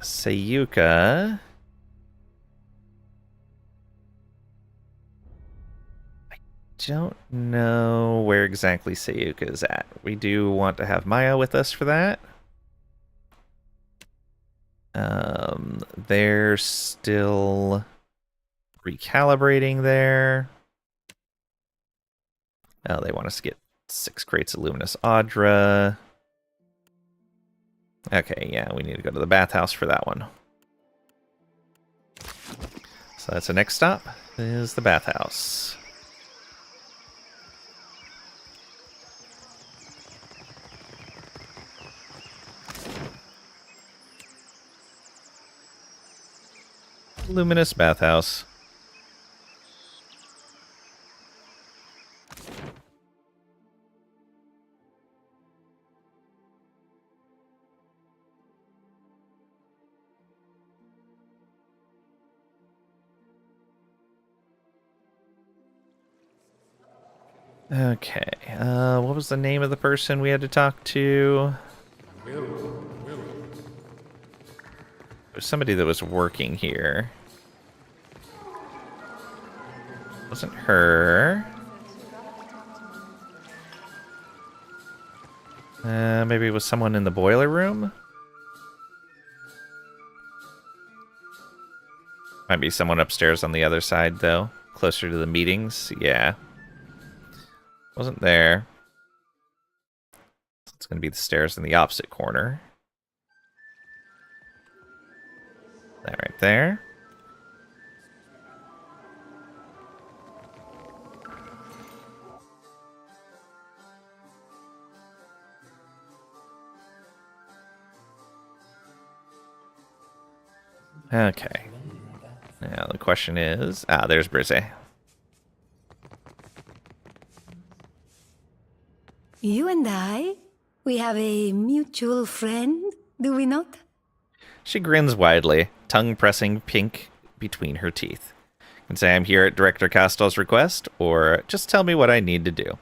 Sayuka... don't know where exactly Sayuka is at. We do want to have Maya with us for that. They're still recalibrating there. Oh, they want us to get 6 crates of Luminous Audra. Okay, yeah, we need to go to the bathhouse for that one. So that's the next stop, is the bathhouse. Luminous bathhouse. Okay, what was the name of the person we had to talk to? There was somebody that was working here. Wasn't her. Maybe it was someone in the boiler room? Might be someone upstairs on the other side, though. Closer to the meetings. Yeah. Wasn't there. It's going to be the stairs in the opposite corner. That right there. Okay. Now the question is... there's Brizzy. You and I, we have a mutual friend, do we not? She grins widely, tongue pressing pink between her teeth. You can say I'm here at Director Castel's request, or just tell me what I need to do.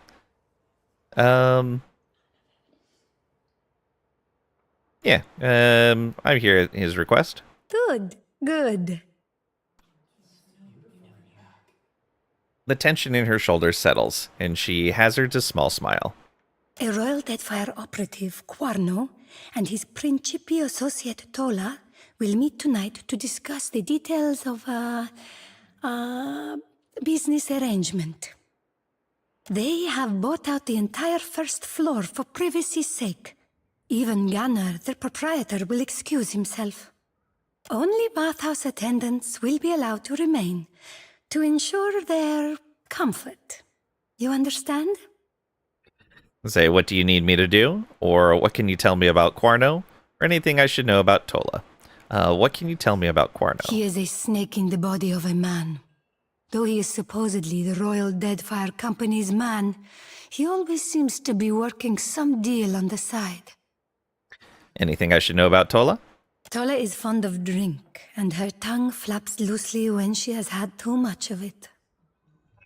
Yeah, I'm here at his request. Good, good. The tension in her shoulders settles, and she hazards a small smile. A Royal Deadfire operative, Quarno, and his Principi associate, Tola, will meet tonight to discuss the details of a business arrangement. They have bought out the entire first floor for privacy's sake. Even Gunnar, their proprietor, will excuse himself. Only bathhouse attendants will be allowed to remain to ensure their comfort. You understand? Say, what do you need me to do? Or what can you tell me about Quarno? Or anything I should know about Tola? What can you tell me about Quarno? He is a snake in the body of a man. Though he is supposedly the Royal Deadfire Company's man, he always seems to be working some deal on the side. Anything I should know about Tola? Tola is fond of drink, and her tongue flaps loosely when she has had too much of it.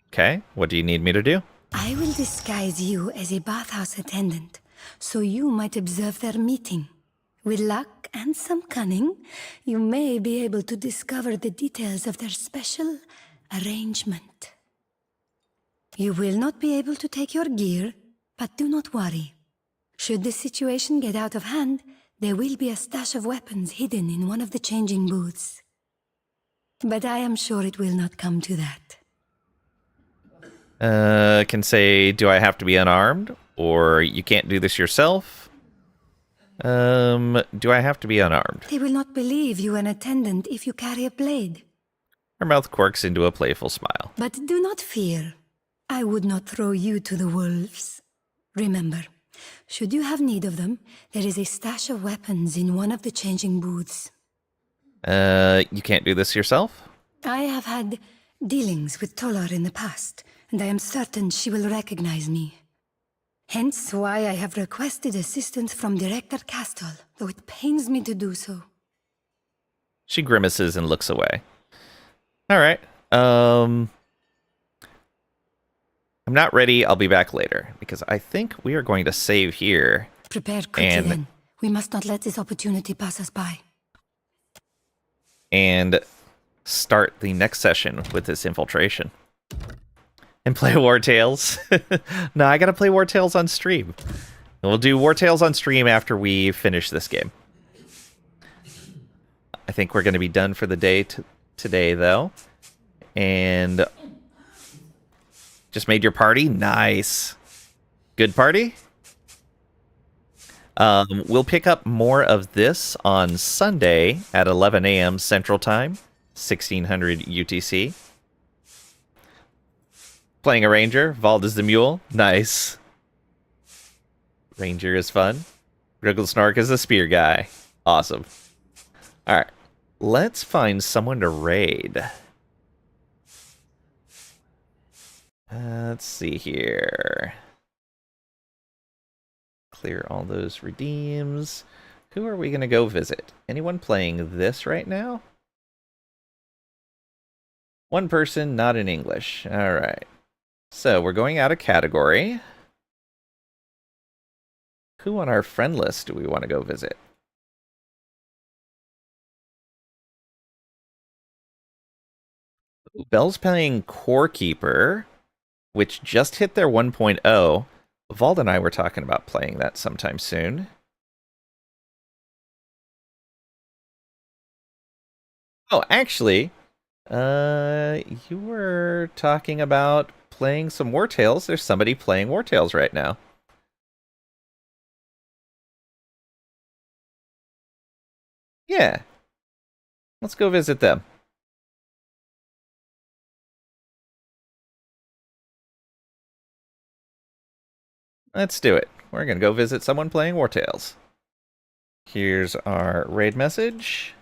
Okay, what do you need me to do? I will disguise you as a bathhouse attendant, so you might observe their meeting. With luck and some cunning, you may be able to discover the details of their special arrangement. You will not be able to take your gear, but do not worry. Should the situation get out of hand, there will be a stash of weapons hidden in one of the changing booths. But I am sure it will not come to that. Can say, do I have to be unarmed? Or you can't do this yourself? Do I have to be unarmed? They will not believe you an attendant if you carry a blade. Her mouth quirks into a playful smile. But do not fear. I would not throw you to the wolves. Remember, should you have need of them, there is a stash of weapons in one of the changing booths. You can't do this yourself? I have had dealings with Tolar in the past, and I am certain she will recognize me. Hence why I have requested assistance from Director Castel, though it pains me to do so. She grimaces and looks away. Alright, I'm not ready. I'll be back later, because I think we are going to save here. Prepare quickly then. We must not let this opportunity pass us by. And start the next session with this infiltration. And play War Tales. No, I gotta play War Tales on stream. And we'll do War Tales on stream after we finish this game. I think we're gonna be done for the day today, though. And just made your party? Nice. Good party? We'll pick up more of this on Sunday at 11 a.m. Central Time, 1600 UTC. Playing a ranger. Vald is the mule. Nice. Ranger is fun. Wrigglesnark is the spear guy. Awesome. Alright. Let's find someone to raid. Let's see here. Clear all those redeems. Who are we going to go visit? Anyone playing this right now? One person, not in English. Alright. So we're going out of category. Who on our friend list do we want to go visit? Bell's playing Core Keeper, which just hit their 1.0. Vald and I were talking about playing that sometime soon. Oh, actually, you were talking about playing some War Tales. There's somebody playing War Tales right now. Yeah. Let's go visit them. Let's do it. We're going to go visit someone playing War Tales. Here's our raid message.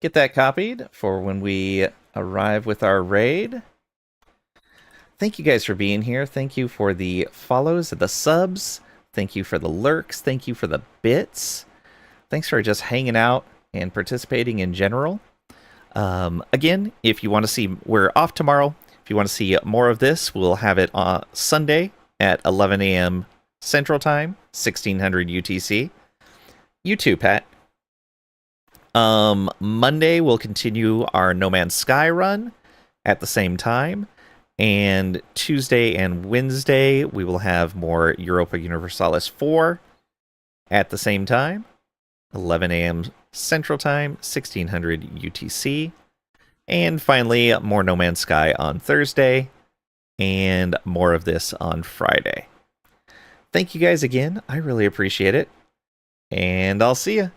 Get that copied for when we arrive with our raid. Thank you guys for being here. Thank you for the follows and the subs. Thank you for the lurks. Thank you for the bits. Thanks for just hanging out and participating in general. Again, if you want to see, we're off tomorrow. If you want to see more of this, we'll have it on Sunday at 11 a.m. Central Time, 1600 UTC. You too, Pat. Monday, we'll continue our No Man's Sky run at the same time. And Tuesday and Wednesday, we will have more Europa Universalis 4 at the same time. 11 a.m. Central Time, 1600 UTC. And finally, more No Man's Sky on Thursday, and more of this on Friday. Thank you guys again. I really appreciate it. And I'll see you.